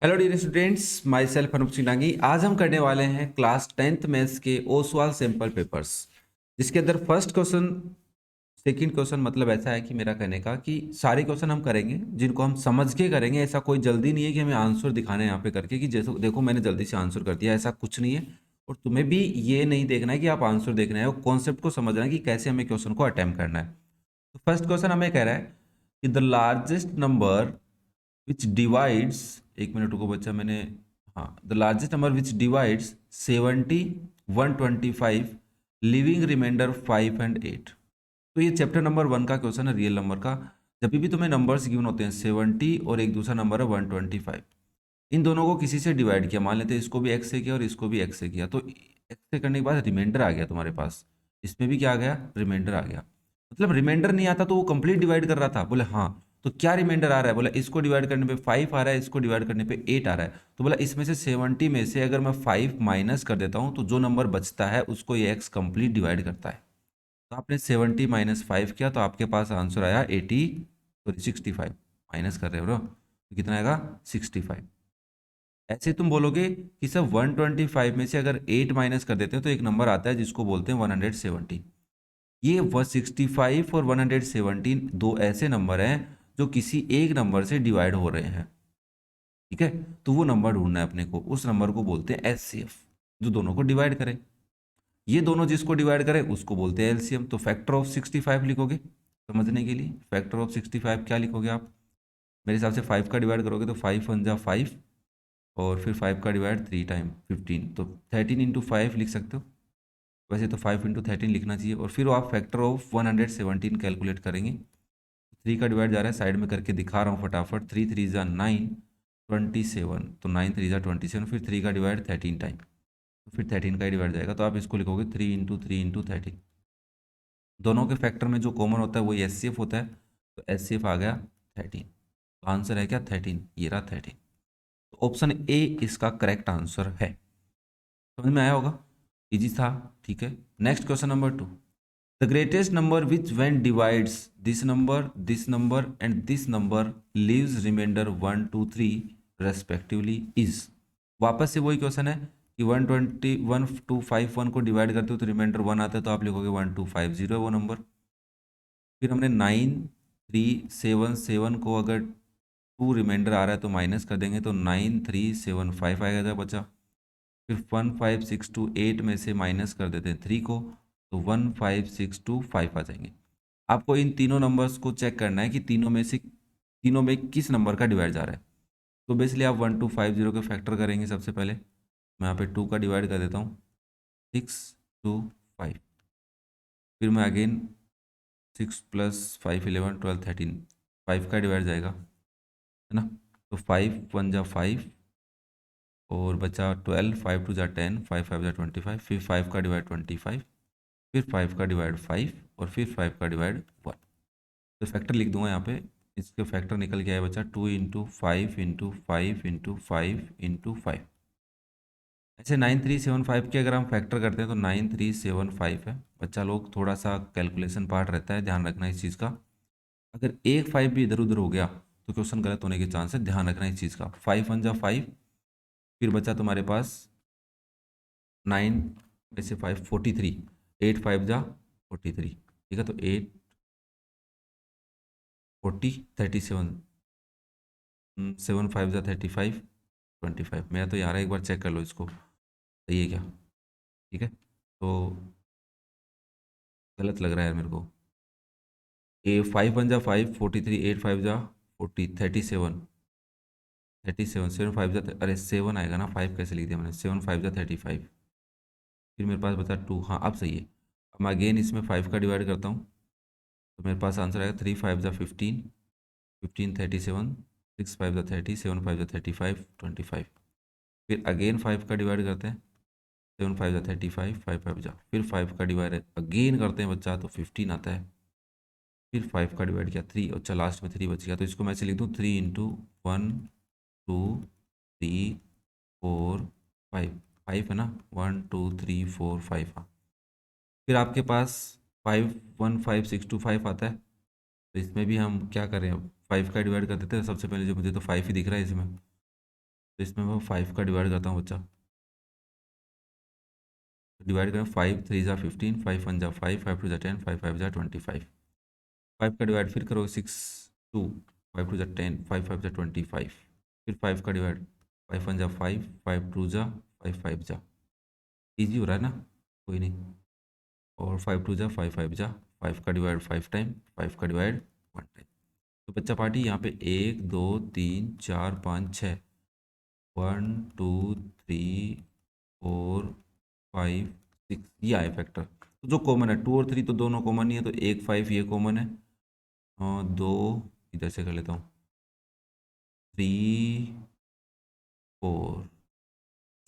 Hello dear students, myself Anoop Singh. आज हम करने वाले हैं क्लास 10th मैथ्स के ओसवाल सैंपल पेपर्स, जिसके अंदर फर्स्ट क्वेश्चन सेकंड क्वेश्चन मतलब ऐसा है कि मेरा कहने का कि सारे क्वेश्चन हम करेंगे जिनको हम समझ के करेंगे। ऐसा कोई जल्दी नहीं है कि हमें आंसर दिखाने यहाँ पे करके कि जैसे देखो मैंने जल्दी से आंसर कर दिया, ऐसा कुछ नहीं है। और तुम्हें भी ये नहीं देखना है कि आप आंसर देखना है, वो कॉन्सेप्ट को समझना है कि कैसे हमें क्वेश्चन को अटेम्प्ट करना है। तो फर्स्ट क्वेश्चन हमें कह रहा है कि the largest number which divides, एक मिनट रुको बच्चा, मैंने हाँ, the largest number which divides 70, 125, leaving remainder 5 and 8। तो ये चैप्टर नंबर 1 का क्वेश्चन है, रियल नंबर का। जब भी तुम्हें नंबर्स गिवन होते हैं 70 और एक दूसरा नंबर है 125, इन दोनों को किसी से डिवाइड किया, मान लेते हैं इसको भी एक्स से किया और इसको भी एक्स से किया, तो एक्स से करने के बाद रिमाइंडर आ गया तुम्हारे पास। इसमें भी क्या आ गया? रिमाइंडर आ गया। मतलब रिमाइंडर नहीं आता तो वो कंप्लीट डिवाइड कर रहा था। बोले हाँ, तो क्या रिमाइंडर आ रहा है? बोला इसको डिवाइड करने पे 5 आ रहा है, इसको डिवाइड करने पे 8 आ रहा है। तो बोला इसमें से 70 में से अगर मैं 5 माइनस कर देता हूँ तो जो नंबर बचता है उसको ये एक्स कंप्लीट डिवाइड करता है। तो आपने 70 माइनस 5 किया तो आपके पास आंसर आया 80, सॉरी 65। माइनस कर रहे हो ब्रो, तो कितना आएगा? 65। ऐसे तुम बोलोगे कि सर 125 में से अगर 8 माइनस कर देते हैं तो एक नंबर आता है जिसको बोलते हैं 117। ये 165 और 117 दो ऐसे नंबर हैं जो किसी एक नंबर से डिवाइड हो रहे हैं। ठीक है, तो वो नंबर ढूंढना है अपने को, उस नंबर को बोलते हैं एचसीएफ, जो दोनों को डिवाइड करे। ये दोनों जिसको डिवाइड करे उसको बोलते हैं एलसीएम। तो फैक्टर ऑफ 65 लिखोगे समझने के लिए। फैक्टर ऑफ 65 क्या लिखोगे आप? मेरे हिसाब से 5 का डिवाइड करोगे तो 5 वन जा 5, और फिर 5 का डिवाइड 3 टाइम 15, तो 13 इंटू 5 लिख सकते हो। वैसे तो 5 इंटू 13 लिखना चाहिए। और फिर आप फैक्टर ऑफ 117 कैलकुलेट करेंगे। 3 का डिवाइड जा रहा है, साइड में करके दिखा रहा हूँ फटाफट। 3 3 ज़ा 9, 27, तो 9 3 ज़ा 27, फिर 3 का डिवाइड 13 टाइम, तो फिर 13 का ही डिवाइड जाएगा। तो आप इसको लिखोगे 3 इंटू दोनों के फैक्टर में जो कॉमन होता है वही एचसीएफ होता है। तो एचसीएफ आ गया 13। तो आंसर है क्या? 13। ये रहा 13। तो ऑप्शन ए इसका करेक्ट आंसर है। समझ में आया होगा, इजी था। ठीक है, next question number 2। The greatest number which when divides this number and this number leaves remainder 1 2 3 respectively is. वापस से वही क्वेश्चन है कि 120 1251 को डिवाइड करते हो तो रिमाइंडर 1 आता है, तो आप लिखोगे 1250 है वो नंबर। फिर हमने 9377 को अगर 2 रिमाइंडर आ रहा है तो माइनस कर देंगे, तो 9375 आएगा जब बचा। फिर 15628 में से माइनस कर देते हैं 3 को, तो 15625 आ जाएंगे। आपको इन तीनों नंबर्स को चेक करना है कि तीनों में किस नंबर का डिवाइड जा रहा है। तो बेसिकली आप 1250 के फैक्टर करेंगे सबसे पहले। मैं यहाँ पे 2 का डिवाइड कर देता हूँ, 6 2 5। फिर मैं अगेन 6 + 5 11 12 13, 5 का डिवाइड जाएगा, है ना। तो 5 1 जा 5, और बचा 12, 5 2 जा 10, 5 5 जा 25, फिर 5 का डिवाइड 25, फिर 5 का डिवाइड 5, और फिर 5 का डिवाइड 1। तो फैक्टर लिख दूंगा यहाँ पे। इसके फैक्टर निकल के आया बच्चा 2 × 5 × 5 × 5 × 5। ऐसे 9375 के अगर हम फैक्टर करते हैं तो 9375 है बच्चा। लोग थोड़ा सा कैलकुलेशन पार्ट रहता है, ध्यान रखना इस चीज़ का। अगर एक 5 भी इधर उधर हो गया तो क्वेश्चन गलत होने के चांस है, ध्यान रखना इस चीज़ का। 5 1 जा 5, फिर बचा तुम्हारे पास 9 में से 5 43, 8 5 जा 43। ठीक है, तो 8 40 37, 7 5 जा 35, 25। मेरा तो यार एक बार चेक कर लो इसको, सही है क्या? ठीक है, तो गलत लग रहा है मेरे को। 5 1 जा 5 43, 8 5 जा 40 37, 37 7 5 जा, अरे 7 आएगा ना, 5 कैसे लिख दिया मैंने? 7 5 जा 35। फिर मेरे पास बचा 2, हाँ अब सही है। अब मैं अगेन इसमें 5 का डिवाइड करता हूँ, तो मेरे पास आंसर आएगा 3 5 जा 15, 15 37, 6 5 जा 30, 7 5 जा 35, 25। फिर अगेन 5 का डिवाइड करते हैं, 7 5 जा 35, 5 5 जा, फिर 5 का डिवाइड अगेन करते हैं बच्चा तो 15 आता है। फिर 5 का डिवाइड किया 3, अच्छा लास्ट में 3 बच गया, तो इसको मैं ऐसे लिख दूँ 3 इंटू 1 2 3 4 5। 5 है ना, 1 2 3 4 5। हाँ, फिर आपके पास 515625 आता है। तो इसमें भी हम क्या करें, अब 5 का डिवाइड कर देते हैं सबसे पहले। जो मुझे तो 5 ही दिख रहा है इसमें, तो इसमें मैं 5 का डिवाइड करता हूँ बच्चा। डिवाइड करें, 5 3 जा 15, 5 1 जा 5, 5 2 जा 10, 5 5 जा 25। 5 का डिवाइड फिर करो 6 2, 5 2 जा 10, 5 5 जा 25। फिर 5 का डिवाइड, 5 1 जा 5, 5 2 जा 5 5 जा। ईजी हो रहा है ना, कोई नहीं। और 5 2 जा 5 5 जा, 5 का डिवाइड 5 टाइम, 5 का डिवाइड 1 टाइम। तो बच्चा पार्टी यहाँ पे 1 2 3 4 5 6, 1 2 3 4 5 6, ये आए फैक्टर। तो जो कॉमन है 2 और 3 तो दोनों कॉमन ही है, तो 1 5 ये कॉमन है। और 2 इधर से कर लेता हूँ, 3 4,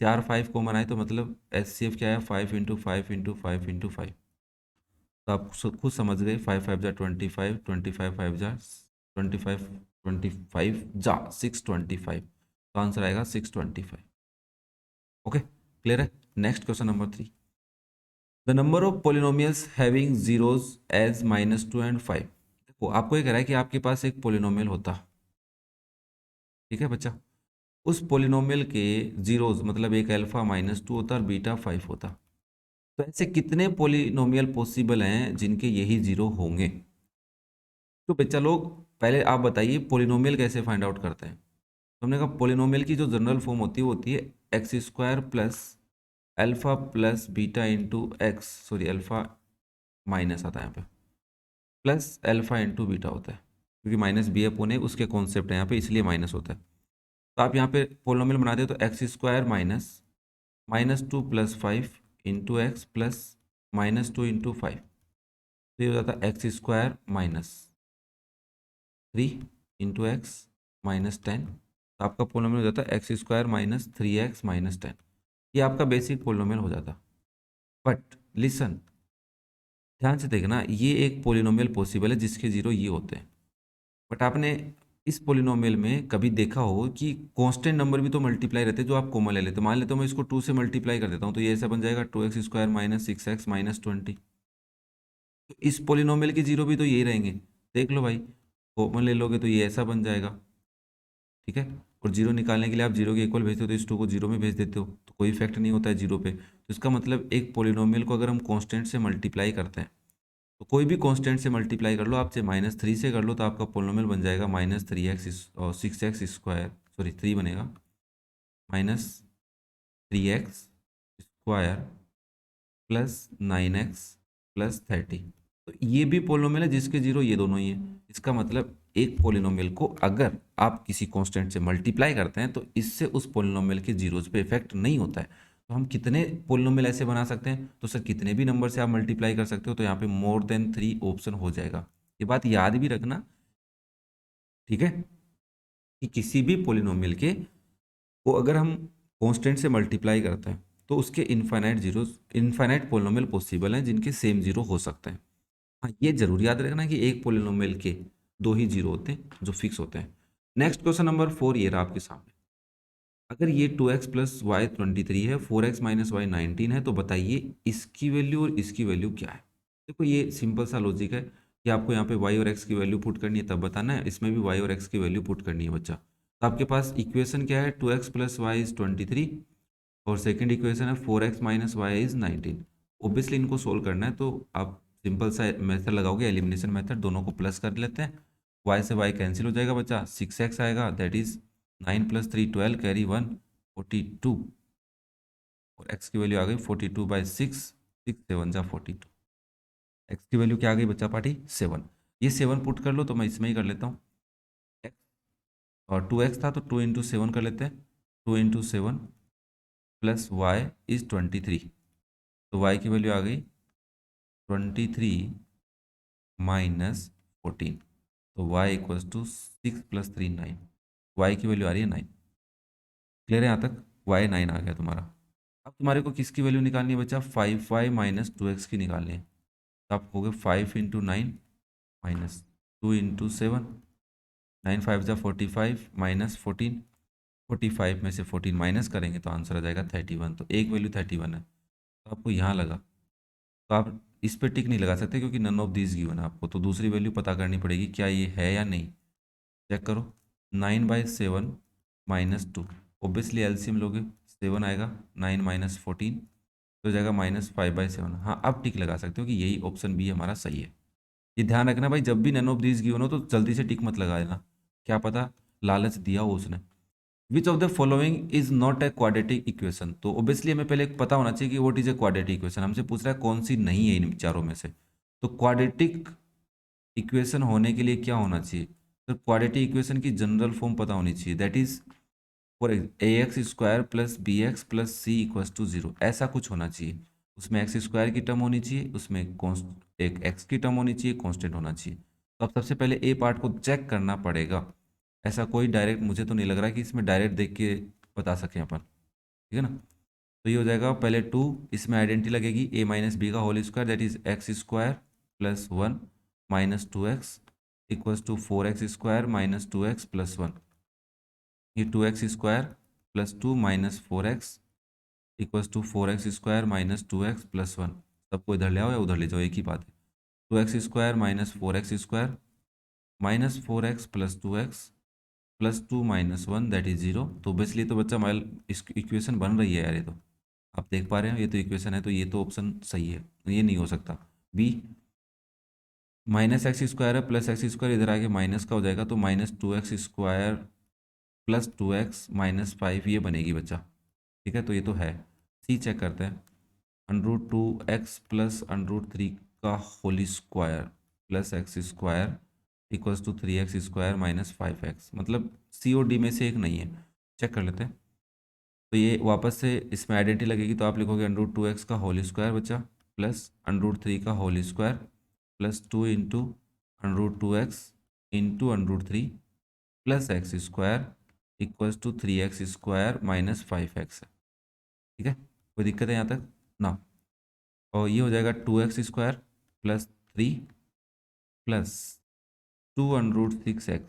4 5 कॉमन आए, तो मतलब HCF क्या है, 5 × 5 × 5 × 5। तो आप खुद समझ गए, 5 5 जा 25, 25 5 जा 25, 25 जा 625। तो आंसर आएगा 625। ओके, क्लियर है। Next question number 3। The number of polynomials having zeroes as -2 and 5। देखो आपको ये कह रहा है कि आपके पास एक पोलिनोमियल होता, ठीक है बच्चा, उस पोलिनोमियल के जीरोज मतलब एक अल्फा -2 होता और बीटा 5 होता। तो ऐसे कितने पोलिनोमियल पॉसिबल हैं जिनके यही जीरो होंगे। तो बच्चा लोग पहले आप बताइए पोलिनोमियल कैसे फाइंड आउट करते हैं। तो हमने कहा पोलिनोमियल की जो जनरल फॉर्म होती है वो होती है x square plus alpha plus beta into x, sorry alpha minus आता है यहाँ पे, प्लस अल्फा इंटू बीटा होता है, क्योंकि माइनस बी अपॉन ए उसके कॉन्सेप्ट है यहाँ पे, इसलिए माइनस होता है। तो आप यहाँ पे पोलिनोमियल बनाते हो तो x square minus -2 + 5 into x plus -2 into 5। तो ये हो जाता है एक्स स्क्वायर -3 इंटू एक्स -10। तो आपका पोलिनोमियल हो जाता है एक्स स्क्वायर -3x -10। ये आपका बेसिक पोलिनोमियल हो जाता। बट लिसन, ध्यान से देखना, ये एक पोलिनोमियल पॉसिबल है जिसके जीरो ये होते हैं। बट आपने इस पोलिनोमियल में कभी देखा हो कि कांस्टेंट नंबर भी तो मल्टीप्लाई रहते हैं जो आप कॉमन ले लेते हो। मान लेते हो मैं इसको 2 से मल्टीप्लाई कर देता हूँ, तो ये ऐसा बन जाएगा 2x स्क्वायर -6x -20। तो इस पोलिनोमियल के जीरो भी तो यही रहेंगे। देख लो भाई, कॉमन ले लोगे तो ये ऐसा बन जाएगा, ठीक है। और जीरो निकालने के लिए आप जीरो के इक्वल भेजते हो तो इस 2 को जीरो में भेज देते हो, तो कोई इफेक्ट नहीं होता है जीरो पे। तो इसका मतलब एक पोलिनोमियल को अगर हम कांस्टेंट से मल्टीप्लाई करते हैं, तो कोई भी कांस्टेंट से मल्टीप्लाई कर लो, आप चाहे -3 से कर लो, तो आपका पोलिनोमियल बन जाएगा -3x और 6x स्क्वायर, सॉरी 3 बनेगा -3x square plus 9x plus 30। तो ये भी पोलिनोमियल है जिसके जीरो ये दोनों ही है। इसका मतलब एक पोलिनोमियल को अगर आप किसी कांस्टेंट से मल्टीप्लाई करते हैं तो इससे उस पोलिनोमियल के जीरोज पे इफेक्ट नहीं होता है। तो हम कितने पोलिनोमियल ऐसे बना सकते हैं, तो सर कितने भी नंबर से आप मल्टीप्लाई कर सकते हो। तो यहाँ पे मोर देन 3 ऑप्शन हो जाएगा। ये बात याद भी रखना, ठीक है, कि किसी भी पोलिनोमियल के को अगर हम कांस्टेंट से मल्टीप्लाई करते हैं तो उसके infinite zero, infinite polynomial possible हैं जिनके सेम जीरो हो सकते हैं। हाँ, ये जरूर याद रखना कि एक पोलिनोमियल के दो ही जीरो होते हैं जो फिक्स होते हैं। नेक्स्ट क्वेश्चन नंबर 4 ये रहा आपके सामने। अगर ये 2x + y 23 है, 4x - y 19 है, तो बताइए इसकी वैल्यू और इसकी वैल्यू क्या है। देखो ये सिंपल सा लॉजिक है कि आपको यहाँ पे y और x की वैल्यू पुट करनी है, तब बताना है। इसमें भी y और x की वैल्यू पुट करनी है बच्चा। तो आपके पास इक्वेशन क्या है, 2x + y = 23 और सेकंड इक्वेशन है 4x - y = 19। ऑब्वियसली इनको सोल्व करना है, तो आप सिंपल सा मेथड लगाओगे, एलिमिनेशन मेथड, दोनों को प्लस कर लेते हैं। y से y कैंसिल हो जाएगा बच्चा, 6x आएगा, दैट इज 9 + 3 12, कैरी 1 42। और x की वैल्यू आ गई 42/6, 6 7 जा 42। x की वैल्यू क्या आ गई बच्चा पार्टी, 7। ये 7 पुट कर लो, तो मैं इसमें ही कर लेता हूँ। x और 2x था तो 2 × 7 कर लेते हैं, 2 × 7 प्लस y = 23। तो y की वैल्यू आ गई 23 - 14। तो y = 6 + 3 9। y की वैल्यू आ रही है 9। क्लियर है यहाँ तक, y 9 आ गया तुम्हारा। अब तुम्हारे को किसकी वैल्यू निकालनी है बच्चा, 5y - 2x की निकालनी है। तो आप कहोगे 5 × 9 - 2 × 7, 9 5 जा 45 -14, 45 में से 14 माइनस करेंगे तो आंसर आ जाएगा 31। तो एक वैल्यू 31 है, तो आपको यहाँ लगा। तो आप इस पे टिक नहीं लगा सकते क्योंकि नन ऑफ दिस गिवन है आपको, तो दूसरी वैल्यू पता करनी पड़ेगी क्या ये है या नहीं। चेक करो, 9/7 - 2, ऑब्वियसली एलसीएम लोगे 7 आएगा, 9 माइनस 14 तो हो जाएगा -5/7। हाँ, अब टिक लगा सकते हो कि यही ऑप्शन बी हमारा सही है। ये ध्यान रखना भाई, जब भी नन ऑफ दीज गिवन हो तो जल्दी से टिक मत लगा देना, क्या पता लालच दिया हो उसने। Which of the following is not a quadratic equation, तो ऑब्वियसली हमें पहले पता होना चाहिए कि what is a quadratic equation. हमसे पूछ रहा है कौन सी नहीं है इन चारों में से। तो क्वाड्रेटिक इक्वेशन होने के लिए क्या होना चाहिए, तो क्वाड्रेटिक इक्वेशन की जनरल फॉर्म पता होनी चाहिए, that is for a x square plus b x plus c equals to 0, ऐसा कुछ होना चाहिए। उसमें एक्स स्क्वायर की टर्म होनी चाहिए, उसमें एक एक्स की टर्म होनी चाहिए, कांस्टेंट होना चाहिए। तो अब सबसे पहले ए पार्ट को चेक करना पड़ेगा। ऐसा कोई डायरेक्ट मुझे तो नहीं लग रहा कि इसमें डायरेक्ट देख के बता सकें अपन, ठीक है ना। तो ये हो जाएगा पहले 2, इसमें आइडेंटिटी लगेगी ए माइनस बी का whole square, that is x square plus 1 minus 2x equals to 4x² minus 2x plus 1। ये 2x² plus 2 minus 4x equals to 4x² minus 2x plus 1। सबको इधर ले आओ या उधर ले जाओ, एक ही बात है। 2x² minus 4x² minus 4x plus 2x plus 2 minus 1 that is 0। तो बेसिकली तो बच्चा माइल इस इक्वेशन बन रही है यार, ये तो आप देख पा रहे हो, ये तो इक्वेशन है, तो ये तो ऑप्शन सही है, ये नहीं हो सकता बी। -x² है प्लस x² इधर आके माइनस का हो जाएगा, तो -2x² प्लस 2x माइनस 5 ये बनेगी बच्चा, ठीक है। तो ये तो है, सी चेक करते हैं। √2x प्लस √3 का whole square plus x² equals to 3x² minus 5x, मतलब सी और डी में से एक नहीं है, चेक कर लेते हैं। तो ये वापस से इसमें आइडेंटिटी लगेगी, तो आप लिखोगे √2x का होल स्क्वायर बच्चा प्लस √3 का whole square plus 2 into √2x into √3 plus x² equals to 3x² minus 5x है, ठीक है। कोई दिक्कत है यहाँ तक ना। और ये हो जाएगा 2x² plus 3 plus 2 √6x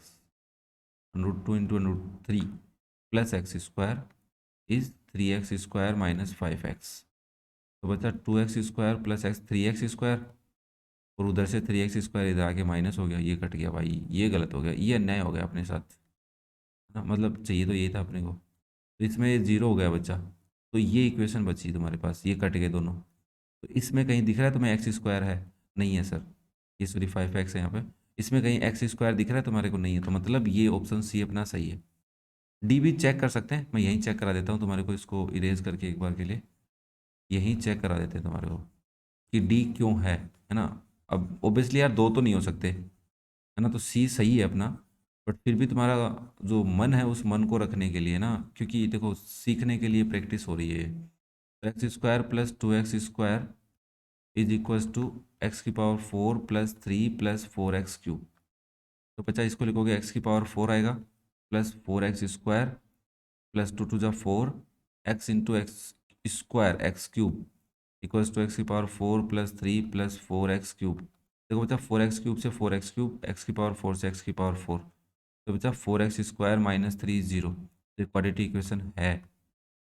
√2 into √3 plus x² is 3x² minus 5x। तो बचा 2x² प्लस x 3x² और उधर से 3x² इधर आके माइनस हो गया, ये कट गया भाई, ये गलत हो गया, ये अन्याय हो गया अपने साथ ना, मतलब चाहिए तो यही था अपने को। तो इसमें ये 0 हो गया बच्चा, तो ये इक्वेशन बची तुम्हारे पास, ये कट गए दोनों। तो इसमें कहीं दिख रहा है तुम्हें x² है, नहीं है सर, ये सॉरी 5x है यहाँ पे। इसमें कहीं x² दिख रहा है तुम्हारे को, नहीं है, तो मतलब ये ऑप्शन सी अपना सही है। डी भी चेक कर सकते हैं, मैं यहीं चेक करा देता हूँ तुम्हारे को, इसको इरेज करके एक बार के लिए यहीं चेक करा देते हैं तुम्हारे को कि डी क्यों है ना। अब ऑब्वियसली यार दो तो नहीं हो सकते, है ना, तो सी सही है अपना। बट फिर भी तुम्हारा जो मन है उस मन को रखने के लिए ना, क्योंकि देखो सीखने के लिए प्रैक्टिस हो रही है। x² plus 2x² is equals to x⁴ plus 3 plus 4x³ तो बच्चा इसको लिखोगे x⁴ आएगा plus 4x² plus 2 × 4 x into x² equals to x⁴ plus 3 plus 4x³ देखो बच्चा 4x³ से 4x³ x⁴ से x⁴ तो बच्चा 4x² माइनस 3 0। तो क्वाड्रेटिक इक्वेशन है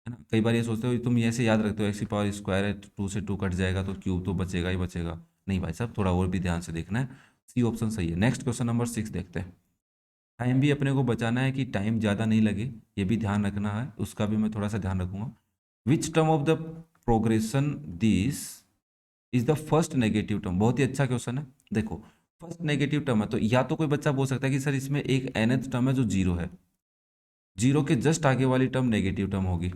ना। कई बार ये सोचते हो तुम ऐसे याद रखते हो x⁴ है, 2 से 2 कट जाएगा तो क्यूब तो बचेगा ही बचेगा, नहीं भाई साहब थोड़ा और भी ध्यान से देखना है। सी ऑप्शन सही है। नेक्स्ट क्वेश्चन नंबर 6 देखते हैं। टाइम भी अपने को बचाना है कि टाइम ज़्यादा नहीं लगे, ये भी ध्यान रखना है, उसका भी मैं थोड़ा सा ध्यान रखूंगा। Which term of the progression this is the first negative term, बहुत ही अच्छा क्वेश्चन है। देखो फर्स्ट नेगेटिव टर्म है, तो या तो कोई बच्चा बोल सकता है कि सर इसमें एक nth टर्म है जो 0 है, 0 के जस्ट आगे वाली टर्म नेगेटिव टर्म होगी।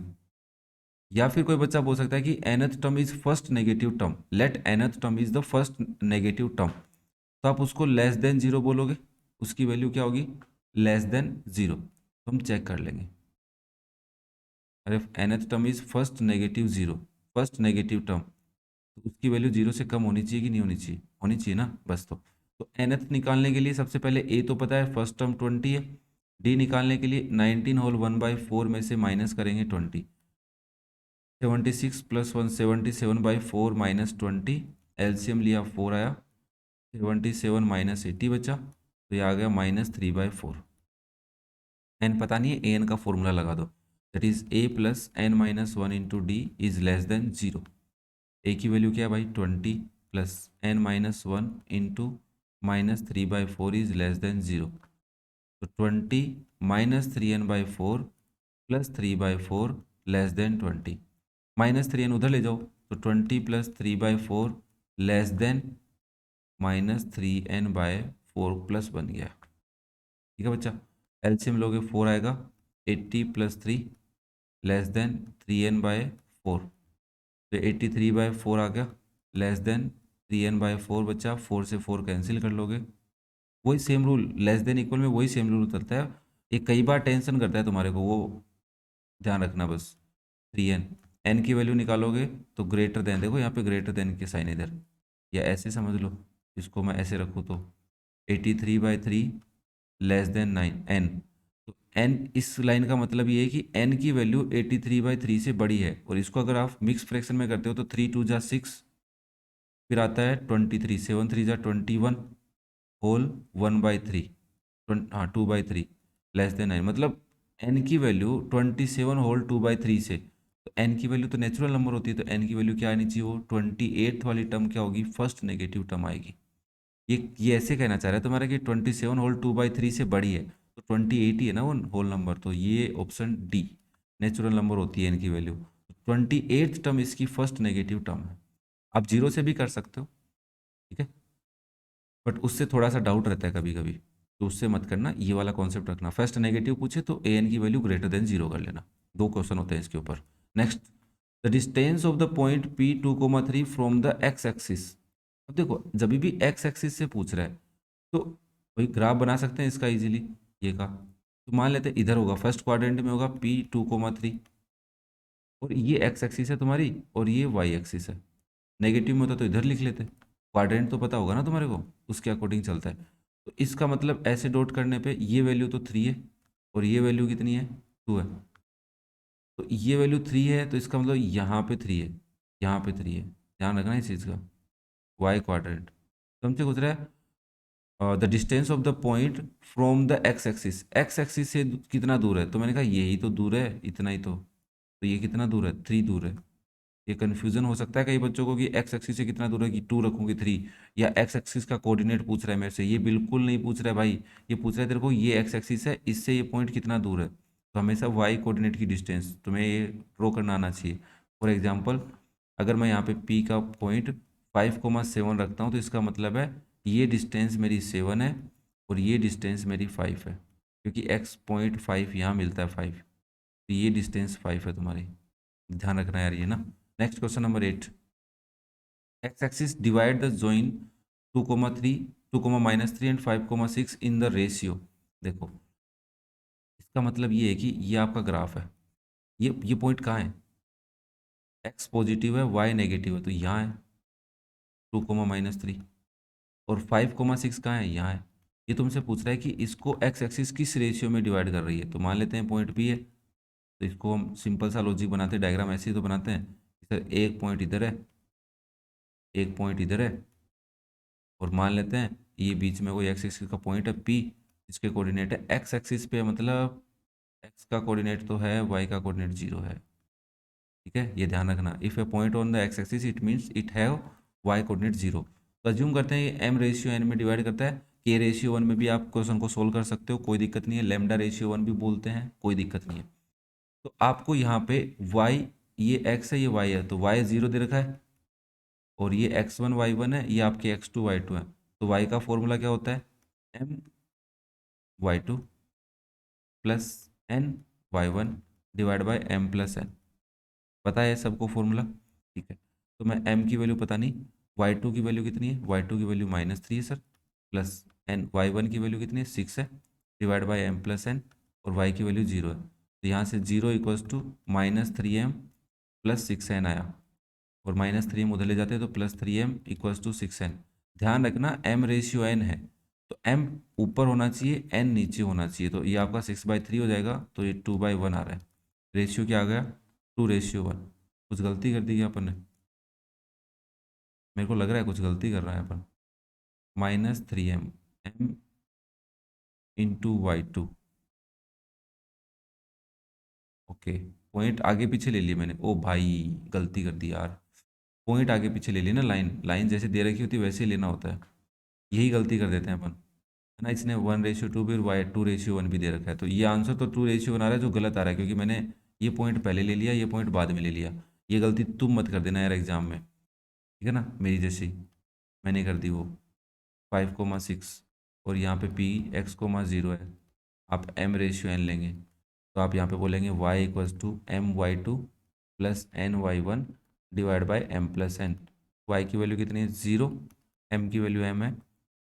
या फिर कोई बच्चा बोल सकता है कि nth term is first negative term, let nth term is the first negative term, तो आप उसको लेस देन 0 बोलोगे, उसकी वैल्यू क्या होगी, लेस देन 0। तो हम चेक कर लेंगे, अरे nth term is first negative 0, first negative term, तो उसकी वैल्यू 0 से कम होनी चाहिए कि नहीं होनी चाहिए, होनी चाहिए ना बस। तो nth निकालने के लिए सबसे पहले a तो पता है फर्स्ट टर्म 20 है, d निकालने के लिए 19 होल 1/4 में से माइनस करेंगे 20, 76 प्लस 1 77/4 माइनस 20, एलसीएम लिया 4 आया, 77 माइनस 80 बचा, तो ये आ गया -3/4। एन पता नहीं है, ए एन का फॉर्मूला लगा दो, that is a plus n minus 1 into D is less than 0। ए की वैल्यू क्या है भाई 20 plus n minus 1 into -3/4 is less than 0। तो 20 - 3n/4 +3/4 लेस देन 20। -3n उधर ले जाओ तो 20 + 3/4 लेस देन -3n/4 प्लस बन गया। ठीक है बच्चा, एलसीएम लोगे 4 आएगा। 80 + 3 लेस देन 3n/4, तो 83/4 आ गया लेस देन 3n/4। बच्चा 4 से 4 कैंसिल कर लोगे। वही same rule, less than equal में वही सेम रूल चलता है। ये कई बार टेंशन करता है तुम्हारे को, वो ध्यान रखना बस। 3n, एन की वैल्यू निकालोगे तो ग्रेटर देन, देखो यहाँ पे ग्रेटर देन के साइन इधर, या ऐसे समझ लो, इसको मैं ऐसे रखूँ तो 83/3 लेस देन 9n। तो n, इस लाइन का मतलब ये है कि n की वैल्यू 83/3 से बड़ी है। और इसको अगर आप मिक्स फ्रैक्शन में करते हो तो 3 2 जा 6, फिर आता है 23, 7 3 जा 21 होल 1/3, हाँ 2/3 लेस देन 9। मतलब n की वैल्यू 27 होल 2/3 से, तो n की वैल्यू तो नेचुरल नंबर होती है, तो n की वैल्यू क्या आनी चाहिए, वो 28th वाली टर्म क्या होगी, फर्स्ट नेगेटिव टर्म आएगी। ये ऐसे कहना चाह रहा है तुम्हारा कि 27 होल 2/3 से बड़ी है, तो 28 ही है ना वो होल नंबर, तो ये ऑप्शन डी नेचुरल नंबर होती है n की वैल्यू। 28th टर्म इसकी फर्स्ट नेगेटिव टर्म है। आप जीरो से भी कर सकते हो, ठीक है, बट उससे थोड़ा सा डाउट रहता है कभी कभी, तो उससे मत करना, ये वाला कॉन्सेप्ट रखना। फर्स्ट नेगेटिव पूछे तो ए एन की वैल्यू ग्रेटर देन जीरो कर लेना। दो क्वेश्चन होते हैं इसके ऊपर। Next, the distance of the point P2,3 from the x axis. अब देखो जब भी एक्स एक्सिस से पूछ रहा है तो वही ग्राफ बना सकते हैं इसका इजीली, ये का, तो मान लेते हैं इधर होगा, फर्स्ट क्वाड्रेंट में होगा P2,3, और ये एक्स एक्सिस है तुम्हारी और ये वाई एक्सिस है। नेगेटिव में होता तो इधर लिख लेते, क्वाड्रेंट तो पता होगा ना तुम्हारे को, उसके अकॉर्डिंग चलता है। तो इसका मतलब ऐसे डॉट करने पे ये वैल्यू तो 3 है और ये वैल्यू कितनी है, 2 है। तो ये वैल्यू 3 है तो इसका मतलब यहाँ पे 3 है, यहाँ पे 3 है। ध्यान रखना इस चीज़ का, वाई क्वाड्रेंट समझे गुजरा है। The distance of the point from the x axis, x axis से कितना दूर है, तो मैंने कहा यही तो दूर है, इतना ही तो ये कितना दूर है, 3 दूर है। ये कन्फ्यूजन हो सकता है कई बच्चों को कि एक्स एक्सिस से कितना दूर है, कि 2 रखूंगी 3, या एक्स एक्सिस का कोऑर्डिनेट पूछ रहा है मेरे से। ये बिल्कुल नहीं पूछ रहा है भाई, ये पूछ रहा है तेरे को ये एक्स एक्सिस है, इससे ये पॉइंट कितना दूर है, तो हमेशा वाई कोऑर्डिनेट की डिस्टेंस तुम्हें ये ड्रॉ करना आना चाहिए। फॉर एग्जाम्पल, अगर मैं यहाँ पे पी का पॉइंट 5,7 रखता हूँ तो इसका मतलब है ये डिस्टेंस मेरी 7 है और ये डिस्टेंस मेरी 5 है, क्योंकि एक्स पॉइंट 5 यहाँ मिलता है 5, तो ये डिस्टेंस 5 है तुम्हारी। ध्यान रखना यार ये ना। Next question number 8, x axis divide the join 2,3 2,-3 and 5,6 in the ratio. देखो इसका मतलब ये है कि ये आपका ग्राफ है, ये पॉइंट कहाँ है, एक्स पॉजिटिव है वाई नेगेटिव है, तो यहाँ है 2,-3, और 5,6 कहाँ है, यहाँ है। ये तुमसे पूछ रहा है कि इसको एक्स एक्सिस किस रेशियो में डिवाइड कर रही है, तो मान लेते हैं पॉइंट बी है, तो इसको हम सिंपल सा लॉजिक बनाते हैं, डायग्राम ऐसे ही तो बनाते हैं। सर एक पॉइंट इधर है, एक पॉइंट इधर है, और मान लेते हैं ये बीच में कोई एक्स एक्सिस का पॉइंट है पी, इसके कोऑर्डिनेट है एक्स एक्सिस पे, मतलब एक्स का कोऑर्डिनेट तो है, वाई का कोऑर्डिनेट 0 है। ठीक है, ये ध्यान रखना, if a point on the x axis it means it have y coordinate 0। तो अज्यूम करते हैं ये एम रेशियो एन में डिवाइड करता है, के रेशियो 1 में भी आप क्वेश्चन को सोल्व कर सकते हो, कोई दिक्कत नहीं है, लेमडा रेशियो 1 भी बोलते हैं, कोई दिक्कत नहीं है। तो आपको यहाँ पे वाई, ये एक्स है ये वाई है, तो वाई 0 दे रखा है, और ये x1 y1 है, ये आपके x2 y2 है। तो y का फॉर्मूला क्या होता है, my2 plus n y1 divide by m+n। पता है सबको फॉर्मूला, ठीक है। तो मैं m की वैल्यू पता नहीं, y2 की वैल्यू कितनी है, y2 की वैल्यू -3 है सर, प्लस n y1 की वैल्यू कितनी है 6 है, डिवाइड बाय m+n, और y की वैल्यू 0 है, तो यहाँ से 0 equals to -3m plus 6n आया, और -3m उधर ले जाते हैं तो +3m इक्वल्स टू 6n। ध्यान रखना m रेशियो n है, तो m ऊपर होना चाहिए n नीचे होना चाहिए, तो ये आपका 6/3 हो जाएगा, तो ये 2/1 आ रहा है। रेशियो क्या आ गया, 2:1। कुछ गलती कर दी क्या अपन ने, मेरे को लग रहा है कुछ गलती कर रहा है अपन। -3m m into y2, okay. Point आगे पीछे ले लिया मैंने, ओ भाई गलती कर दी यार, पॉइंट आगे पीछे ले लिया ना, लाइन लाइन जैसे दे रखी होती है वैसे ही लेना होता है, यही गलती कर देते हैं अपन। है ना, इसने 1:2 भी और वाई 2:1 भी दे रखा है, तो ये आंसर तो 2:1 आ रहा है जो गलत आ रहा है, क्योंकि मैंने ये पॉइंट पहले ले लिया, ये पॉइंट बाद में ले लिया। ये गलती तुम मत कर देना यार एग्जाम में, ठीक है ना, मेरी जैसी मैंने कर दी वो। 5,6 और यहाँ पे पी x,0 है, आप m/n लेंगे, तो आप यहाँ पे बोलेंगे y=m/2 plus n/1 divide by m+n। y की वैल्यू कितनी है 0, m की वैल्यू m है,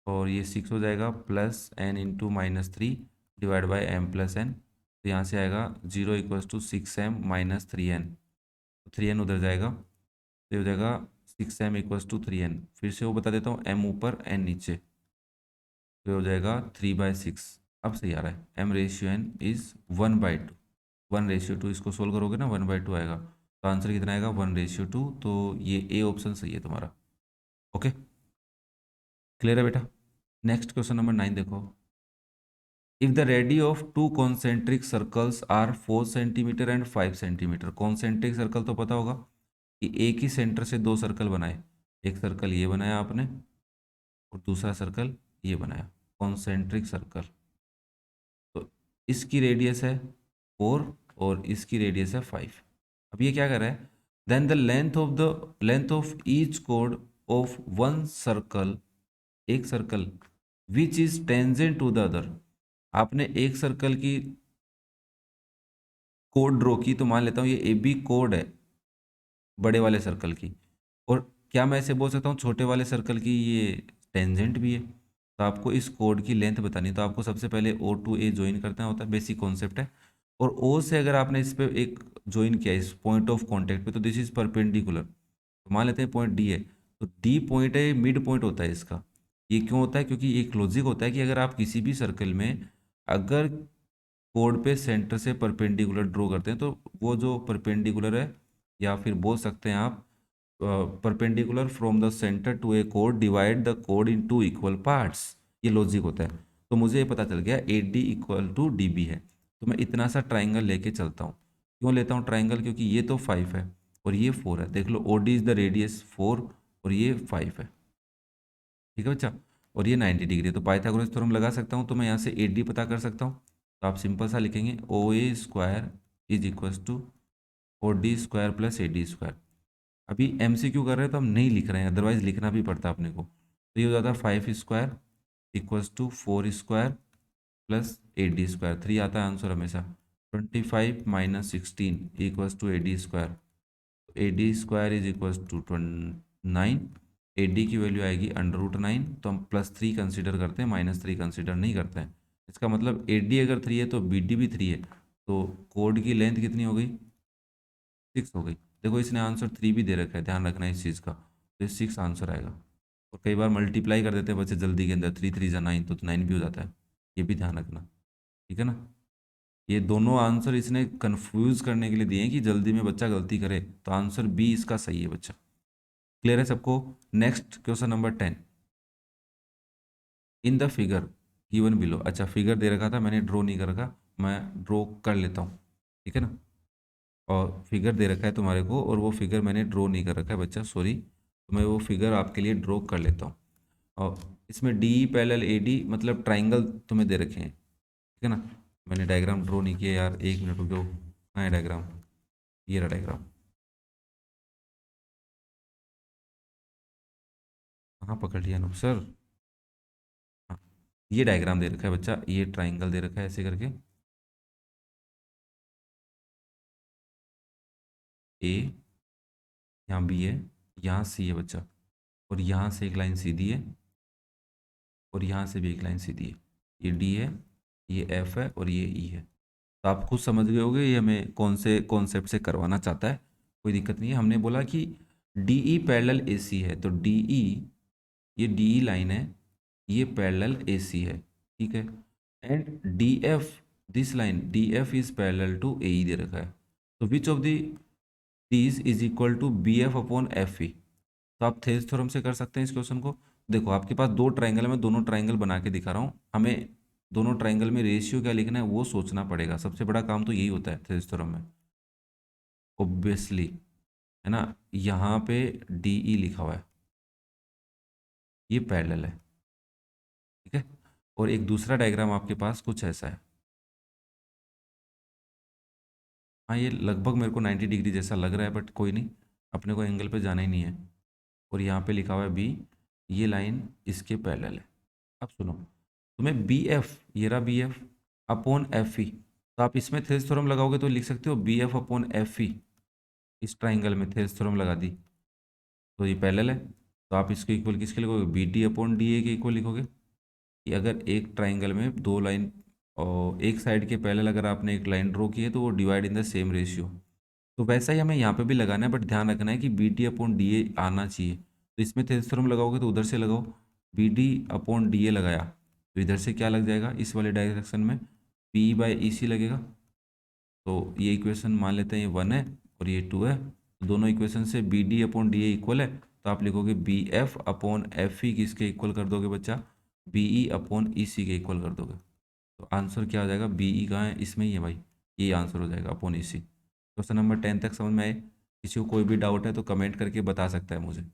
और ये 6 हो जाएगा plus n × -3 divide by m+n। तो यहाँ से आएगा 0=6m-3n, 3n उधर जाएगा, तो ये हो जाएगा 6m=3n। फिर से वो बता देता हूँ, m ऊपर n नीचे, तो हो जाएगा 3/6। अब सही आ रहा है, m/n इज़ 1/2, 1/2, इसको सोल्व करोगे ना 1/2 आएगा, तो आंसर कितना आएगा 1/2। तो ये ए ऑप्शन सही है तुम्हारा। ओके, क्लियर है बेटा। नेक्स्ट क्वेश्चन नंबर 9 देखो। If the radii of two concentric circles are 4 centimetre and 5 centimetre, concentric circle तो पता होगा कि एक ही सेंटर से दो सर्कल बनाए, एक सर्कल ये बनाया आपने और दूसरा सर्कल ये बनाया, कॉन्सेंट्रिक सर्कल। तो इसकी रेडियस है 4 और इसकी रेडियस है 5। अब ये क्या कर रहा है, then the length of each कोड ऑफ वन सर्कल, एक circle which is tangent to the other. आपने एक सर्कल की कोड ड्रॉ की, तो मान लेता हूँ ये ए बी कोड है बड़े वाले सर्कल की, और क्या मैं ऐसे बोल सकता हूँ छोटे वाले सर्कल की ये टेंजेंट भी है। तो आपको इस कोड की लेंथ बतानी है, तो आपको सबसे पहले ओ टू ए ज्वाइन करना होता है, बेसिक कॉन्सेप्ट है। और ओ से अगर आपने इस पे एक ज्वाइन किया इस पॉइंट ऑफ कांटेक्ट पे, तो दिस इज परपेंडिकुलर, तो मान लेते हैं पॉइंट डी है, तो डी पॉइंट है, मिड पॉइंट होता है इसका। ये क्यों होता है, क्योंकि एक लॉजिक होता है कि अगर आप किसी भी सर्कल में अगर कोड पे सेंटर से परपेंडिकुलर ड्रॉ करते हैं, तो वो जो परपेंडिकुलर है, या फिर बोल सकते हैं आप perpendicular from the centre to A code divide the कोड इन टू इक्वल पार्ट्स, ये लॉजिक होता है। तो मुझे ये पता चल गया A D equal to D B है, तो मैं इतना सा ट्राइंगल लेके चलता हूँ। क्यों लेता हूँ ट्राइंगल, क्योंकि ये तो 5 है और ये 4 है, देख लो O D is the radius 4 और ये 5 है, ठीक है बच्चा, और ये 90 डिग्री है, तो पाइथागोरस थ्योरम लगा सकता हूँ, तो मैं यहाँ से ए डी पता कर सकता हूँ। तो आप सिंपल सा लिखेंगे O A square is equal to O D square plus A D square. अभी एमसीक्यू कर रहे हैं तो हम नहीं लिख रहे हैं, अदरवाइज लिखना भी पड़ता अपने को। तो ये हो जाता है 5² equals to 4² plus A D square, 3 आता है आंसर हमेशा। 25 - 16 equals to A D square, A D square is equals to 9। A D की वैल्यू आएगी √9, तो हम +3 कंसिडर करते हैं, -3 कंसिडर नहीं करते हैं। इसका मतलब ए डी अगर 3 है तो बी डी भी 3 है, तो कोड की लेंथ कितनी हो गई 6 हो गई। देखो इसने आंसर 3 भी दे रखा है, ध्यान रखना इस चीज़ का, तो 6 आंसर आएगा। और कई बार मल्टीप्लाई कर देते हैं बच्चे जल्दी के अंदर, 3×3 = 9, तो 9 भी हो जाता है, ये भी ध्यान रखना, ठीक है ना। ये दोनों आंसर इसने कंफ्यूज करने के लिए दिए हैं कि जल्दी में बच्चा गलती करे, तो आंसर बी इसका सही है बच्चा। क्लियर है सबको। Next question number 10। In the figure given below, अच्छा फिगर दे रखा था, मैंने ड्रॉ नहीं कर रखा, मैं ड्रॉ कर लेता हूँ, ठीक है ना। और फिगर दे रखा है तुम्हारे को, और वो फिगर मैंने ड्रॉ नहीं कर रखा है बच्चा, सॉरी, तो मैं वो फिगर आपके लिए ड्रॉ कर लेता हूँ। और इसमें डी पैरेलल ए डी मतलब ट्राइंगल तुम्हें दे रखे हैं, ठीक है ना। मैंने डायग्राम ड्रॉ नहीं किया यार, 1 मिनट रुक जाओ। हाँ है डायग्राम, ये रहा डायग्राम। कहाँ पकड़ लिया नुक सर। हाँ, ये डायग्राम दे रखा है बच्चा, ये ट्राइंगल दे रखा है ऐसे करके, ए, यहाँ बी है, यहाँ सी है बच्चा, और यहाँ से एक लाइन सीधी है, और यहाँ से भी एक लाइन सीधी है। ये डी है, ये एफ है और ये ई है। तो आप खुद समझ गए होगे ये हमें कौन से कॉन्सेप्ट से करवाना चाहता है। कोई दिक्कत नहीं है, हमने बोला कि डी ई पैरेलल ए सी है, तो डी ई, ये डी ई लाइन है, ये पैरेलल ए सी है, ठीक है। And D F, this line D F is parallel to A E दे रखा है, तो which of the these is equal to B F upon F E. तो आप थेल्स थ्योरम से कर सकते हैं इस क्वेश्चन को। देखो आपके पास दो ट्राइंगल है, मैं दोनों ट्राइंगल बना के दिखा रहा हूँ, हमें दोनों ट्राइंगल में रेशियो क्या लिखना है वो सोचना पड़ेगा, सबसे बड़ा काम तो यही होता है थेल्स थ्योरम में, ऑब्वियसली, है ना। यहाँ पे डी ई लिखा हुआ है, ये पैरेलल है, ठीक है। और एक दूसरा डायग्राम आपके पास कुछ ऐसा है। हाँ, ये लगभग मेरे को 90 डिग्री जैसा लग रहा है, बट कोई नहीं, अपने को एंगल पे जाना ही नहीं है। और यहाँ पे लिखा हुआ है बी, ये लाइन इसके पैरेलल है। अब सुनो, तुम्हें बी एफ, ये रहा B F upon F E, तो आप इसमें थेल्स थ्योरम लगाओगे तो लिख सकते हो B F upon F E. इस ट्राइंगल में थेल्स थ्योरम लगा दी तो ये पैरेलल है, तो आप इसको इक्वल किसके लिखोगे, B D upon D A के इक्वल लिखोगे। कि अगर एक ट्राइंगल में दो लाइन और एक साइड के पैरेलल अगर आपने एक लाइन ड्रॉ की है तो वो divide in the same ratio. तो वैसा ही हमें यहाँ पे भी लगाना है, बट ध्यान रखना है कि B D upon D A आना चाहिए। तो इसमें थेल्स थ्योरम लगाओगे तो उधर से लगाओ, B D upon D A लगाया तो इधर से क्या लग जाएगा, इस वाले डायरेक्शन में पी बाई ई सी लगेगा। तो ये इक्वेशन मान लेते हैं ये 1 है और ये 2 है, तो दोनों इक्वेशन से B D upon D A equal है, तो आप लिखोगे B F upon F E किसके इक्वल कर दोगे बच्चा, बी ई अपॉन ई सी के इक्वल कर दोगे। तो आंसर क्या हो जाएगा, बी ई कहाँ है, इसमें ही है भाई, ये आंसर हो जाएगा अपॉन ई सी। क्वेश्चन नंबर 10 तक समझ में आए? किसी को कोई भी डाउट है तो कमेंट करके बता सकता है मुझे।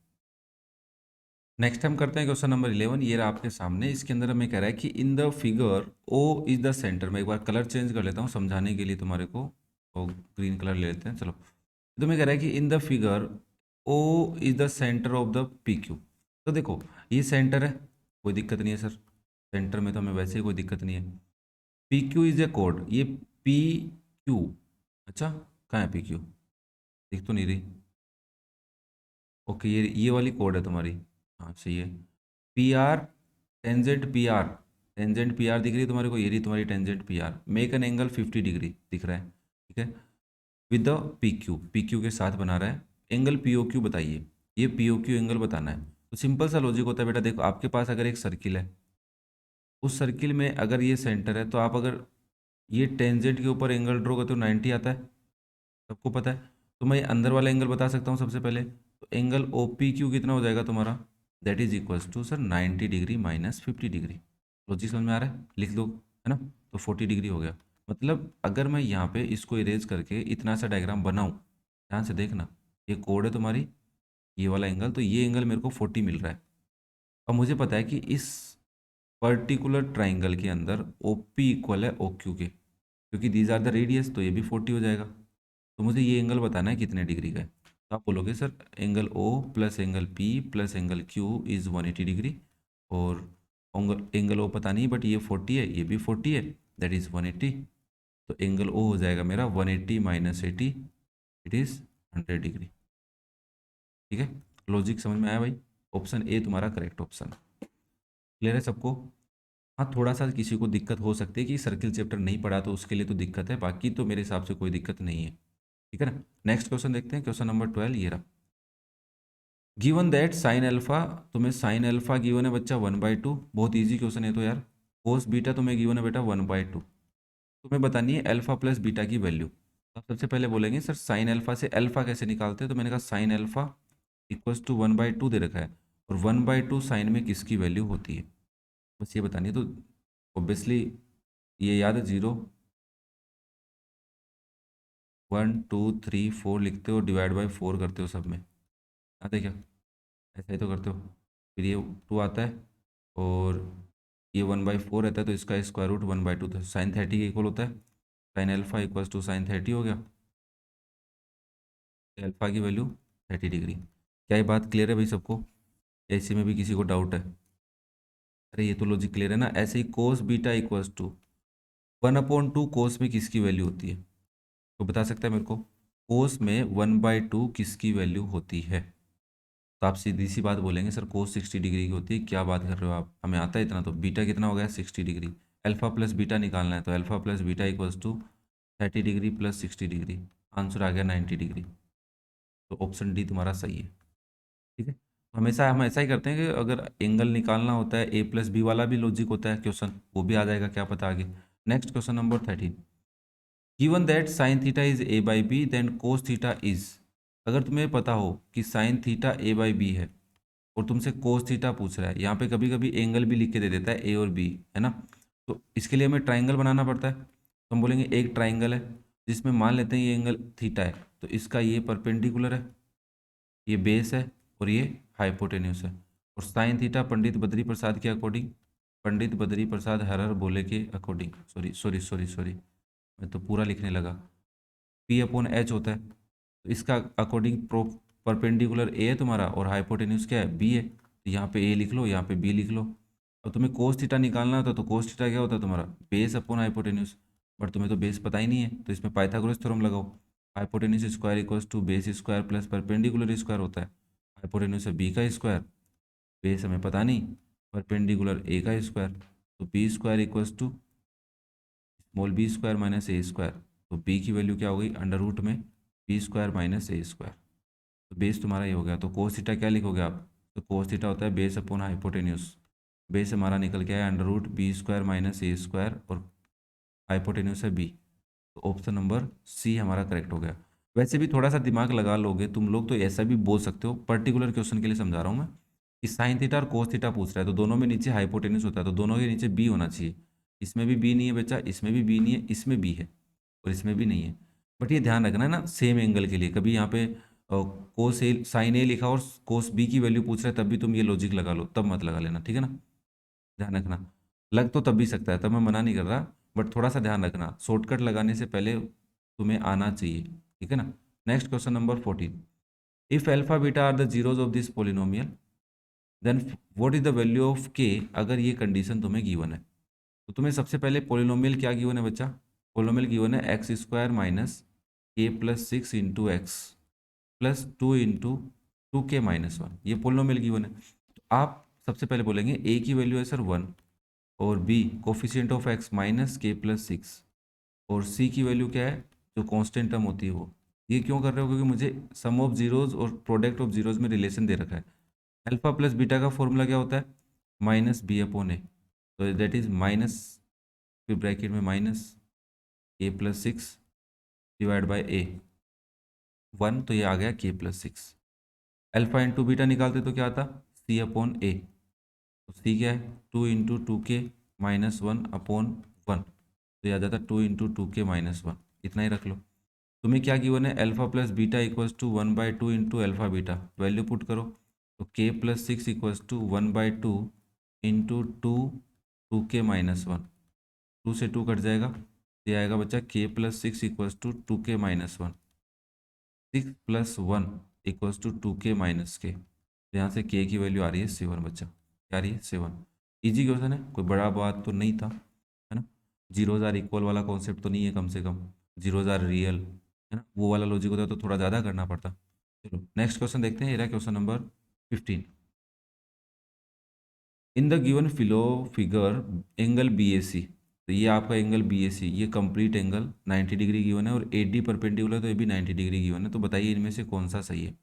नेक्स्ट हम करते हैं क्वेश्चन नंबर 11। ये रहा आपके सामने, इसके अंदर हमें कह रहा है कि in the figure O is the centre. मैं एक बार कलर चेंज कर लेता हूँ समझाने के लिए तुम्हारे को, और ग्रीन कलर ले लेते हैं चलो। तो मैं कह रहा है कि in the figure O is the centre of the P Q. तो देखो ये सेंटर है, कोई दिक्कत नहीं है सर, सेंटर में तो हमें वैसे ही कोई दिक्कत नहीं है। P Q is a code, ये पी क्यू, अच्छा कहाँ है पी क्यू, दिख तो नहीं रही। ओके, ये वाली कोड है तुम्हारी, हाँ सही है। P R, tangent P R, tangent P R दिख रही है तुम्हारे को, ये रही तुम्हारी tangent P R, make an angle 50 degree दिख रहा है, ठीक है, विद द पी क्यू के साथ बना रहा है एंगल पी ओ क्यू। बताइए, ये पी ओ क्यू एंगल बताना है। तो सिंपल सा लॉजिक होता है बेटा, देखो आपके पास अगर एक सर्किल है, उस सर्किल में अगर ये सेंटर है, तो आप अगर ये टेंजेंट के ऊपर एंगल ड्रॉ करते हो 90 आता है, सबको पता है। तो मैं ये अंदर वाला एंगल बता सकता हूँ सबसे पहले, तो एंगल ओ पी क्यू कितना हो जाएगा तुम्हारा, that is equals to sir 90 degree minus 50 degree. Logic समझ में आ रहा है, लिख दो, है ना। तो 40 डिग्री हो गया। मतलब अगर मैं यहाँ पे इसको इरेज करके इतना सा डायग्राम बनाऊँ, ध्यान से देखना, ये कोड है तुम्हारी, ये वाला एंगल, तो ये एंगल मेरे को 40 मिल रहा है। अब मुझे पता है कि इस पर्टिकुलर ट्राइंगल के अंदर ओ पी इक्वल है ओ क्यू के, क्योंकि दीज आर द रेडियस, तो ये भी 40 हो जाएगा। तो मुझे ये एंगल बताना है कितने डिग्री का है। तो आप बोलोगे sir angle O plus angle P plus angle Q is 180 degree, और एंगल ओ पता नहीं, बट ये 40 है, ये भी 40 है, दैट इज़ 180। तो एंगल ओ हो जाएगा मेरा 180 माइनस 80, इट इज़ 100 डिग्री। ठीक है, लॉजिक समझ में आया भाई? ऑप्शन ए तुम्हारा करेक्ट ऑप्शन। क्लियर है सबको? हाँ, थोड़ा सा किसी को दिक्कत हो सकती है कि सर्किल चैप्टर नहीं पढ़ा, तो उसके लिए तो दिक्कत है, बाकी तो मेरे हिसाब से कोई दिक्कत नहीं है। ठीक है ना। नेक्स्ट क्वेश्चन देखते हैं, क्वेश्चन नंबर 12 ये रहा। गिवन दैट साइन अल्फा, तुम्हें साइन अल्फा गिवन है बच्चा 1/2, बहुत इजी क्वेश्चन है तो यार। कोस बीटा तुम्हें गिवन है बेटा 1/2, तुम्हें बतानी है अल्फा प्लस बीटा की वैल्यू। तो आप सबसे पहले बोलेंगे सर साइन अल्फा से अल्फा कैसे निकालते हैं, तो मैंने कहा साइन अल्फा इक्वल्स टू 1/2 दे रखा है, और 1/2 साइन में किसकी वैल्यू होती है, बस ये बतानी है। तो ऑब्वियसली ये याद है, 0 1 2 3 4 लिखते हो, डिवाइड बाई 4 करते हो सब में, याद है क्या? ऐसा ही तो करते हो। फिर ये 2 आता है, और ये 1/4 रहता है, तो इसका स्क्वायर रूट 1/2 था, साइन 30 के इक्वल होता है। Sine alpha equals to sine 30 हो गया, अल्फा की वैल्यू 30 डिग्री। क्या ये बात क्लियर है भाई सबको? ऐसे में भी किसी को डाउट है? अरे ये तो लॉजिक क्लियर है ना। ऐसे ही कोस बीटा इक्वल्स टू 1/2 कोस में किसकी वैल्यू होती है, तो बता सकता है मेरे को? कोस में 1/2 किसकी वैल्यू होती है? तो आप सीधी सी बात बोलेंगे सर कोस 60 डिग्री की होती है, क्या बात कर रहे हो आप, हमें आता है इतना। तो बीटा कितना हो गया 60 डिग्री, अल्फा प्लस बीटा निकालना है, तो alpha plus beta equals to 30 degree plus 60 degree, answer आ गया 90 डिग्री। तो ऑप्शन डी तुम्हारा सही है। ठीक है, तो हमेशा हम ऐसा ही करते हैं कि अगर एंगल निकालना होता है, ए प्लस बी वाला भी लॉजिक होता है क्वेश्चन, वो भी आ जाएगा, क्या पता आगे। Next question number 13, given that sine theta is a by b then cos theta is. अगर तुम्हें पता हो कि sine theta a by b है, और तुमसे कोस थीटा पूछ रहा है, यहाँ पे कभी कभी एंगल भी लिख के दे देता है ए और बी, है ना। तो इसके लिए हमें ट्राइंगल बनाना पड़ता है, तो हम बोलेंगे एक ट्राइंगल है जिसमें मान लेते हैं ये एंगल थीटा है, तो इसका ये परपेंडिकुलर है, ये बेस है, और ये हाइपोटेन्यूस है। और साइन थीटा पंडित बद्री प्रसाद के अकॉर्डिंग पंडित बद्री प्रसाद हर हर बोले के according, sorry sorry sorry sorry, मैं तो पूरा लिखने लगा। पी अपॉन एच होता है, तो इसका अकॉर्डिंग प्रो परपेंडिकुलर ए है तुम्हारा और हाइपोटेन्यूज क्या है, बी है। तो यहाँ पे ए लिख लो, यहाँ पे बी लिख लो। और तुम्हें कोस थीटा निकालना होता तो कोस थीटा क्या होता है तुम्हारा, बेस अपॉन हाइपोटेन्यूज। बट तुम्हें तो बेस पता ही नहीं है, तो इसमें पाइथागोरस थ्योरम लगाओ। Hypotenuse square equals to base square plus perpendicular square होता है। हाइपोटेन्यूज है बी का स्क्वायर, बेस हमें पता नहीं, परपेंडिकुलर ए का स्क्वायर, तो b square equals to small b square minus A square. तो बी की वैल्यू क्या हो गई, अंडर रूट में बी स्क्वायर माइनस ए स्क्वायर। तो बेस तुम्हारा ये हो गया। तो कोस थीटा क्या लिखोगे आप, तो कोस थीटा होता है बेस अपॉन हाइपोटेन्यूज। बेस हमारा निकल के आया under root B square minus ए स्क्वायर और हाइपोटेन्यूज है बी। तो ऑप्शन नंबर सी हमारा करेक्ट हो गया। वैसे भी थोड़ा सा दिमाग लगा लोगे तुम लोग तो ऐसा भी बोल सकते हो, पर्टिकुलर क्वेश्चन के लिए समझा रहा हूँ मैं, कि साइन थीटा और कोस थीटा पूछ रहा है तो दोनों में नीचे हाइपोटेन्यूज होता है, तो दोनों के नीचे बी होना चाहिए। इसमें भी बी नहीं है बच्चा, इसमें भी बी नहीं है, इसमें बी है और इसमें भी नहीं है। बट ये ध्यान रखना है ना, सेम एंगल के लिए कभी यहाँ पे कोस ए साइन ए लिखा और कोस बी की वैल्यू पूछ रहा है तब भी तुम ये लॉजिक लगा लो, तब मत लगा लेना, ठीक है ना। ध्यान रखना, लग तो तब भी सकता है, तब मैं मना नहीं कर रहा, बट थोड़ा सा ध्यान रखना, शॉर्टकट लगाने से पहले तुम्हें आना चाहिए, ठीक है ना। Next question number 14, if alpha beta are the zeroes of this polynomial then what is the value of k, अगर ये कंडीशन तुम्हें गिवन है। तो तुम्हें सबसे पहले पोलिनोमियल क्या गिवन है बच्चा, पोलिनोमियल गिवन है x square minus k plus 6 into x plus 2 into 2k-1, ये पोलिनोमियल गिवन है। तो आप सबसे पहले बोलेंगे ए की वैल्यू है सर 1 और b coefficient of x minus k plus 6 और सी की वैल्यू क्या है, जो कांस्टेंट टर्म होती है वो। ये क्यों कर रहे हो, क्योंकि मुझे सम ऑफ जीरोज और प्रोडक्ट ऑफ जीरोज में रिलेशन दे रखा है। अल्फा प्लस बीटा का फॉर्मूला क्या होता है, माइनस बी अपॉन ए, तो दैट इज माइनस, फिर ब्रैकेट में minus A plus 6 divide by A 1, तो ये आ गया के प्लस 6। अल्फा इंटू बीटा निकालते तो क्या आता, सी अपॉन ए, तो सी क्या है 2 इंटू 2k-1 अपॉन 1, तो याद आता 2 इंटू 2k-1, इतना ही रख लो। तुम्हें क्या गिवन है, alpha plus beta equals to 1/2 into alpha beta, value put करो, तो के प्लस 6 इक्वल्स टू 1/2 इंटू 2 2 से 2 कट जाएगा, तो ये आएगा बच्चा k plus 6 equals to 2k-1, 6 plus 1 equals to 2k-k, तो यहाँ से के की वैल्यू आ रही है 7 बच्चा, क्या आ रही है 7। इजी क्वेश्चन है, कोई बड़ा बात तो नहीं था, है ना। जीरोज आर इक्वल वाला कॉन्सेप्ट तो नहीं है, कम से कम जीरोज आर रियल, है ना, वो वाला लॉजिक होता तो थोड़ा ज़्यादा करना पड़ता। चलो नेक्स्ट क्वेश्चन देखते हैं, ये रहा question number 15, in the given फिलो figure angle B A C, तो ये आपका एंगल बी ए सी, ये कंप्लीट एंगल 90 डिग्री गिवन है और ए डी परपेंडिकुलर, तो ये भी 90 डिग्री गिवन है। तो बताइए इनमें से कौन सा सही है।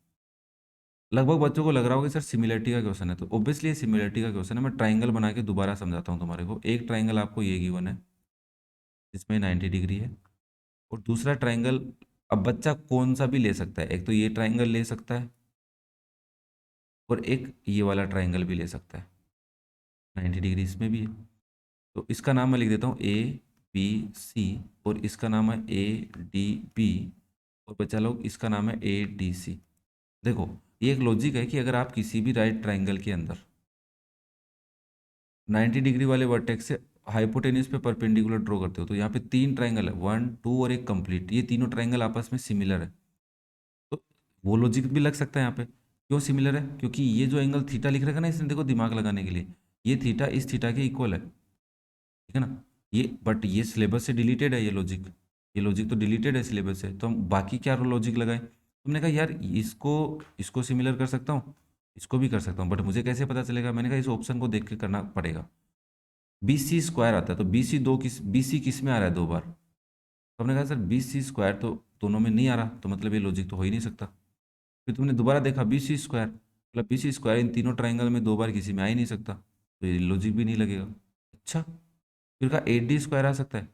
लगभग बच्चों को लग रहा होगा सर सिमिलरिटी का क्वेश्चन है, तो ऑब्वियसली ये सिमिलरिटी का क्वेश्चन है। मैं ट्राइंगल बना के दोबारा समझाता हूँ तुम्हारे को। एक ट्राइंगल आपको ये गिवन है जिसमें 90 डिग्री है, और दूसरा ट्राइंगल, अब बच्चा कौन सा भी ले सकता है, एक तो ये ट्राइंगल ले सकता है और एक ये वाला ट्राइंगल भी ले सकता है, 90 डिग्री इसमें भी है। तो इसका नाम मैं लिख देता हूँ ए बी सी, और इसका नाम है ए डी बी, और बच्चा लोग इसका नाम है ए डी सी। देखो ये एक लॉजिक है कि अगर आप किसी भी राइट ट्राइंगल के अंदर 90 डिग्री वाले वर्टेक्स से हाइपोटेन्यूज पे परपेंडिकुलर ड्रॉ करते हो, तो यहाँ पे तीन ट्राइंगल है, 1 2 और एक कंप्लीट, ये तीनों ट्राइंगल आपस में सिमिलर है। तो वो लॉजिक भी लग सकता है यहाँ पे। क्यों सिमिलर है, क्योंकि ये जो एंगल थीटा लिख रखा है ना, इसने देखो दिमाग लगाने के लिए, ये थीटा इस थीटा के इक्वल है, ठीक है ना। ये बट ये सिलेबस से डिलीटेड है, ये लॉजिक तो डिलीटेड है सिलेबस से, तो हम बाकी क्या लॉजिक लगाए। तुमने कहा यार इसको इसको सिमिलर कर सकता हूँ, इसको भी कर सकता हूँ, बट मुझे कैसे पता चलेगा। मैंने कहा इस ऑप्शन को देख के करना पड़ेगा। बी सी स्क्वायर आता है, तो बी सी किस में आ रहा है 2 बार, तो हमने कहा सर बी सी स्क्वायर तो दोनों में नहीं आ रहा, तो मतलब ये लॉजिक तो हो ही नहीं सकता। फिर तुमने दोबारा देखा बी सी स्क्वायर, मतलब बी सी स्क्वायर इन तीनों ट्राइंगल में 2 बार किसी में आ ही नहीं सकता, तो ये लॉजिक भी नहीं लगेगा। अच्छा, फिर कहा 8d² आ सकता है,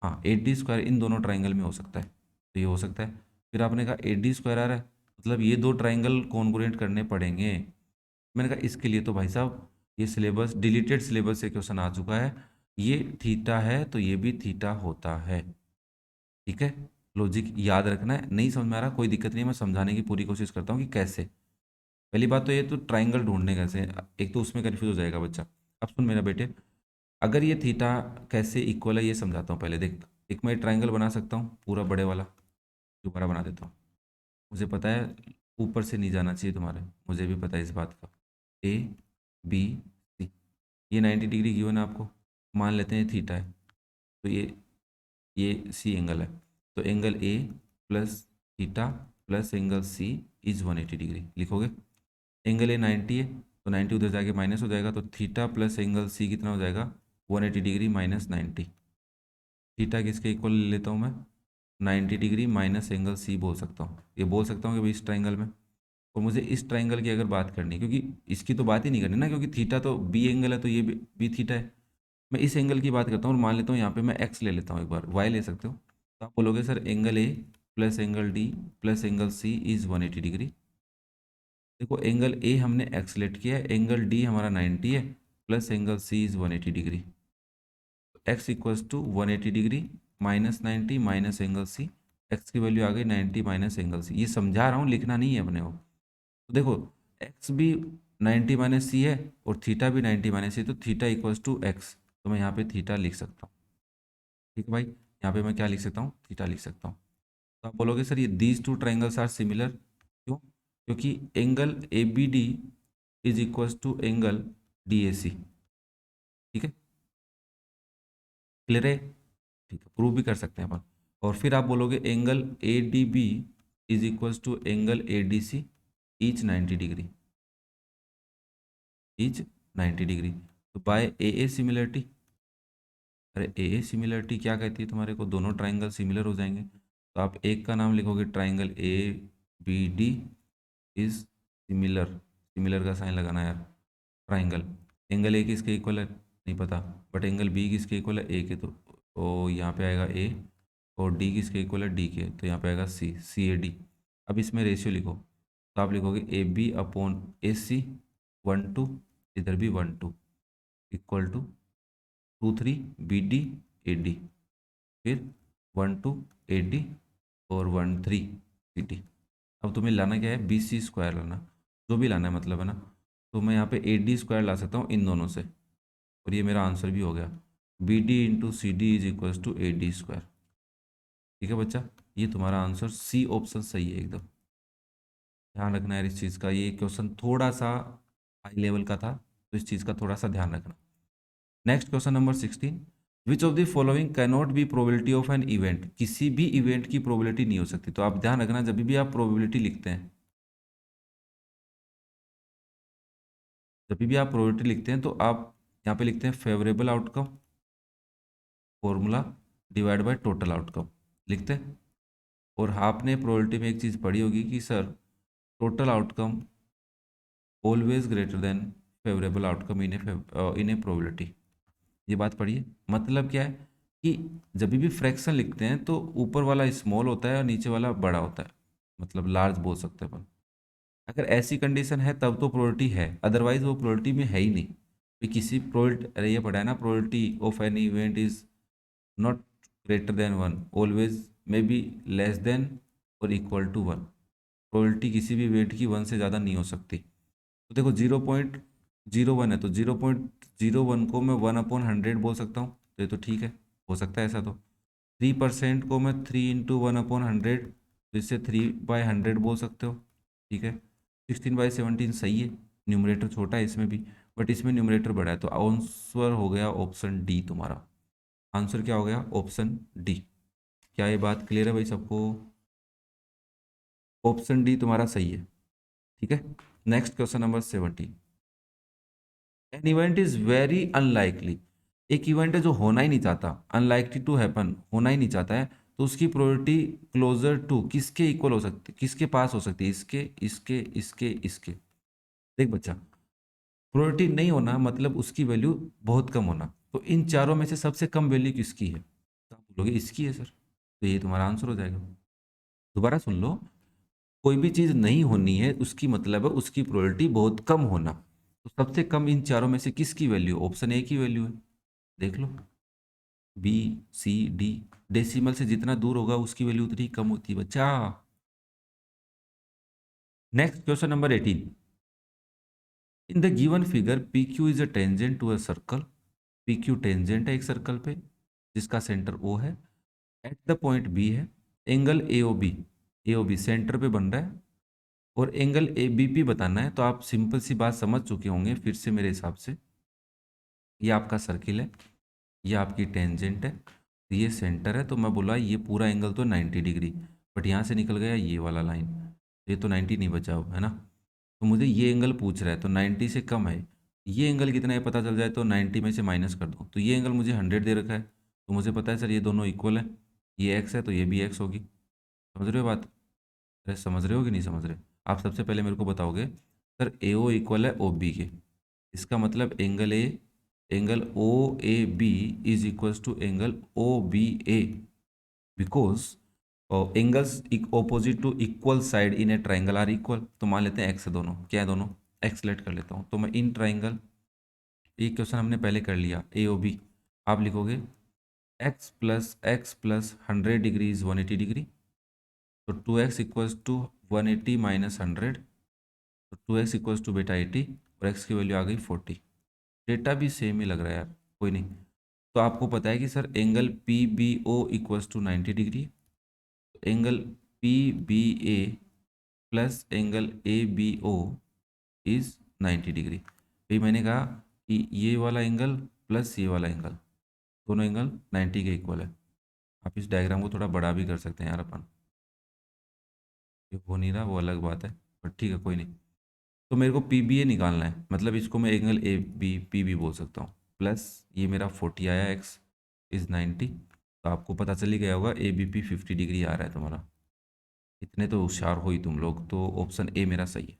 हाँ 8d² इन दोनों ट्राइंगल में हो सकता है, तो ये हो सकता है। फिर आपने कहा 8d² आ रहा है, मतलब ये दो ट्राइंगल कॉन्ग्रुएंट करने पड़ेंगे। मैंने कहा इसके लिए तो भाई साहब ये सिलेबस डिलीटेड सिलेबस से क्वेश्चन आ चुका है, ये थीटा है तो ये भी थीटा होता है, ठीक है। लॉजिक याद रखना है, नहीं समझ में आ रहा कोई दिक्कत नहीं है, मैं समझाने की पूरी कोशिश करता हूँ कि कैसे। पहली बात तो ये तो ट्राइंगल ढूंढने कैसे, एक तो उसमें कन्फ्यूज हो जाएगा बच्चा। अब सुन मेरा बेटे, अगर ये थीटा कैसे इक्वल है ये समझाता हूँ पहले। देख, एक मैं ट्राइंगल बना सकता हूँ पूरा बड़े वाला, दोबारा बना देता हूँ। मुझे पता है ऊपर से नहीं जाना चाहिए तुम्हारे, मुझे भी पता है इस बात का। ए बी सी, ये 90 डिग्री गिवन है आपको, मान लेते हैं थीटा है, तो ये सी एंगल है, तो angle A plus theta plus angle C is 180 degree लिखोगे। एंगल ए 90 है, तो 90 उधर जाके माइनस हो जाएगा, तो थीटा प्लस एंगल सी कितना हो जाएगा, 180 डिग्री माइनस 90। थीटा किसके इक्वल ले लेता हूँ मैं, 90 डिग्री माइनस एंगल सी बोल सकता हूँ, ये बोल सकता हूँ कि भाई इस ट्राइंगल में। और मुझे इस ट्राइंगल की अगर बात करनी है, क्योंकि इसकी तो बात ही नहीं करनी ना, क्योंकि थीटा तो बी एंगल है, तो ये बी थीटा है। मैं इस एंगल की बात करता हूँ और मान लेता हूँ यहाँ पे मैं एक्स ले लेता हूँ, एक बार वाई ले सकते हो, तो आप बोलोगे sir angle A plus angle D plus angle C is 180 degree. देखो एंगल ए हमने एक्सलेट किया है, एंगल डी हमारा 90 है, plus angle C is 180 degree. X equals to 180 degree minus 90 minus angle C, X की वैल्यू आ गई 90 माइनस एंगल सी। ये समझा रहा हूँ, लिखना नहीं है अपने को। तो देखो एक्स भी 90 माइनस सी है और थीटा भी 90 माइनस सी, तो थीटा इक्वल्स टू एक्स, तो मैं यहाँ पे थीटा लिख सकता हूँ। ठीक है भाई, यहाँ पे मैं क्या लिख सकता हूँ, थीटा लिख सकता हूँ। तो आप बोलोगे सर ये these two triangles are similar, क्यों, क्योंकि angle A B D is equals to angle D A C. ठीक है, क्लियर है, ठीक है, प्रूव भी कर सकते हैं अपन। और फिर आप बोलोगे angle A D B is equals to angle A D C each 90 degree, each 90 degree. तो बाय ए सिमिलरिटी, अरे ए सिमिलरिटी क्या कहती है तुम्हारे को, दोनों ट्राइंगल सिमिलर हो जाएंगे, तो आप एक का नाम लिखोगे triangle A B D is similar, similar का साइन लगाना है यार। ट्राइंगल एंगल ए किसके इक्वल है नहीं पता, बट एंगल बी किसके इक्वल है, ए के, तो ओ यहाँ पे आएगा ए, और डी किसके इक्वल है, डी के, तो यहाँ पे आएगा सी, सी ए डी। अब इसमें रेशियो लिखो, तो आप लिखोगे ए बी अपॉन ए सी 1:2, इधर भी 1:2, equal to 2:3 B D A D, फिर 1:2 ए डी और 1:3 सी डी। अब तुम्हें लाना क्या है, बी सी स्क्वायर लाना, जो भी लाना है मतलब, है ना। तो मैं यहाँ पे ए डी स्क्वायर ला सकता हूँ इन दोनों से, और ये मेरा आंसर भी हो गया, B D into C D is equals to A D square. ठीक है बच्चा, ये तुम्हारा आंसर सी ऑप्शन सही है एकदम। ध्यान रखना है इस चीज़ का, ये क्वेश्चन थोड़ा सा हाई लेवल का था, तो इस चीज़ का थोड़ा सा ध्यान रखना। Next question number 16, which of the following cannot be probability of an event, किसी भी इवेंट की प्रोबेबिलिटी नहीं हो सकती। तो आप ध्यान रखना जब भी आप प्रोबेबिलिटी लिखते हैं, जब भी आप प्रोबेबिलिटी लिखते हैं, तो आप यहाँ पे लिखते हैं favourable outcome formula divide by total outcome लिखते हैं। और आपने प्रोबेबिलिटी में एक चीज़ पढ़ी होगी कि sir total outcome always greater than favourable outcome in A probability, ये बात पढ़िए। मतलब क्या है कि जब भी फ्रैक्शन लिखते हैं तो ऊपर वाला स्मॉल होता है और नीचे वाला बड़ा होता है, मतलब लार्ज बोल सकते हैं अपन। अगर ऐसी कंडीशन है तब तो प्रोबेबिलिटी है, अदरवाइज वो प्रोबेबिलिटी में है ही नहीं। कि किसी प्रोबेबिलिटी, अरे ये पढ़ा है ना, probability of an event is not greater than 1, always may be less than और इक्वल टू 1। प्रोबेबिलिटी किसी भी इवेंट की 1 से ज़्यादा नहीं हो सकती। तो देखो 0.01 है, तो 0.01 को मैं 1/100 बोल सकता हूँ, तो ये तो ठीक है, हो सकता है ऐसा। तो 3% को मैं 3 इंटू 1/100, तो इससे 3/100 बोल सकते हो। ठीक है, 16/17 सही है, न्यूमरेटर छोटा है इसमें भी, बट इसमें न्यूमरेटर बड़ा है, तो आंसर हो गया ऑप्शन डी तुम्हारा। आंसर क्या हो गया, ऑप्शन डी। क्या ये बात क्लियर है भाई सबको, ऑप्शन डी तुम्हारा सही है। ठीक है, next question number 17, an event is very unlikely, एक इवेंट है जो होना ही नहीं चाहता, अनलाइकली टू हैपन, होना ही नहीं चाहता है, तो उसकी प्रोबेबिलिटी क्लोजर टू किसके इक्वल हो सकती, किसके पास हो सकती है, इसके इसके इसके इसके। देख बच्चा, प्रोबेबिलिटी नहीं होना मतलब उसकी वैल्यू बहुत कम होना, तो इन चारों में से सबसे कम वैल्यू किसकी है, तो आप बोलोगे इसकी है सर, तो ये तुम्हारा आंसर हो जाएगा। दोबारा सुन लो, कोई भी चीज़ नहीं होनी है उसकी मतलब है उसकी प्रोबेबिलिटी बहुत कम होना, तो सबसे कम इन चारों में से किसकी वैल्यू, ऑप्शन ए की वैल्यू है, देख लो, बी सी डी, डेसिमल से जितना दूर होगा उसकी वैल्यू उतनी कम होती है बच्चा। Next question number 18, in the given figure P Q is a tangent to a circle, P Q tangent है एक सर्कल पे जिसका सेंटर ओ है, एट द पॉइंट बी है, angle A O B centre पे बन रहा है और एंगल ए बी पी बताना है। तो आप सिंपल सी बात समझ चुके होंगे फिर से मेरे हिसाब से। ये आपका सर्किल है, ये आपकी टेंजेंट है, ये सेंटर है। तो मैं बोला ये पूरा एंगल तो 90 डिग्री, बट यहाँ से निकल गया ये वाला लाइन, ये तो 90 नहीं बचा अब, है ना। तो मुझे ये एंगल पूछ रहा है तो 90 से कम है, ये एंगल कितना है पता चल जाए तो 90 में से माइनस कर दो। तो ये एंगल मुझे 100 दे रखा है, तो मुझे पता है सर ये दोनों इक्वल है, ये एक्स है तो ये भी एक्स होगी। समझ रहे हो बात? अरे समझ रहे हो कि नहीं समझ रहे? आप सबसे पहले मेरे को बताओगे सर ए ओ इक्वल है ओ बी के, इसका मतलब angle O A B is equals to angle O B A, because angles opposite to equal side in a triangle are equal. तो मान लेते हैं एक्स है दोनों, क्या है दोनों, एक्स लेट कर लेता हूँ। तो मैं इन ट्राइंगल, ये क्वेश्चन हमने पहले कर लिया ए ओ बी, आप लिखोगे x plus 100 degree is 180 degree, तो 2x इक्वल्स टू 180 माइनस 100, तो 2x इक्वल्स टू बेटा 80 और x की वैल्यू आ गई 40। डेटा भी सेम ही लग रहा है यार, कोई नहीं। तो आपको पता है कि sir angle P B O equals to 90 degree, angle P B A plus angle A B O is 90 degree. भाई मैंने कहा कि ये वाला एंगल प्लस ये वाला एंगल, दोनों एंगल 90 के इक्वल है। आप इस डायग्राम को थोड़ा बड़ा भी कर सकते हैं यार अपन, ये हो नहीं रहा वो अलग बात है, पर ठीक है कोई नहीं। तो मेरे को पी बी ए निकालना है, मतलब इसको मैं angle A B P B बोल सकता हूँ, प्लस ये मेरा 40 आया, एक्स इज़ 90। तो आपको पता चल ही गया होगा ए बी पी 50 डिग्री आ रहा है तुम्हारा। इतने तो होशियार हो ही तुम लोग, तो ऑप्शन ए मेरा सही है।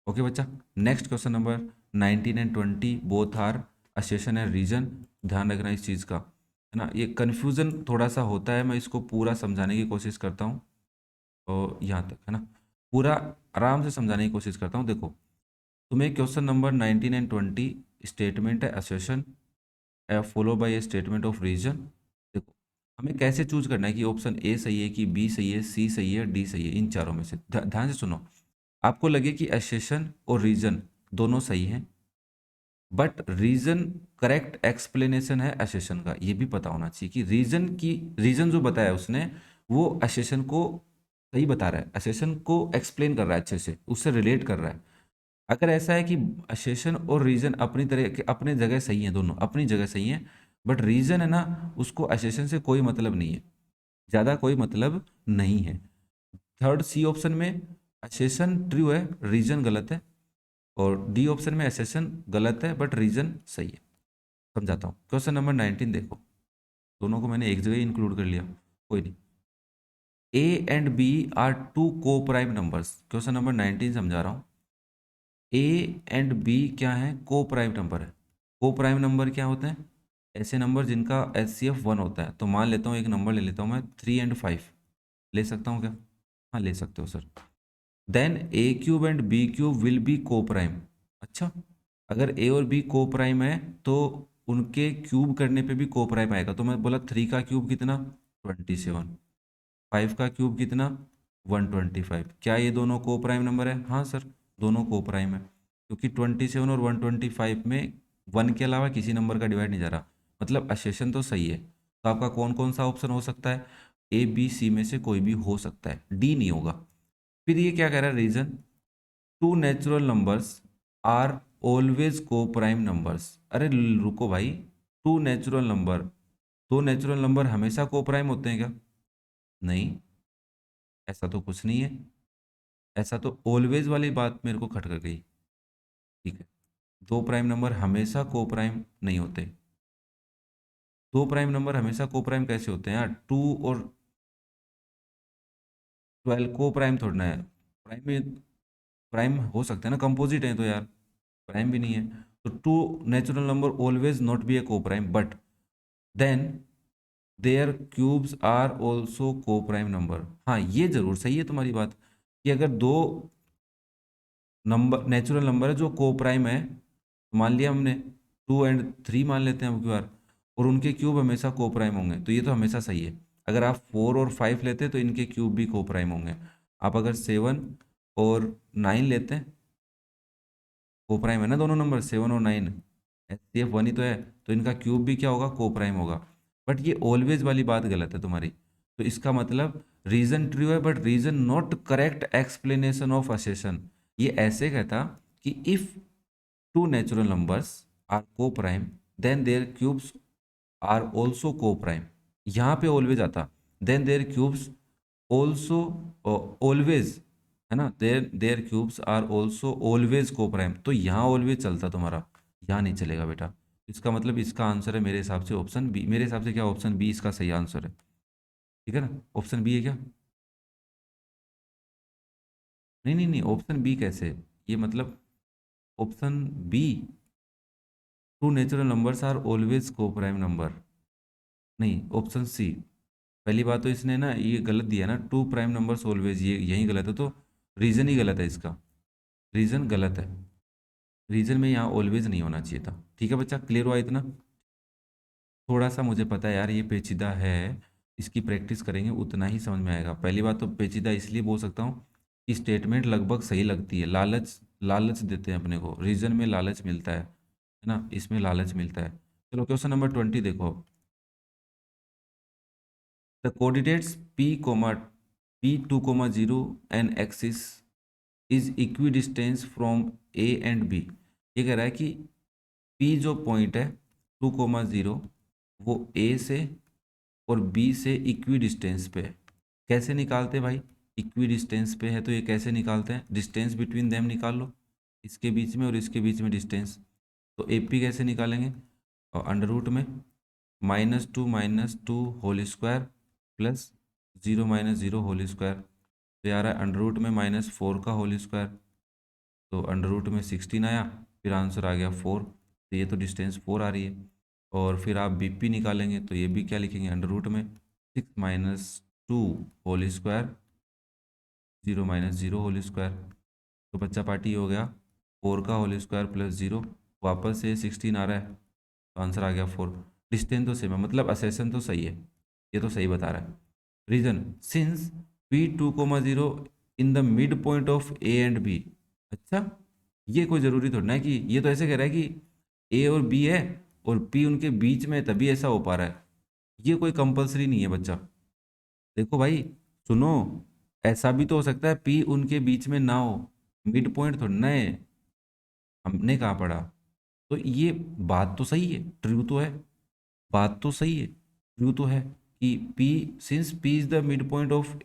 ओके बच्चा, नेक्स्ट क्वेश्चन नंबर 19 एंड 20 बोथ आर असेशन एंड रीजन। ध्यान रखना इस चीज़ का, है ना। ये कन्फ्यूज़न थोड़ा सा होता है, मैं इसको पूरा समझाने की कोशिश करता हूँ और यहाँ तक, है ना, पूरा आराम से समझाने की कोशिश करता हूँ। देखो तुम्हें क्वेश्चन नंबर 19 एंड 20 स्टेटमेंट है assertion follow by a statement of reason. देखो हमें कैसे चूज करना है कि ऑप्शन ए सही है कि बी सही है, सी सही है, डी सही है, इन चारों में से। ध्यान से सुनो, आपको लगे कि असर्शन और रीजन दोनों सही हैं, बट रीजन करेक्ट एक्सप्लेनेशन है असर्शन का, ये भी पता होना चाहिए कि रीजन जो बताया उसने वो असर्शन को सही बता रहा है, असर्शन को एक्सप्लेन कर रहा है अच्छे से, उससे रिलेट कर रहा है। अगर ऐसा है कि असेशन और रीजन अपनी तरह के अपने जगह सही है, दोनों अपनी जगह सही है, बट रीजन है ना उसको असेशन से कोई मतलब नहीं है, ज़्यादा कोई मतलब नहीं है। थर्ड सी ऑप्शन में असेशन ट्रू है, रीजन गलत है, और डी ऑप्शन में असेशन गलत है बट रीजन सही है। समझाता हूँ, क्वेश्चन नंबर 19 देखो, दोनों को मैंने एक जगह इंक्लूड कर लिया, कोई नहीं। A and B are two coprime numbers, question number 19 समझा रहा हूँ। ए एंड बी क्या है, को प्राइम नंबर है। को प्राइम नंबर क्या होते हैं, ऐसे नंबर जिनका एचसीएफ 1 होता है। तो मान लेता हूँ एक नंबर ले लेता हूँ मैं 3 एंड 5, ले सकता हूँ क्या? हाँ ले सकते हो sir. Then a cube and b cube will be coprime. अच्छा, अगर ए और बी को प्राइम है तो उनके क्यूब करने पे भी को प्राइम आएगा। तो मैं बोला 3 का क्यूब कितना, 27, 5 का क्यूब कितना, 125। क्या ये दोनों को प्राइम नंबर है? हाँ सर, दोनों को प्राइम है, क्योंकि 27 और 125 में 1 के अलावा किसी नंबर का डिवाइड नहीं जा रहा, मतलब असेशन तो सही है। तो आपका कौन कौन सा ऑप्शन हो सकता है, ए बी सी में से कोई भी हो सकता है, डी नहीं होगा। फिर ये क्या कह रहा है, reason two natural numbers are always coprime numbers. अरे रुको भाई, टू नेचुरल नंबर, दो नेचुरल नंबर हमेशा को प्राइम होते हैं क्या? नहीं, ऐसा तो कुछ नहीं है, ऐसा तो ऑलवेज वाली बात मेरे को खटक गई। ठीक है, दो प्राइम नंबर हमेशा को प्राइम नहीं होते। दो प्राइम नंबर हमेशा को प्राइम कैसे होते हैं यार, 2 और 12 को प्राइम थोड़ा ना है। प्राइम में प्राइम हो सकते हैं ना, कंपोजिट है तो यार, प्राइम भी नहीं है। तो two natural number always not be a coprime, but then their cubes are also coprime number. हाँ ये जरूर सही है तुम्हारी बात, कि अगर दो नंबर नेचुरल नंबर है जो को प्राइम है, तो मान लिया हमने 2 एंड 3 मान लेते हैं अब की बार, और उनके क्यूब हमेशा को प्राइम होंगे, तो ये तो हमेशा सही है। अगर आप 4 और 5 लेते हैं तो इनके क्यूब भी को प्राइम होंगे। आप अगर 7 और 9 लेते हैं, को प्राइम है ना दोनों नंबर 7 और 9, HCF 1 ही तो है, तो इनका क्यूब भी क्या होगा, को प्राइम होगा। बट ये ऑलवेज वाली बात गलत है तुम्हारी। तो इसका मतलब रीजन ट्रू है but reason not correct explanation of assertion. ये ऐसे कहता कि if two natural numbers are coprime then their cubes are also coprime. यहाँ पे ऑलवेज आता, then their cubes also always, है ना, their their cubes are also always coprime. तो यहाँ ऑलवेज चलता तुम्हारा, यहाँ नहीं चलेगा बेटा। इसका मतलब इसका आंसर है मेरे हिसाब से ऑप्शन बी। मेरे हिसाब से क्या ऑप्शन बी इसका सही आंसर है, ठीक है ना, ऑप्शन बी है क्या? नहीं नहीं नहीं, ऑप्शन बी कैसे? ये मतलब option B, two natural numbers are always coprime number. नहीं, ऑप्शन सी। पहली बात तो इसने ना ये गलत दिया ना, टू प्राइम नंबर्स ऑलवेज, ये यही गलत है, तो रीजन ही गलत है इसका, रीजन गलत है। रीजन में यहाँ ऑलवेज नहीं होना चाहिए था। ठीक है बच्चा, क्लियर हुआ इतना? थोड़ा सा मुझे पता है यार ये पेचीदा है, इसकी प्रैक्टिस करेंगे उतना ही समझ में आएगा। पहली बात तो पेचीदा इसलिए बोल सकता हूँ कि स्टेटमेंट लगभग सही लगती है, लालच लालच देते हैं अपने को, रीजन में लालच मिलता है ना, इसमें लालच मिलता है। चलो क्वेश्चन नंबर 20 देखो। The coordinates p, 2, 0 and axis is equidistance from A and B. ये कह रहा है कि p जो पॉइंट है 2, 0 वो a से और b से इक्वी डिस्टेंस पे है। कैसे निकालते हैं भाई? इक्वी डिस्टेंस पे है तो ये कैसे निकालते हैं? डिस्टेंस बिटवीन देम निकाल लो, इसके बीच में और इसके बीच में डिस्टेंस। तो AP कैसे निकालेंगे? और अंडर रूट में -2 होल स्क्वायर प्लस 0 - 0 होल स्क्वायर, तो यार है अंडर रूट में -4 का होल स्क्वायर, तो अंडर रूट में 16 आया, फिर आंसर आ गया 4। तो ये तो डिस्टेंस 4 आ रही है। और फिर आप BP निकालेंगे तो ये भी क्या लिखेंगे, अंडर रूट में 6 - 2 होल स्क्वायर 0 - 0 होल स्क्वायर। तो बच्चा पार्टी हो गया 4 का होल स्क्वायर प्लस 0, वापस से 16 आ रहा है, तो आंसर आ गया 4। डिस्टेंस तो सेम है, मतलब असेसन तो सही है, ये तो सही बता रहा है। Reason, since p, 2, 0 in the mid point of A and B. अच्छा, ये कोई ज़रूरी थोड़ा ना है कि, ये तो ऐसे कह रहा है कि ए और बी है और पी उनके बीच में है, तभी ऐसा हो पा रहा है। ये कोई कंपलसरी नहीं है बच्चा। देखो भाई, सुनो, ऐसा भी तो हो सकता है पी उनके बीच में ना हो, मिड पॉइंट थोड़ा ना है, हमने कहाँ पढ़ा। तो ये बात तो सही है, ट्रू तो है, बात तो सही है, ट्रू तो है कि P, since P is the mid point of,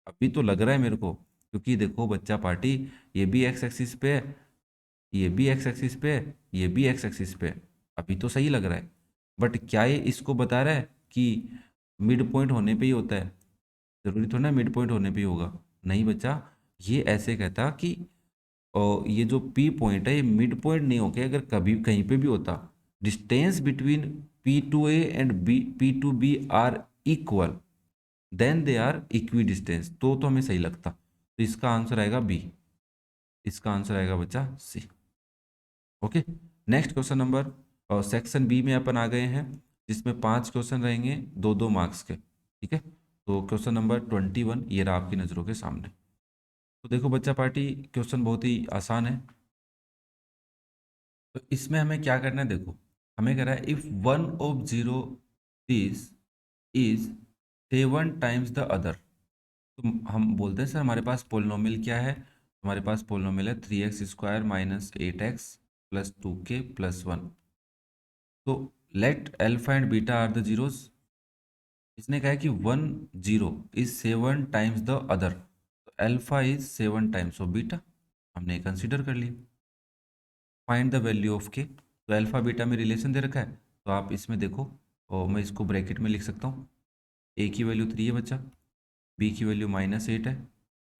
अभी तो लग रहा है मेरे को, क्योंकि देखो बच्चा पार्टी, ये भी एक्स एक्सिस पे है, ये भी एक्स एक्सिस पे है, ये भी एक्स एक्सिस पे है, अभी तो सही लग रहा है। बट क्या ये इसको बता रहा है कि मिड पॉइंट होने पे ही होता है? जरूरी थोड़ा ना मिड पॉइंट होने पे ही होगा। नहीं बच्चा, ये ऐसे कहता कि और ये जो P पॉइंट है ये मिड पॉइंट नहीं होके अगर कभी कहीं पे भी होता, distance between P2A and P2B are equal, then they are equidistance, तो हमें सही लगता। तो इसका आंसर आएगा बी, इसका आंसर आएगा बच्चा सी। ओके, नेक्स्ट क्वेश्चन नंबर, और सेक्शन बी में अपन आ गए हैं, जिसमें 5 क्वेश्चन रहेंगे 2-2 मार्क्स के। ठीक है, तो क्वेश्चन नंबर 21 ये रहा आपकी नज़रों के सामने। तो देखो बच्चा पार्टी, क्वेश्चन बहुत ही आसान है। तो इसमें हमें क्या करना है, देखो हमें कह रहा है if one of zero this is 7 times the other. तो हम बोलते हैं सर हमारे पास पोलिनोमियल क्या है, हमारे पास पोलिनोमियल है 3x² - 8x + 2k + 1। तो let alpha and beta are the zeroes. इसने कहा है कि 1 0 इज 7 टाइम्स द अदर, तो alpha is 7 times of beta, हमने कंसिडर कर लिया। Find the value of k, तो अल्फा बीटा में रिलेशन दे रखा है, तो आप इसमें देखो, और मैं इसको ब्रैकेट में लिख सकता हूँ। ए की वैल्यू 3 है बच्चा, बी की वैल्यू -8 है,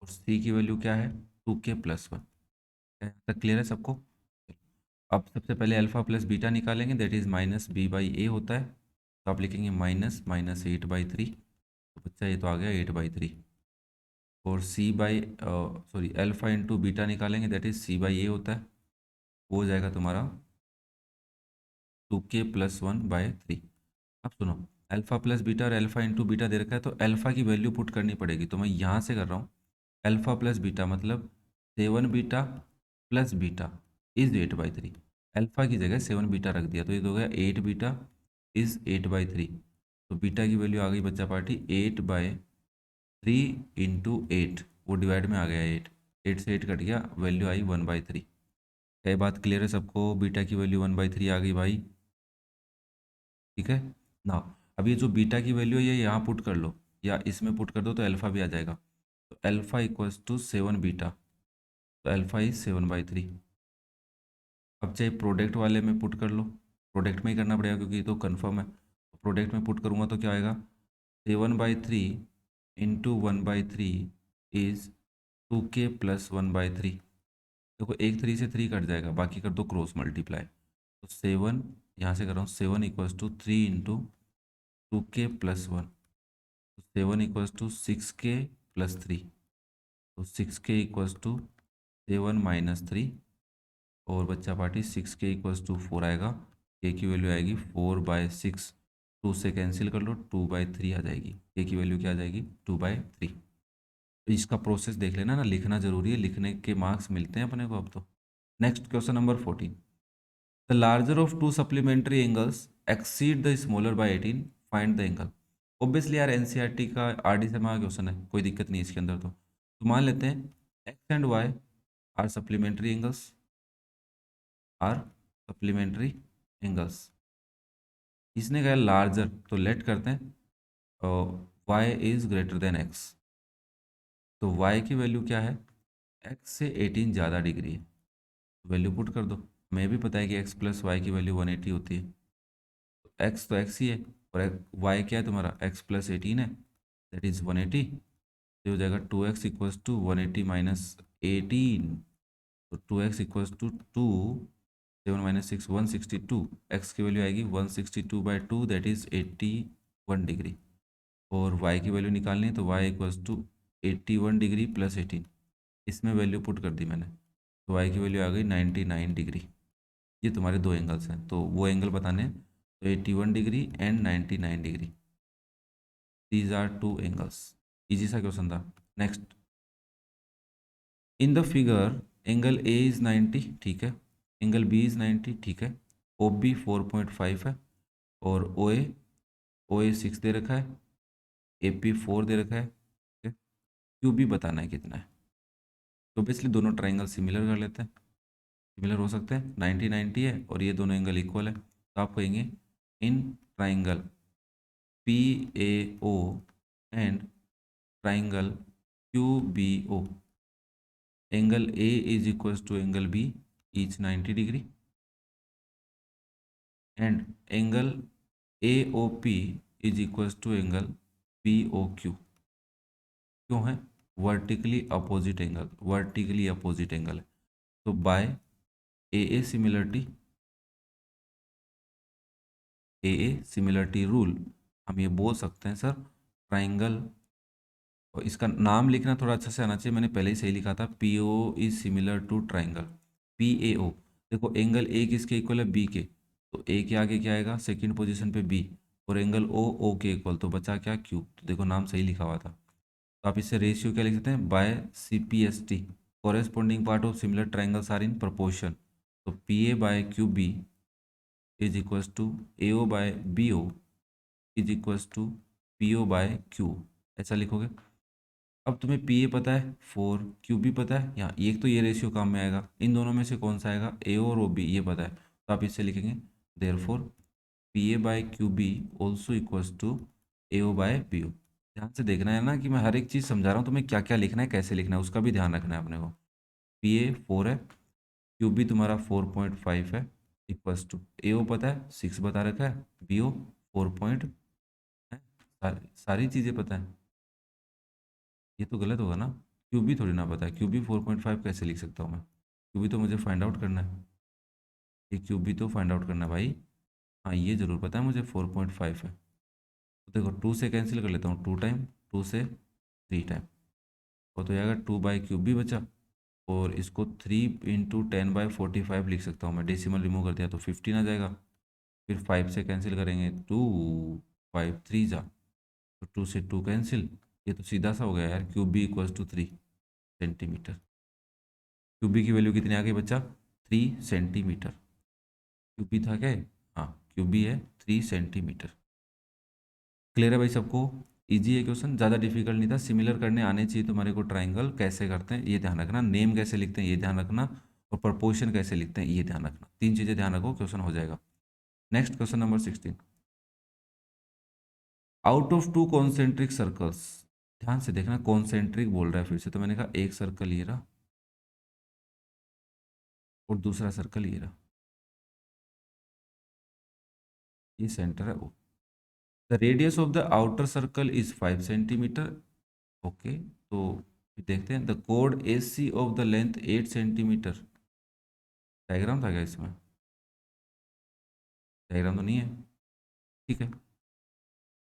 और सी की वैल्यू क्या है, 2k + 1। क्या यहाँ तक क्लियर है सबको? अब सबसे पहले अल्फा प्लस बीटा निकालेंगे, दैट इज -b/a होता है, तो आप लिखेंगे -8/3। तो बच्चा ये तो आ गया 8/3। और सॉरी अल्फा इंटू बीटा निकालेंगे, दैट इज c/a होता है, वो हो जाएगा तुम्हारा 2k + 1/3। अब सुनो, अल्फा प्लस बीटा और अल्फा इंटू बीटा दे रखा है, तो अल्फा की वैल्यू पुट करनी पड़ेगी, तो मैं यहाँ से कर रहा हूँ। अल्फा प्लस बीटा मतलब 7 beta plus beta is 8/3। Alpha की जगह 7 बीटा रख दिया, तो ये तो हो गया 8 बीटा इज 8/3। तो बीटा की वैल्यू आ गई बच्चा पार्टी 8/3 इंटू 8, वो डिवाइड में आ गया 8, 8 से 8 कट गया, वैल्यू आई 1/3। क्या ये बात क्लियर है सबको? बीटा की वैल्यू 1/3 आ गई भाई, ठीक है ना। अब ये जो बीटा की वैल्यू है ये यहाँ पुट कर लो या इसमें पुट कर दो तो अल्फा भी आ जाएगा। तो अल्फा इक्वल्स टू 7 बीटा, तो अल्फा इज 7/3। अब चाहे प्रोडक्ट वाले में पुट कर लो, प्रोडक्ट में ही करना पड़ेगा क्योंकि ये तो कन्फर्म है। तो प्रोडक्ट में पुट करूँगा तो क्या आएगा, 7/3 इंटू 1/3 इज 2k प्लस 1/3। देखो एक 3 से 3 कट जाएगा, बाकी कर दो क्रॉस मल्टीप्लाई। तो 7 यहाँ से कर रहा हूँ, 7 equals to 3 into 2k plus 1, तो 7 इक्वल्स टू 6k प्लस 3, तो 6k इक्वल्स टू 7 - 3, और बच्चा पार्टी 6k इक्वल्स टू 4 आएगा। k की वैल्यू आएगी 4/6, 2 से कैंसिल कर लो, 2/3 आ जाएगी। k की वैल्यू क्या आ जाएगी, 2/3। तो इसका प्रोसेस देख लेना ना, लिखना जरूरी है, लिखने के मार्क्स मिलते हैं अपने को अब तो। Next question number 14, the larger of to supplementary angles exceed the smaller by 18, find the angle. Obviously यार एनसीईआरटी का आरडी शर्मा का क्वेश्चन है, कोई दिक्कत नहीं है इसके अंदर। तो मान लेते हैं x and y are supplementary angles, are supplementary angles. इसने कहा लार्जर, तो लेट करते हैं y is greater than x. तो वाई की वैल्यू क्या है, एक्स से 18 ज़्यादा डिग्री है, वैल्यू पुट कर दो। हमें भी पता है कि एक्स प्लस वाई की वैल्यू 180 होती है, तो एक्स तो एक्स ही है, और वाई क्या है तुम्हारा, एक्स प्लस 18 है, दैट इज़ 180। तो हो जाएगा 2x इक्वल्स टू 180 माइनस 18, तो 2x इक्वल्स टू 7 - 6 162, एक्स की वैल्यू आएगी 162/2, दैट इज़ 81 डिग्री। और y की वैल्यू निकालनी है, तो y equals to 81 degree plus 18, इसमें वैल्यू पुट कर दी मैंने, तो y की वैल्यू आ गई 99 डिग्री। ये तुम्हारे दो एंगल्स हैं, तो वो एंगल बताने हैं, तो 81 degree and 99 degree, these are two angles. Easy सा क्वेश्चन था। Next, in the figure angle A is 90, ठीक है, एंगल बी इज़ 90, ठीक है, ओ बी 4.5 है, और ओ ए 6 दे रखा है, ए पी 4 दे रखा है, ठीक है, क्यू बी बताना है कितना है। तो बेसिकली दोनों ट्राइंगल सिमिलर कर लेते हैं, सिमिलर हो सकते हैं, 90 90 है और ये दोनों एंगल इक्वल है, तो आप कहेंगे in triangle P A O and triangle Q B O, angle A is equals to angle B each 90 degree, and angle A O P is equals to angle P O Q. क्यों है, vertically opposite angle, vertically opposite angle है। तो by A similarity rule हम ये बोल सकते हैं sir, triangle, और इसका नाम लिखना थोड़ा अच्छा से आना चाहिए, मैंने पहले ही सही लिखा था, P O is similar to triangle P A O. देखो एंगल ए किसके इक्वल है, बी के, तो ए के आगे क्या आएगा, सेकंड पोजीशन पे बी, और एंगल ओ के इक्वल, तो बचा क्या, क्यू। तो देखो नाम सही लिखा हुआ था। तो आप इससे रेशियो क्या लिख सकते हैं, by C P S T, corresponding part of similar triangles are in proportion. तो P A by Q B is equals to A O by B O is equals to P O by Q, ऐसा लिखोगे। अब तुम्हें P A पता है 4, Q B पता है, यहाँ एक तो ये रेशियो काम में आएगा, इन दोनों में से कौन सा आएगा, ए और ओ बी, ये पता है, तो आप इससे लिखेंगे therefore P A by Q B also equals to A O by B O. ध्यान से देखना है ना कि मैं हर एक चीज़ समझा रहा हूँ, तुम्हें क्या क्या लिखना है, कैसे लिखना है, उसका भी ध्यान रखना है अपने को। पी ए 4 है, क्यू बी तुम्हारा 4.5 है, इक्वल्स टू ए ओ पता है 6 बता रखा है, बी ओ 4 पॉइंट है, सारी चीज़ें पता है। ये तो गलत होगा ना, क्यू बी थोड़ी ना पता है, क्यू बी 4.5 कैसे लिख सकता हूँ मैं, क्यू बी तो मुझे फाइंड आउट करना है, ये क्यू बी तो फाइंड आउट करना है भाई। हाँ ये ज़रूर पता है मुझे 4.5 है, तो देखो 2 से कैंसिल कर लेता हूँ, 2 टाइम, 2 से 3 टाइम, और तो जाएगा 2 बाई क्यूब भी बचा, और इसको 3 इंटू 10/45 लिख सकता हूँ मैं, डेसिमल रिमूव कर दिया तो 15 आ जाएगा, फिर 5 से कैंसिल करेंगे, 2 5 3 जा, तो 2 से 2 कैंसिल, ये तो सीधा सा हो गया यार, cube B equals to 3 centimetre. Cube B की वैल्यू कितनी आ गई बच्चा, 3 सेंटीमीटर। क्यूबी था क्या? हाँ, क्यूबी है 3 सेंटीमीटर। क्लियर है भाई सबको? इजी है क्वेश्चन, ज़्यादा डिफिकल्ट नहीं था। सिमिलर करने आने चाहिए तुम्हारे को। ट्राइंगल कैसे करते हैं ये ध्यान रखना, नेम कैसे लिखते हैं ये ध्यान रखना, और प्रपोर्शन कैसे लिखते हैं ये ध्यान रखना। 3 चीज़ें ध्यान रखो, क्वेश्चन हो जाएगा। Next question number 16। Out of two concentric circles, ध्यान से देखना, कॉन्सेंट्रिक बोल रहा है फिर से, तो मैंने कहा एक सर्कल ये रहा और दूसरा सर्कल ये रहा, ये सेंटर है वो। The radius of the outer circle is 5 centimetre. Okay, तो देखते हैं। द कोड A C of the length 8 centimetre. Diagram था क्या इसमें? डायग्राम तो नहीं है, ठीक है।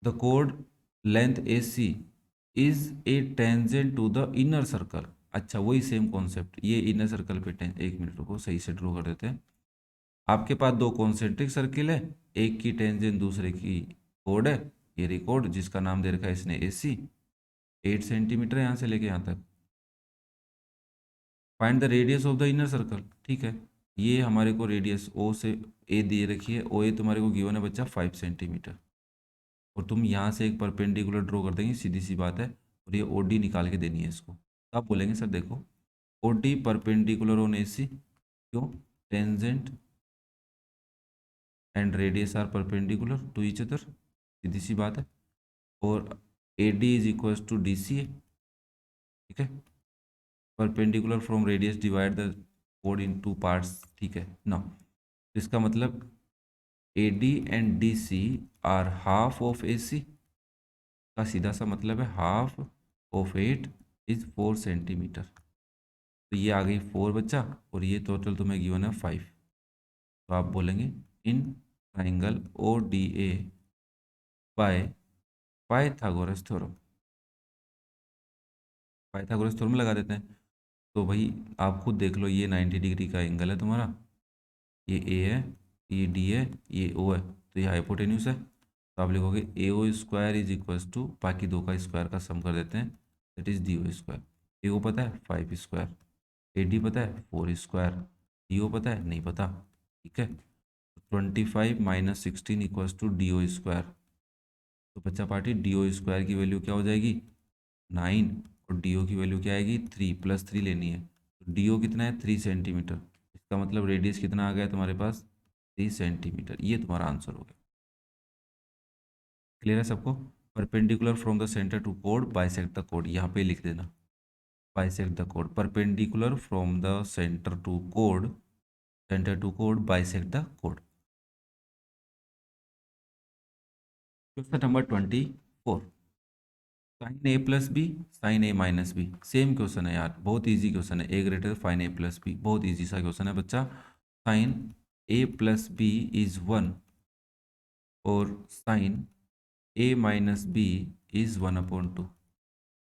द कोड length A C is a tangent to the inner circle. अच्छा, वही सेम कॉन्सेप्ट, ये इनर सर्कल पे एक मिनट रुको, सही से ड्रॉ कर देते हैं। आपके पास दो कॉन्सेंट्रिक सर्किल है, एक की टेंजेंट दूसरे की कोड है। ये रिकॉर्ड जिसका नाम दे रखा है इसने ए सी, 8 सेंटीमीटर यहाँ से लेके यहाँ तक। Find the radius of the inner circle, ठीक है। ये हमारे को रेडियस ओ से ए दे रखी है, ओ ए तुम्हारे को गिवन है बच्चा 5 सेंटीमीटर। और तुम यहाँ से एक परपेंडिकुलर ड्रॉ कर देंगे, सीधी सी बात है। और ये ओ डी निकाल के देनी है इसको, तो आप बोलेंगे सर देखो, O D perpendicular on A C, क्यों? Tangent and radius are perpendicular to each other, सीधी सी बात है। और A D is equal to D C है, ठीक है। Perpendicular from radius divide the कोड इन टू पार्ट्स, ठीक है ना। इसका मतलब A D and D C are half of A C का सीधा सा मतलब है हाफ ऑफ 8 इज 4 सेंटीमीटर। तो ये आ गई 4 बच्चा, और ये टोटल तुम्हें गिवन है 5। तो आप बोलेंगे in triangle O D A by Pythagoras theorem. Pythagoras theorem लगा देते हैं। तो भाई आप खुद देख लो, ये 90 डिग्री का एंगल है तुम्हारा, ये ए है, ये डी है, ये ओ है, तो ये हाइपोटेन्यूस है। तो आप लिखोगे A O square is equals to, बाकी दो का स्क्वायर का सम कर देते हैं, that is D O square. A O पता है 5 स्क्वायर, ए डी पता है 4 स्क्वायर, डी ओ पता है नहीं पता, ठीक है। 25 minus 16 equals to D O square. तो बच्चा पार्टी डी ओ स्क्वायर की वैल्यू क्या हो जाएगी? 9, और डी ओ की वैल्यू क्या आएगी? 3, प्लस 3 लेनी है। तो डी ओ कितना है? 3 सेंटीमीटर। इसका मतलब रेडियस कितना आ गया तुम्हारे पास? 3 सेंटीमीटर। ये तुम्हारा आंसर हो गया। क्लियर है सबको? Perpendicular from the centre to code bisect the code, यहाँ पे लिख देना bisect the code. Perpendicular from the centre to code, centre to code bisect the code. Question number 24। Sign A plus B, sign A minus B, same question है यार, बहुत easy question है। ए greater fine ए plus B, बहुत easy सा question है बच्चा। Sine A plus B is 1, और sign A minus B is 1/2।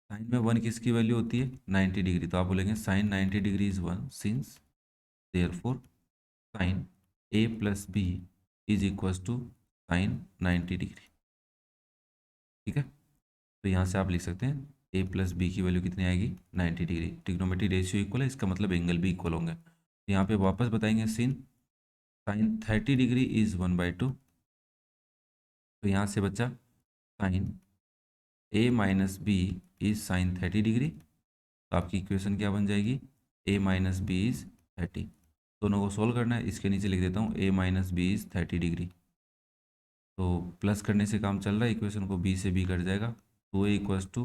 Sine में 1 किसकी वैल्यू होती है? 90 डिग्री। तो आप बोलेंगे sine 90 degree is 1, since therefore sine A plus B is equals to sine 90 degree, ठीक है। तो यहाँ से आप लिख सकते हैं ए प्लस बी की वैल्यू कितनी आएगी? 90 डिग्री। ट्रिग्नोमेट्रिक रेशियो इक्वल है, इसका मतलब एंगल भी इक्वल होंगे। तो यहाँ पे वापस बताएंगे सिन साइन 30 डिग्री इज 1/2। तो यहाँ से बच्चा sine A minus B is sine 30 degree. तो आपकी इक्वेशन क्या बन जाएगी? A minus B is 30। दोनों को सोल्व करना है, इसके नीचे लिख देता हूँ ए माइनस बी इज 30 डिग्री। तो प्लस करने से काम चल रहा है, इक्वेशन को बी से बी कट जाएगा। 2a equals to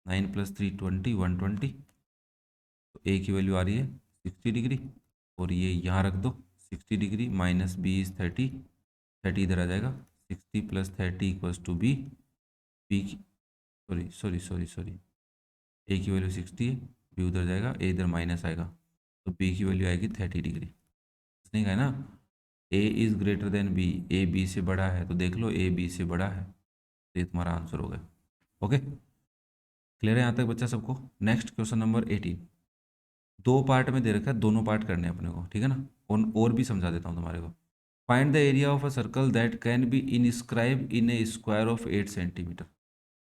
9 + 3 20, 120। तो ए की वैल्यू आ रही है 60 डिग्री, और ये यहाँ रख दो 60 डिग्री माइनस बी इज 30, 30 इधर आ जाएगा। 60 + 30 इक्वल्स टू बी, बी की सॉरी सॉरी सॉरी सॉरी ए की वैल्यू 60 है, बी उधर जाएगा, ए इधर माइनस आएगा, तो बी की वैल्यू आएगी 30 डिग्री। नहीं कहा ना, A is greater than B, A B से बड़ा है, तो देख लो ए बी से बड़ा है, तो ये तुम्हारा आंसर हो गया। ओके, क्लियर है यहाँ तक बच्चा सबको? Next question number 18। दो पार्ट में दे रखा है, दोनों पार्ट करने हैं अपने को, ठीक है ना। और भी समझा देता हूँ तुम्हारे को। Find the area of a circle that can be inscribe in A square of 8 centimetre.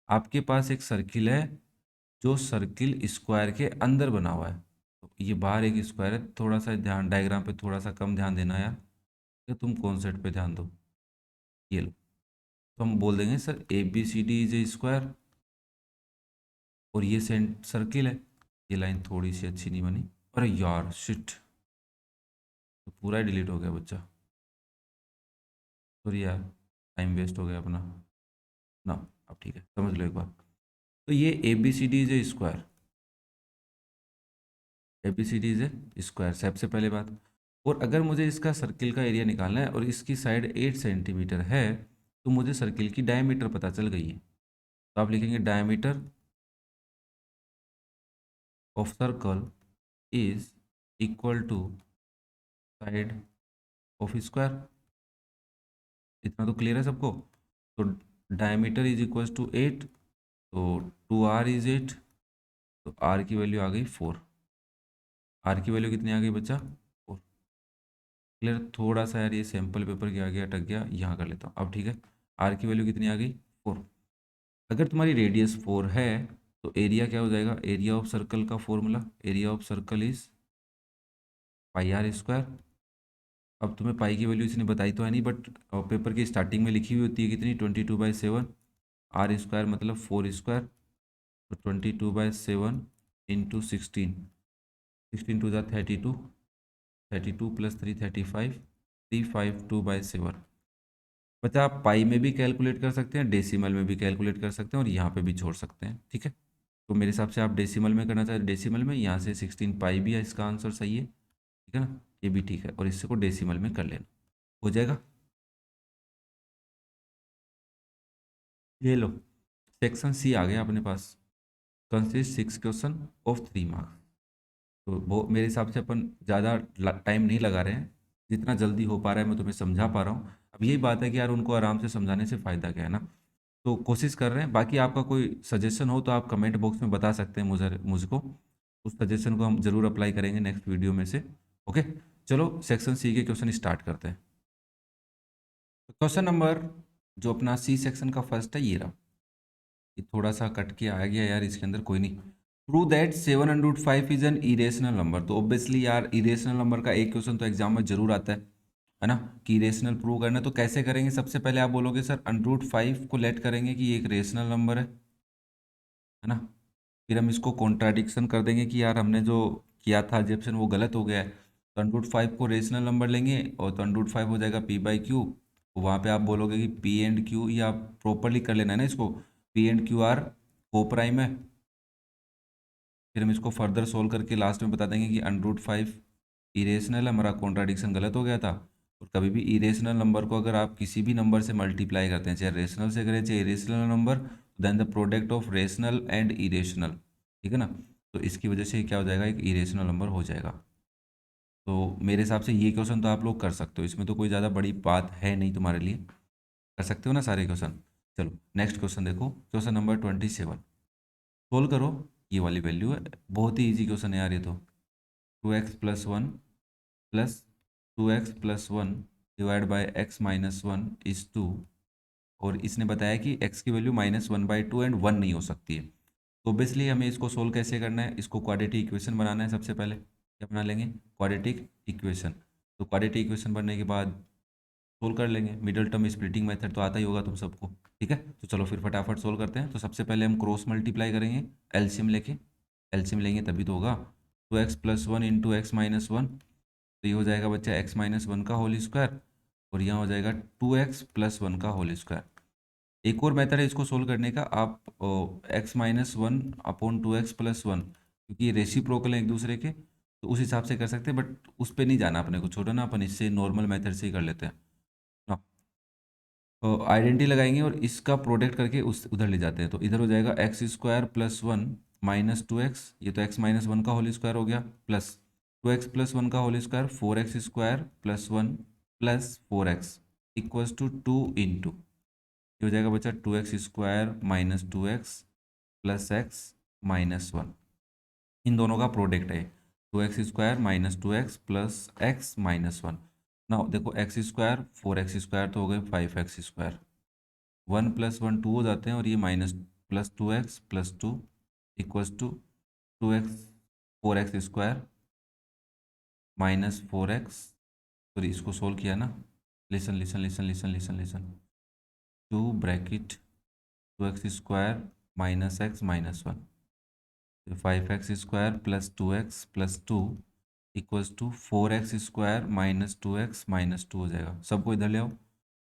आपके पास एक सर्किल है, जो सर्किल स्क्वायर के अंदर बना हुआ है। तो ये बाहर एक स्क्वायर है, थोड़ा सा ध्यान डायग्राम पे थोड़ा सा कम ध्यान देना यार। या तुम कौन सेट पे ध्यान दो, ये लो। तो हम बोल देंगे sir A B C D is a square, और ये सेंट सर्किल है। ये लाइन थोड़ी सी अच्छी नहीं बनी, अरे यार शिट, तो पूरा ही डिलीट हो गया बच्चा, सॉरी यार, टाइम वेस्ट हो गया अपना ना। अब ठीक है, समझ लो एक बार। तो ये A B C D is a square, A B C D is a square सबसे पहले बात। और अगर मुझे इसका सर्किल का एरिया निकालना है और इसकी साइड 8 सेंटीमीटर है, तो मुझे सर्किल की डायमीटर पता चल गई है। तो आप लिखेंगे diameter of circle is equal to side of square. इतना तो क्लियर है सबको। तो डायमीटर इज इक्वल टू 8, तो 2r इज 8, तो r की वैल्यू आ गई 4। r की वैल्यू कितनी आ गई बच्चा, 4। क्लियर। थोड़ा सा यार ये सैम्पल पेपर के आगे अटक गया, यहाँ कर लेता हूँ अब, ठीक है। r की वैल्यू कितनी आ गई, 4। अगर तुम्हारी रेडियस 4 है, तो एरिया क्या हो जाएगा, एरिया ऑफ सर्कल का formula, area of circle is pi r square. अब तुम्हें पाई की वैल्यू इसने बताई तो है नहीं, बट पेपर की स्टार्टिंग में लिखी हुई होती है कितनी, 22/7। आर स्क्वायर मतलब 4 स्क्वायर, तो 22/7 इंटू 16, 16 2 32, 32 + 3 35, 352/7। बच्चा आप पाई में भी कैलकुलेट कर सकते हैं, डेसिमल में भी कैलकुलेट कर सकते हैं, और यहाँ पे भी छोड़ सकते हैं, ठीक है। तो मेरे हिसाब से आप डेसिमल में करना चाहते, डेसिमल में यहाँ से 16 पाई भी है, इसका आंसर सही है, ठीक है ना। ये भी ठीक है, और इससे को डेसिमल में कर लेना, हो जाएगा। ये लो, सेक्शन सी आ गया अपने पास, कंसिस्ट 6 क्वेश्चन ऑफ 3 मार्क्स। तो वो मेरे हिसाब से अपन ज़्यादा टाइम नहीं लगा रहे हैं, जितना जल्दी हो पा रहा है मैं तुम्हें समझा पा रहा हूँ। अब यही बात है कि यार उनको आराम से समझाने से फ़ायदा क्या है ना। तो कोशिश कर रहे हैं, बाकी आपका कोई सजेशन हो तो आप कमेंट बॉक्स में बता सकते हैं मुझको। उस सजेशन को हम जरूर अप्लाई करेंगे नेक्स्ट वीडियो में से। ओके, चलो सेक्शन सी के क्वेश्चन स्टार्ट करते हैं। क्वेश्चन नंबर जो अपना सी सेक्शन का फर्स्ट है, ये रहा। ये थोड़ा सा कट के आ गया यार इसके अंदर, कोई नहीं। Prove that 7/5 is an irrational number. तो ऑब्वियसली यार इरेशनल नंबर का एक क्वेश्चन तो एग्जाम में जरूर आता है ना, कि इरेशनल प्रूव करना। तो कैसे करेंगे, सबसे पहले आप बोलोगे सर √5 को लेट करेंगे कि ये एक रेशनल नंबर है ना। फिर हम इसको कॉन्ट्राडिक्शन कर देंगे कि यार हमने जो किया था एग्जेप्शन वो गलत हो गया है। तो √5 को रेशनल नंबर लेंगे, और तो √5 हो जाएगा p/q। वहाँ पे आप बोलोगे कि p&q, या प्रॉपरली कर लेना है ना इसको, p&q आर को प्राइम है। फिर हम इसको फर्दर सोल्व करके लास्ट में बता देंगे कि √5 इरेशनल है, हमारा कॉन्ट्राडिक्शन गलत हो गया था। और कभी भी इरेशनल नंबर को अगर आप किसी भी नंबर से मल्टीप्लाई करते हैं, चाहे रेशनल से करें चाहे irrational number, then the product of rational and irrational, ठीक है ना। तो इसकी वजह से क्या हो जाएगा, एक इरेशनल नंबर हो जाएगा। तो मेरे हिसाब से ये क्वेश्चन तो आप लोग कर सकते हो, इसमें तो कोई ज़्यादा बड़ी बात है नहीं तुम्हारे लिए, कर सकते हो ना सारे क्वेश्चन। चलो नेक्स्ट क्वेश्चन देखो, क्वेश्चन नंबर 27। सोल्व करो, ये वाली वैल्यू है, बहुत ही इजी क्वेश्चन है यार ये तो। 2x+1 plus 2x+1 divide by x-1 is 2। और इसने बताया कि x की वैल्यू -1/2 एंड 1 नहीं हो सकती है। तो ऑब्वियसली हमें इसको सोल्व कैसे करना है, इसको क्वाड्रेटिक इक्वेशन बनाना है। सबसे पहले क्या बना लेंगे, क्वाड्रेटिक इक्वेशन। तो क्वाड्रेटिक इक्वेशन बनने के बाद सोल्व कर लेंगे, मिडल टर्म स्प्लिटिंग मेथड तो आता ही होगा तुम सबको, ठीक है। तो चलो फिर फटाफट सोल्व करते हैं। तो सबसे पहले हम क्रॉस मल्टीप्लाई करेंगे, एलसीएम लेके, एलसीएम लेंगे तभी तो होगा। 2x+1 इंटू x-1, तो ये हो जाएगा बच्चा x-1 का होल स्क्वायर, और यहाँ हो जाएगा 2x+1 का होल स्क्वायर। एक और मेथड है इसको सोल्व करने का, आप x-1/2x+1, क्योंकि ये रेसिप्रोकल है एक दूसरे के, तो उस हिसाब से कर सकते हैं, बट उस पर नहीं जाना अपने को, छोड़ो ना, अपन इससे नॉर्मल मेथड से ही कर लेते हैं। आइडेंटिटी लगाएंगे और इसका प्रोडक्ट करके उस उधर ले जाते हैं। तो इधर हो जाएगा x² + 1 -2x, ये तो x-1 का होल स्क्वायर हो गया, प्लस 2x+1 का whole square 4x² + 1 plus 4x equals to 2 into, ये हो जाएगा बच्चा 2x² - 2x प्लस x-1। इन दोनों का प्रोडक्ट है 2x² - 2x प्लस x-1। ना देखो x² 4x² तो हो गए 5x², 1 + 1 2 हो जाते हैं, और ये minus plus 2x+2 equals to 2x 4x² - 4x। Sorry इसको सोल्व किया ना, listen listen listen listen listen listen, 2 bracket 2x² minus x minus 1, 5x² plus 2x plus 2 equals to 4x² minus 2x minus 2 हो जाएगा। सबको इधर ले आओ,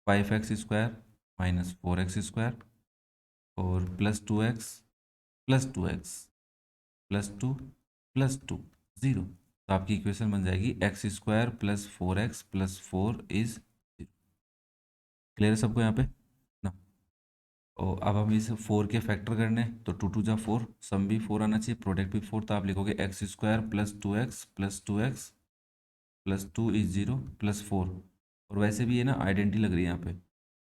5x² minus 4x² और plus 2x plus 2x plus 2 plus 2 0। तो आपकी इक्वेशन बन जाएगी x² plus 4x plus 4 is 0। Clear है सबको यहाँ पे ना? और अब हम इस 4 के फैक्टर करने हैं, तो 2 2 जा 4, सम भी 4 आना चाहिए, प्रोडक्ट भी 4, तो आप लिखोगे x² plus 2x plus 2x plus 2 is 0 plus 4। और वैसे भी ये ना आइडेंटिटी लग रही है यहाँ पे,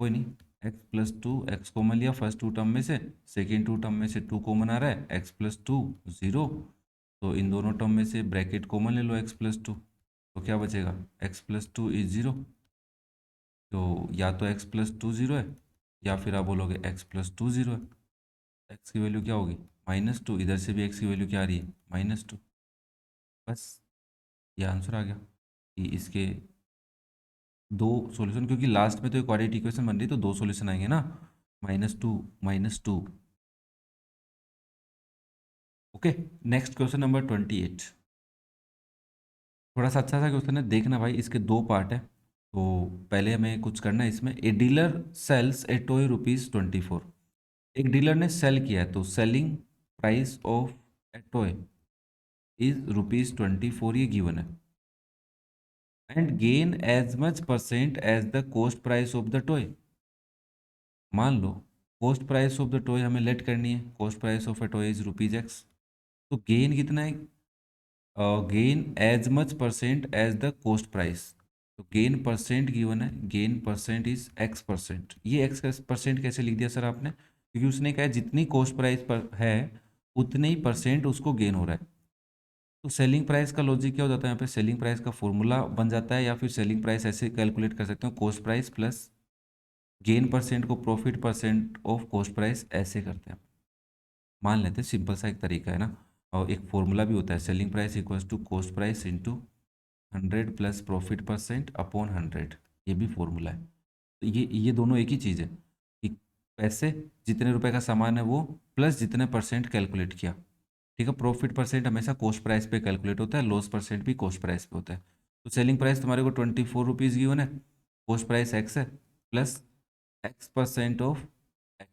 कोई नहीं, x प्लस 2 x कॉमन लिया फर्स्ट 2 टर्म में से, सेकेंड 2 टर्म में से 2 कॉमन आ रहा है, x प्लस 2 0। तो इन दोनों टर्म में से ब्रैकेट कॉमन ले लो x प्लस 2, तो क्या बचेगा, x प्लस 2 इज 0। तो या तो x प्लस 2 0 है, या फिर आप बोलोगे x प्लस 2 0 है। x की वैल्यू क्या होगी, -2, इधर से भी x की वैल्यू क्या आ रही है, -2। बस ये आंसर आ गया कि इसके दो सॉल्यूशन, क्योंकि लास्ट में तो एक क्वाड्रेटिक इक्वेशन बन रही है, तो दो सॉल्यूशन आएंगे ना, -2 -2। Okay, next question number 28। थोड़ा सा अच्छा सा क्वेश्चन है, देखना भाई, इसके दो पार्ट है। तो पहले हमें कुछ करना है इसमें। A dealer sells a toy ₹24। एक डीलर ने सेल किया है, तो selling price of a toy is ₹24, ये गिवन है। And gain as much percent as the cost price of the toy. मान लो cost price of the toy हमें लेट करनी है, cost price of a toy is ₹X, तो gain कितना है, gain as much percent as the cost price. तो गेन परसेंट गिवन है, गेन परसेंट इज X%। ये X% कैसे लिख दिया सर आपने, क्योंकि उसने कहा है जितनी कॉस्ट प्राइस पर है उतने ही परसेंट उसको गेन हो रहा है। तो सेलिंग प्राइस का लॉजिक क्या हो जाता है यहाँ पे, सेलिंग प्राइस का फॉर्मूला बन जाता है, या फिर सेलिंग प्राइस ऐसे कैलकुलेट कर सकते हो, cost price plus gain percent को profit percent of cost price, ऐसे करते हैं। मान लेते हैं, सिंपल सा एक तरीका है ना। और एक फॉर्मूला भी होता है, selling price equals to cost price into 100 plus profit percent upon 100, ये भी फॉर्मूला है। तो ये दोनों एक ही चीज़ है कि पैसे जितने रुपए का सामान है वो प्लस जितने परसेंट कैलकुलेट किया। ठीक है, प्रॉफिट परसेंट हमेशा कॉस्ट प्राइस पे कैलकुलेट होता है, लॉस परसेंट भी कॉस्ट प्राइस पे होता है। तो सेलिंग प्राइस तुम्हारे को ₹24 गिवन है, कॉस्ट प्राइस x है, plus X% of x,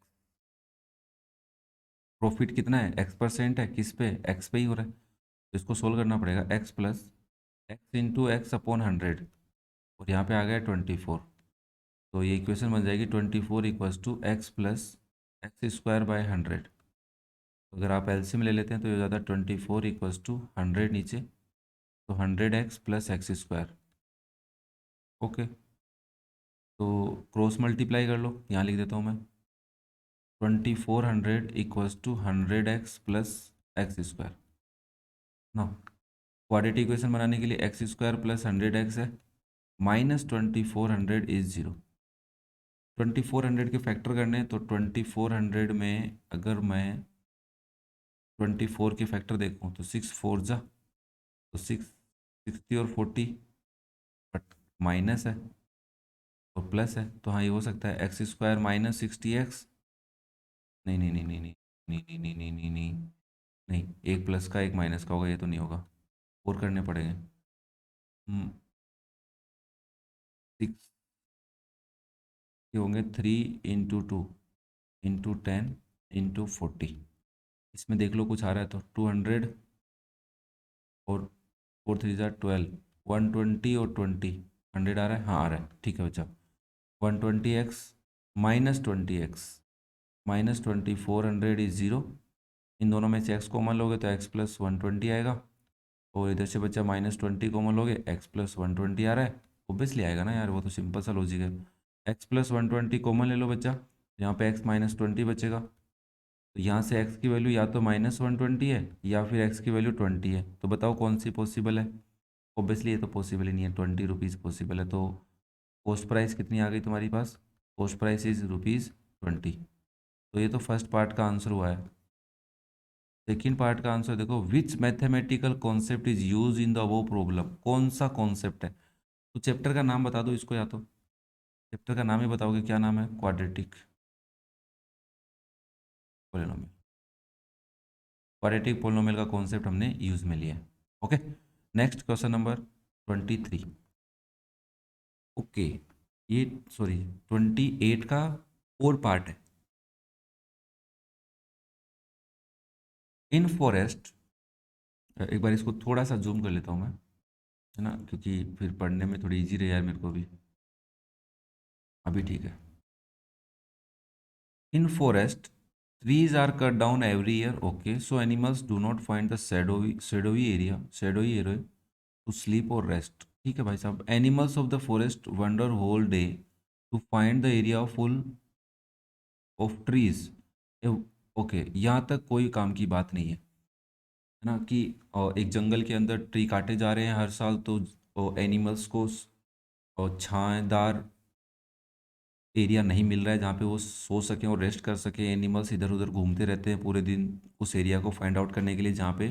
profit कितना है, X% है, किस पे, x पे ही हो रहा है। तो इसको सोल्व करना पड़ेगा, x plus x into x upon 100, और यहाँ पे आ गया 24। तो ये इक्वेशन बन जाएगी 24 equals to x plus x² by 100। अगर आप एलसीएम ले लेते हैं तो ये हो जाता है 24 इक्वल्स टू 100 नीचे, तो 100x प्लस x²। ओके, तो क्रॉस मल्टीप्लाई कर लो, यहाँ लिख देता हूँ मैं, 2400 equals to 100x plus x²। ना, क्वाड्रेटिक इक्वेशन बनाने के लिए x² प्लस 100x है, -2400 इज 0। 2400 के फैक्टर करने हैं, तो 2400 में अगर मैं 24 के फैक्टर देखूँ तो 6 4 जा, तो 60 और 40, बट माइनस है और प्लस है, तो हाँ ये हो सकता है x² माइनस 60x। नहीं नहीं नहीं नहीं नहीं नहीं नहीं नहीं नहीं नहीं नहीं नहीं, एक प्लस का एक माइनस का होगा, ये तो नहीं होगा, और करने पड़ेंगे। 6 ये होंगे 3 इंटू 2 इंटू 10 इंटू 40। इसमें देख लो कुछ आ रहा है तो 200 और 4 3 ज़ा 12, 120 और 20, 100 आ रहा है, हाँ आ रहा है, ठीक है बच्चा। 120x minus 20x minus 2400 is 0। इन दोनों में से x कॉमन लोगे तो x प्लस 120 आएगा, और इधर से बच्चा -20 कॉमन लोगे, x प्लस 120 आ रहा है, ओब्वियसली आएगा ना यार, वो तो सिंपल सा लॉजिक है। x प्लस 120 कॉमन ले लो बच्चा, यहाँ पे x -20 बचेगा, तो यहाँ से x की वैल्यू या तो -120 है या फिर x की वैल्यू 20 है, तो बताओ कौन सी पॉसिबल है। ओब्वियसली ये तो पॉसिबल ही नहीं है, ₹20 पॉसिबल है। तो कॉस्ट प्राइस कितनी आ गई तुम्हारी पास, कॉस्ट प्राइस इज ₹20। तो ये तो फर्स्ट पार्ट का आंसर हुआ है। सेकेंड पार्ट का आंसर देखो, which mathematical concept is use in the above problem, कौन सा कॉन्सेप्ट है, तो चैप्टर का नाम बता दो इसको या तो। चैप्टर का नाम ही बताओगे, क्या नाम है? Quadratic polynomial. क्वाड्रेटिक पोलिनोमियल का कॉन्सेप्ट हमने यूज में लिया है। Okay, next question number 23। Okay, ये सॉरी 28 का और पार्ट है। इन फॉरेस्ट, एक बार इसको थोड़ा सा जूम कर लेता हूँ मैं, है ना, क्योंकि फिर पढ़ने में थोड़ी इजी रहे यार मेरे को भी। अभी ठीक है। In forest, trees are cut down every year. Okay, so animals do not find the shadowy area to sleep or rest. ठीक है भाई साहब, animals of the forest wander whole day to find the area full of trees. Okay, यहाँ तक कोई काम की बात नहीं है ना, कि एक जंगल के अंदर ट्री काटे जा रहे हैं हर साल, तो एनिमल्स को छाएदार एरिया नहीं मिल रहा है जहाँ पे वो सो सकें और रेस्ट कर सकें। एनिमल्स इधर उधर घूमते रहते हैं पूरे दिन उस एरिया को फाइंड आउट करने के लिए जहाँ पे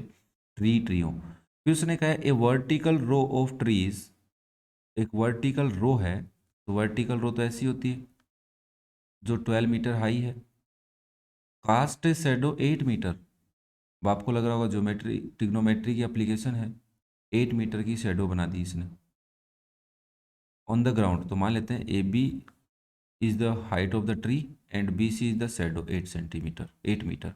ट्री हो। फिर उसने कहा है ए वर्टिकल रो ऑफ ट्रीज, एक वर्टिकल रो है, तो वर्टिकल रो तो ऐसी होती है जो 12 मीटर हाई है। कास्ट ए शेडो 8 मीटर, अब आपको लग रहा होगा ज्योमेट्री ट्रिग्नोमेट्री की एप्लीकेशन है, 8 मीटर की शेडो बना दी इसने ऑन द ग्राउंड। तो मान लेते हैं A B is the height of the tree and B C is the shadow 8 centimetre, 8 metre.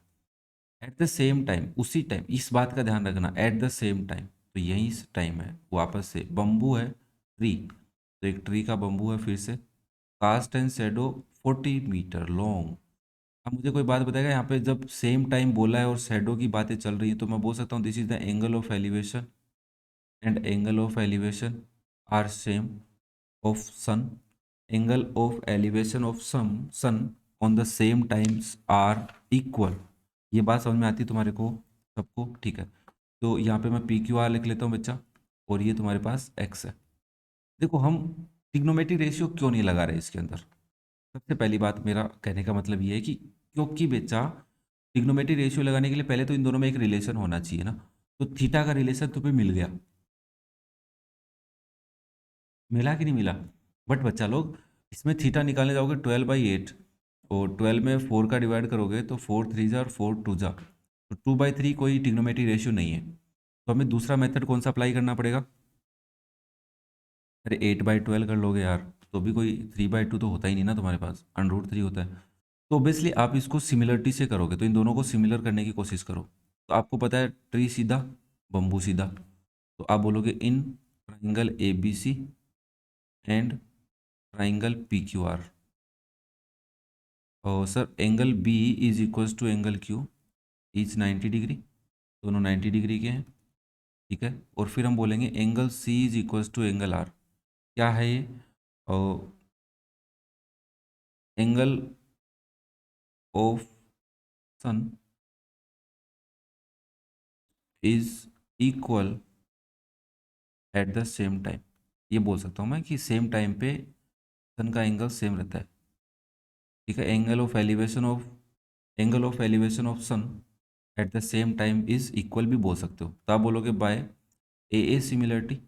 At the same time, उसी टाइम, इस बात का ध्यान रखना, एट द सेम टाइम, तो यही टाइम है वापस से, बम्बू है ट्री, तो एक ट्री का बम्बू है फिर से, cast and shadow 40 metre long. अब मुझे कोई बात बताएगा, यहाँ पे जब सेम टाइम बोला है और शेडो की बातें चल रही है, तो मैं बोल सकता हूँ this is the angle of elevation and angle of elevation are same of sun. Angle of elevation of sun on the same times are equal. ये बात समझ में आती है तुम्हारे को सबको? ठीक है, तो यहाँ पे मैं पी क्यू आर लिख लेता हूँ बच्चा, और ये तुम्हारे पास एक्स है। देखो, हम ट्रिग्नोमेट्रिक रेशियो क्यों नहीं लगा रहे इसके अंदर? सबसे पहली बात, मेरा कहने का मतलब ये है कि क्योंकि बच्चा ट्रिग्नोमेट्रिक रेशियो लगाने के लिए पहले तो इन दोनों में एक रिलेशन होना चाहिए ना। तो थीटा का रिलेशन तुम्हें मिल गया, मिला कि नहीं मिला? बट बच्चा लोग, इसमें थीटा निकालने जाओगे 12/8, और 12 में 4 का डिवाइड करोगे तो 4 3 जा और 4 2 जा, तो 2/3 कोई ट्रिग्नोमेट्रिक रेशियो नहीं है। तो हमें दूसरा मेथड कौन सा अप्लाई करना पड़ेगा? अरे 8/12 कर लोगे यार, तो भी कोई 3/2 तो होता ही नहीं ना तुम्हारे पास, √3 होता है। तो ऑब्वियसली आप इसको सिमिलरिटी से करोगे, तो इन दोनों को सिमिलर करने की कोशिश करो। तो आपको पता है ट्री सीधा, बम्बू सीधा, तो आप बोलोगे in triangle A B C and triangle P Q R, और sir angle B is equals to angle Q, each 90 degree, दोनों 90 डिग्री के हैं। ठीक है, और फिर हम बोलेंगे angle C is equals to angle R. क्या है ये? और angle of sun is equal at the same time. ये बोल सकता हूँ मैं कि सेम टाइम पे सन का एंगल सेम रहता है। ठीक है, angle of elevation of sun at the same time is equal भी बोल सकते हो। तो आप बोलोगे by A similarity,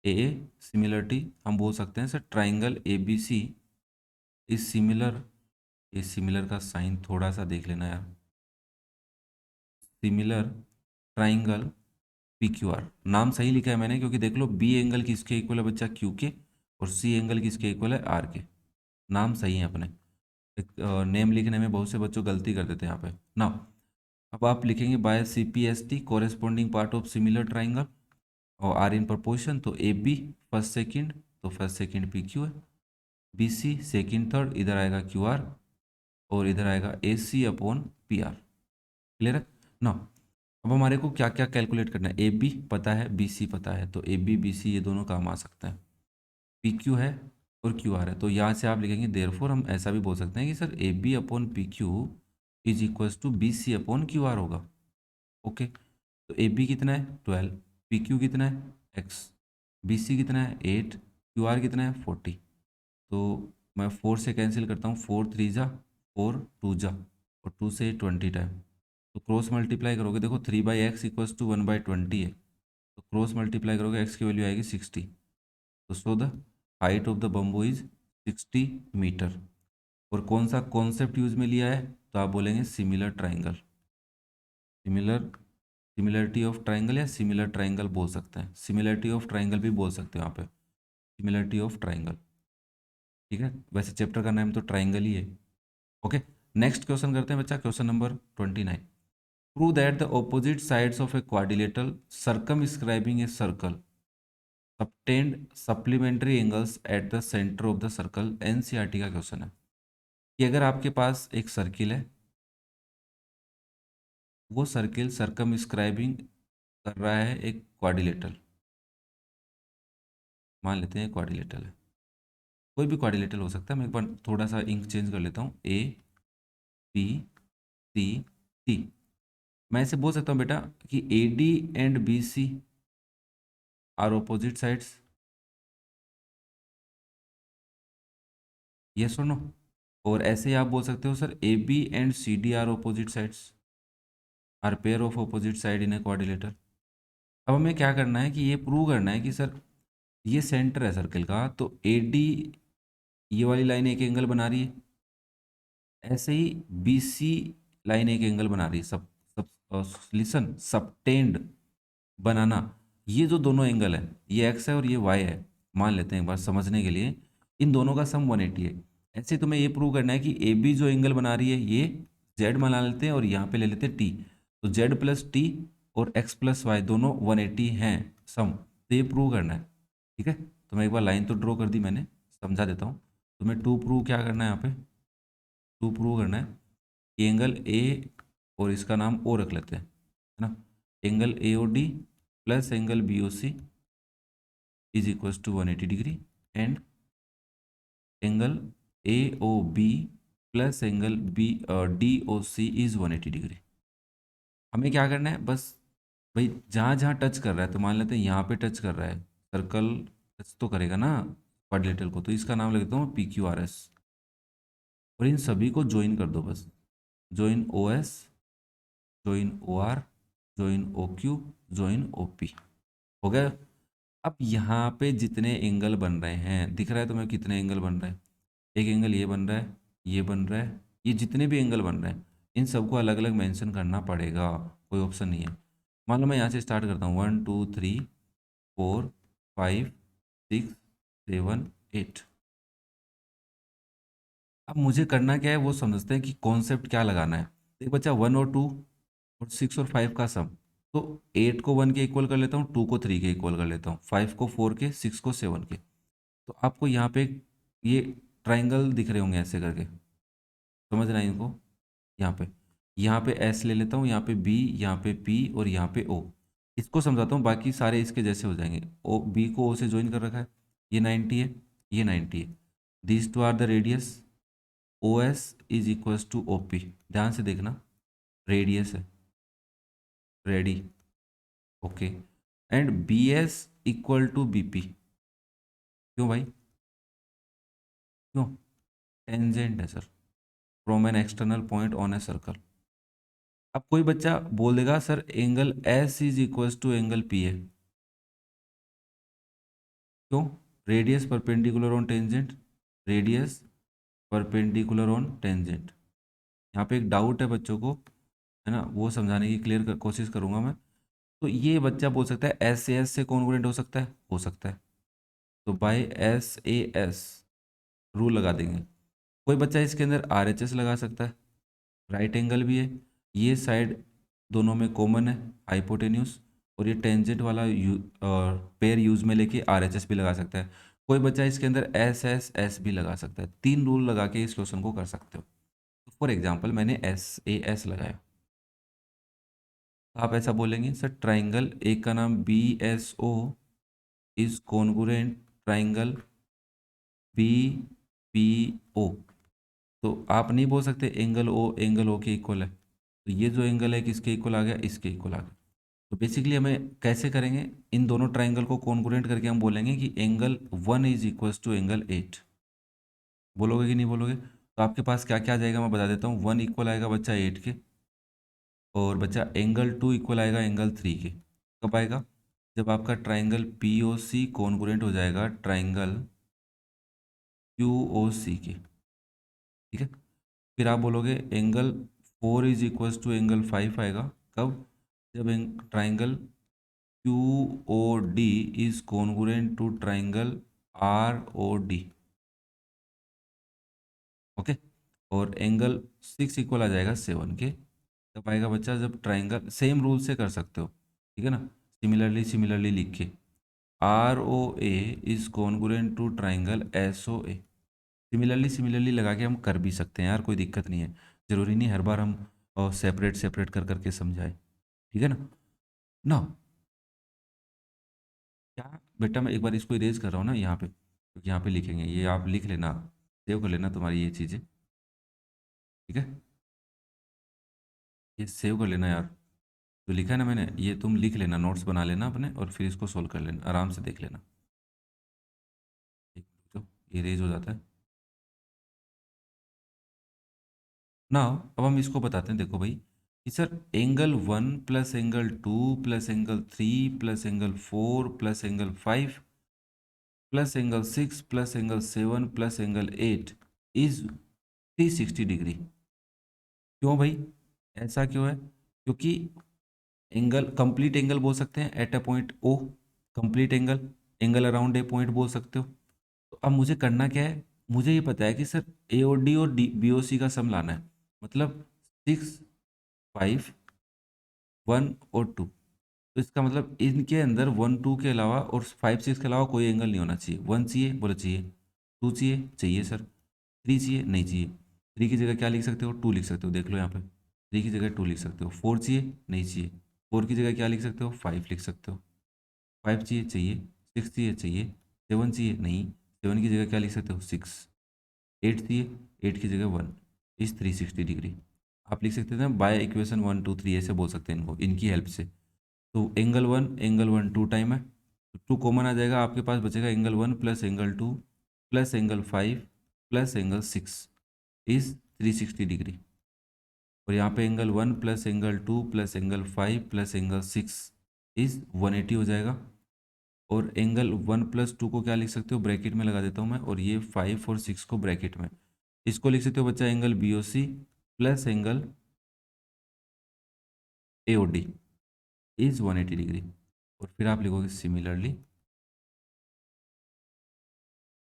A similarity हम बोल सकते हैं sir triangle A B C is similar. ये सिमिलर का साइन थोड़ा सा देख लेना यार, similar triangle P Q R. नाम सही लिखा है मैंने, क्योंकि देख लो बी एंगल किसके इक्वल है बच्चा, क्यू के, और सी एंगल किसके इक्वल है, आर के। नाम सही है अपने। एक नेम लिखने में बहुत से बच्चों गलती कर देते हैं यहाँ पे ना। अब आप लिखेंगे by C P S T corresponding part of similar triangle, और आर इन प्रोपोर्शन, तो ए बी फर्स्ट सेकंड, तो फर्स्ट सेकंड पी क्यू है, बी सी सेकंड थर्ड, इधर आएगा क्यू आर, और इधर आएगा A C upon P R. Clear है ना? अब हमारे को क्या क्या कैलकुलेट करना है, ए बी पता है, बी सी पता है, तो ए बी बी सी ये दोनों काम आ सकता है। पी क्यू है और क्यू आर है, तो यहाँ से आप लिखेंगे देयरफॉर हम ऐसा भी बोल सकते हैं कि sir A B upon P Q is equals to B C upon Q R होगा। ओके, तो ए बी कितना है 12, पी क्यू कितना है एक्स, बी सी कितना है 8, क्यू आर कितना है 40। तो मैं 4 से कैंसिल करता हूँ, 4 3 जा, 4 2 जा, और 2 से 20 टाइम, तो क्रॉस मल्टीप्लाई करोगे, देखो 3/x इक्वल्स टू 1/20 है, तो क्रॉस मल्टीप्लाई करोगे एक्स की वैल्यू आएगी 60। तो so the height of the bamboo is 60 metre. और कौन सा कॉन्सेप्ट यूज में लिया है, तो आप बोलेंगे similar triangle, similarity of triangle या सिमिलर ट्राइंगल बोल सकते हैं, सिमिलरिटी ऑफ ट्राइंगल भी बोल सकते हो यहाँ पे, सिमिलरिटी ऑफ ट्राइंगल। ठीक है, वैसे चैप्टर का नाम तो ट्राइंगल ही है। ओके, नेक्स्ट क्वेश्चन करते हैं बच्चा, question number 29। Prove that the opposite sides of a quadrilateral circumscribing a circle obtained supplementary angles at the center of the circle। NCERT का क्वेश्चन है कि अगर आपके पास एक सर्किल है, वो सर्किल सर्कमस्क्राइबिंग कर रहा है एक क्वाड्रिलेटरल, मान लेते हैं क्वाड्रिलेटरल है, कोई भी क्वाड्रिलेटरल हो सकता है। मैं एक बार थोड़ा सा इंक चेंज कर लेता हूँ, ए बी सी टी। मैं ऐसे बोल सकता हूँ बेटा कि A D and B C are opposite sides, yes और नो। और ऐसे ही आप बोल सकते हो sir A B and C D are opposite sides, are pair of opposite side in a quadrilateral. अब हमें क्या करना है कि ये प्रूव करना है कि सर ये सेंटर है सर्कल का, तो ए डी ये वाली लाइन एक एंगल बना रही है, ऐसे ही बी सी लाइन एक एंगल बना रही है। सब सब लिसन, सबटेंड बनाना, ये जो दोनों एंगल है, ये एक्स है और ये वाई है, मान लेते हैं एक बार समझने के लिए, इन दोनों का सम 180 है। ऐसे तुम्हें ये प्रूव करना है कि ए बी जो एंगल बना रही है ये जेड बना लेते हैं और यहाँ पे ले लेते हैं टी, तो जेड प्लस टी और एक्स प्लस वाई दोनों 180 हैं सम, तो ये प्रूव करना है। ठीक है, तो मैं एक बार लाइन तो ड्रॉ कर दी मैंने, समझा देता हूँ तुम्हें। टू प्रूव क्या करना है यहाँ पे, टू प्रूव करना है कि एंगल ए और इसका नाम ओ रख लेते हैं, है ना, angle A O D plus angle B O C is equal to 180 degree, and angle A O B plus angle B D O C is 180 degree. हमें क्या करना है, बस भाई जहाँ जहाँ टच कर रहा है, तो मान लेते हैं यहाँ पे टच कर रहा है, सर्कल टच तो करेगा ना क्वाड्रिलेटरल को, तो इसका नाम लिख देता हूँ पी क्यू आर एस। और इन सभी को ज्वाइन कर दो बस, join O S, join O R, join O Q, join O P, हो गया। अब यहाँ पे जितने एंगल बन रहे हैं, दिख रहा है तुम्हें कितने एंगल बन रहे हैं, एक एंगल ये बन रहा है, ये बन रहा है, ये जितने भी एंगल बन रहे हैं इन सबको अलग अलग मेंशन करना पड़ेगा, कोई ऑप्शन नहीं है। मान लो मैं यहाँ से स्टार्ट करता हूँ, 1 2 3 4 5 6 7 8। अब मुझे करना क्या है वो समझते हैं कि कॉन्सेप्ट क्या लगाना है। एक बच्चा 1 और 2 और 6 और 5 का सम, तो 8 को 1 के इक्वल कर लेता हूँ, 2 को 3 के इक्वल कर लेता हूँ, 5 को 4 के, 6 को 7 के। तो आपको यहाँ पे ये ट्राइंगल दिख रहे होंगे ऐसे करके, समझ रहे हैं इनको। यहाँ पे एस ले लेता हूँ, यहाँ पे बी, यहाँ पे पी और यहाँ पे ओ। इसको समझाता हूँ, बाकी सारे इसके जैसे हो जाएंगे। ओ बी को ओ से ज्वाइन कर रखा है, ये 90 है, ये 90 है, this two are the radius, O S is equals to O P, ध्यान से देखना, रेडियस है, ready, okay, and B S equal to B P. क्यों भाई, क्यों, टेंजेंट है sir, from an external point on a circle. अब कोई बच्चा बोल देगा sir angle S is equal to angle P है, क्यों, radius perpendicular on tangent, radius perpendicular on tangent. यहाँ पे एक डाउट है बच्चों को, है ना, वो समझाने की कोशिश करूंगा मैं। तो ये बच्चा बोल सकता है एस से एस से कॉन्ग्रुएंट हो सकता है, हो सकता है, तो by S A S rule लगा देंगे। कोई बच्चा इसके अंदर आर एच एस लगा सकता है, राइट एंगल भी है, ये साइड दोनों में कॉमन है हाइपोटेन्यूस, और ये टेंजेंट वाला पेयर यूज में लेके आर एच एस भी लगा सकता है। कोई बच्चा इसके अंदर एस एस एस भी लगा सकता है, तीन रूल लगा के इस क्वेश्चन को कर सकते हो। तो फॉर एग्जाम्पल मैंने एस ए एस लगाया, आप ऐसा बोलेंगे सर ट्राइंगल एक का नाम B S O is congruent triangle B P O. तो आप नहीं बोल सकते एंगल ओ के इक्वल है, तो ये जो एंगल है किसके इक्वल आ गया, इसके इक्वल आ गया। तो बेसिकली हमें कैसे करेंगे, इन दोनों ट्राइंगल को कॉन्ग्रुएंट करके हम बोलेंगे कि angle 1 is equal to angle 8। बोलोगे कि नहीं बोलोगे, तो आपके पास क्या क्या आ जाएगा मैं बता देता हूँ। 1 इक्वल आएगा बच्चा 8 के, और बच्चा एंगल 2 इक्वल आएगा एंगल 3 के। कब आएगा, जब आपका triangle P O C congruent हो जाएगा ट्राइंगल QOC की, ठीक है। फिर आप बोलोगे angle 4 is equals to angle 5 आएगा कब, जब triangle QOD is congruent to triangle ROD, okay. और एंगल 6 इक्वल आ जाएगा 7 के, तब आएगा बच्चा जब ट्राइंगल, सेम रूल से कर सकते हो, ठीक है ना, सिमिलरली सिमिलरली लिख के, ROA is congruent to triangle SOA। Similarly similarly लगा के हम कर भी सकते हैं यार, कोई दिक्कत नहीं है, जरूरी नहीं हर बार हम सेपरेट सेपरेट कर करके समझाए, ठीक है ना। ना क्या बेटा, मैं एक बार इसको इरेज कर रहा हूँ ना यहाँ पे, क्योंकि यहाँ पे लिखेंगे, ये आप लिख लेना, सेव कर लेना तुम्हारी ये चीज़ें, ठीक है, ये सेव कर लेना यार, जो लिखा है ना मैंने, ये तुम लिख लेना, नोट्स बना लेना अपने, और फिर इसको सोल्व कर लेना, आराम से देख लेना, ठीक, तो इरेज हो जाता है ना। अब हम इसको बताते हैं, देखो भाई कि sir angle 1 plus angle 2 plus angle 3 plus angle 4 plus angle 5 plus angle 6 plus angle 7 plus angle 8 is 360 degree. क्यों भाई, ऐसा क्यों है, क्योंकि एंगल, कंप्लीट एंगल बोल सकते हैं at a point O, complete angle, angle around a point बोल सकते हो। तो अब मुझे करना क्या है, मुझे ये पता है कि सर AOD और BOC का सम लाना है, मतलब 6, 5, 1 और 2। तो इसका मतलब इनके अंदर 1 2 के अलावा और 5 6 के अलावा कोई एंगल नहीं होना चाहिए। 1 चाहिए, बोले चाहिए। 2 चाहिए, चाहिए सर। 3 चाहिए, नहीं चाहिए। 3 की जगह क्या लिख सकते हो, 2 लिख सकते हो, देख लो यहाँ पे, 3 की जगह 2 लिख सकते हो। 4 चाहिए, नहीं चाहिए। 4 की जगह क्या लिख सकते हो, 5 लिख सकते हो। 5 चाहिए, चाहिए। 6 चाहिए, चाहिए। 7 चाहिए, नहीं। 7 की जगह क्या लिख सकते हो, 6। 8 चाहिए, 8 की जगह 1। इस 360 डिग्री आप लिख सकते थे ना, बाय इक्वेशन 1 2 3 ऐसे बोल सकते हैं इनको, इनकी हेल्प से। तो एंगल वन 2 टाइम है, तो 2 कॉमन आ जाएगा, आपके पास बचेगा angle 1 plus angle 2 plus angle 5 plus angle 6 is 360 degree. और यहाँ पे angle 1 plus angle 2 plus angle 5 plus angle 6 is 180 हो जाएगा। और एंगल 1 प्लस 2 को क्या लिख सकते हो, ब्रैकेट में लगा देता हूँ मैं, और ये 5 और 6 को ब्रैकेट में, इसको लिख सकते हो बच्चा angle BOC plus angle AOD is 180 degree. और फिर आप लिखोगे सिमिलरली,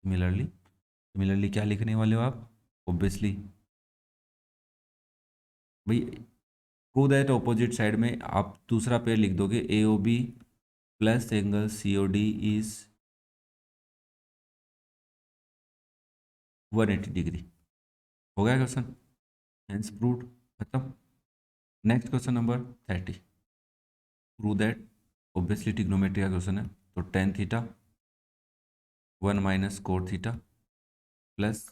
सिमिलरली, सिमिलरली क्या लिखने वाले हो आप, ऑब्वियसली भाई टू दैट ऑपोजिट साइड में आप दूसरा पेयर लिख दोगे, AOB plus angle COD is 180 degree. हो गया क्वेश्चन, हेंस प्रूव्ड, खत्म। Next question number 30, prove that, obviously trigonometry का क्वेश्चन है, तो tan theta 1 - cot theta plus,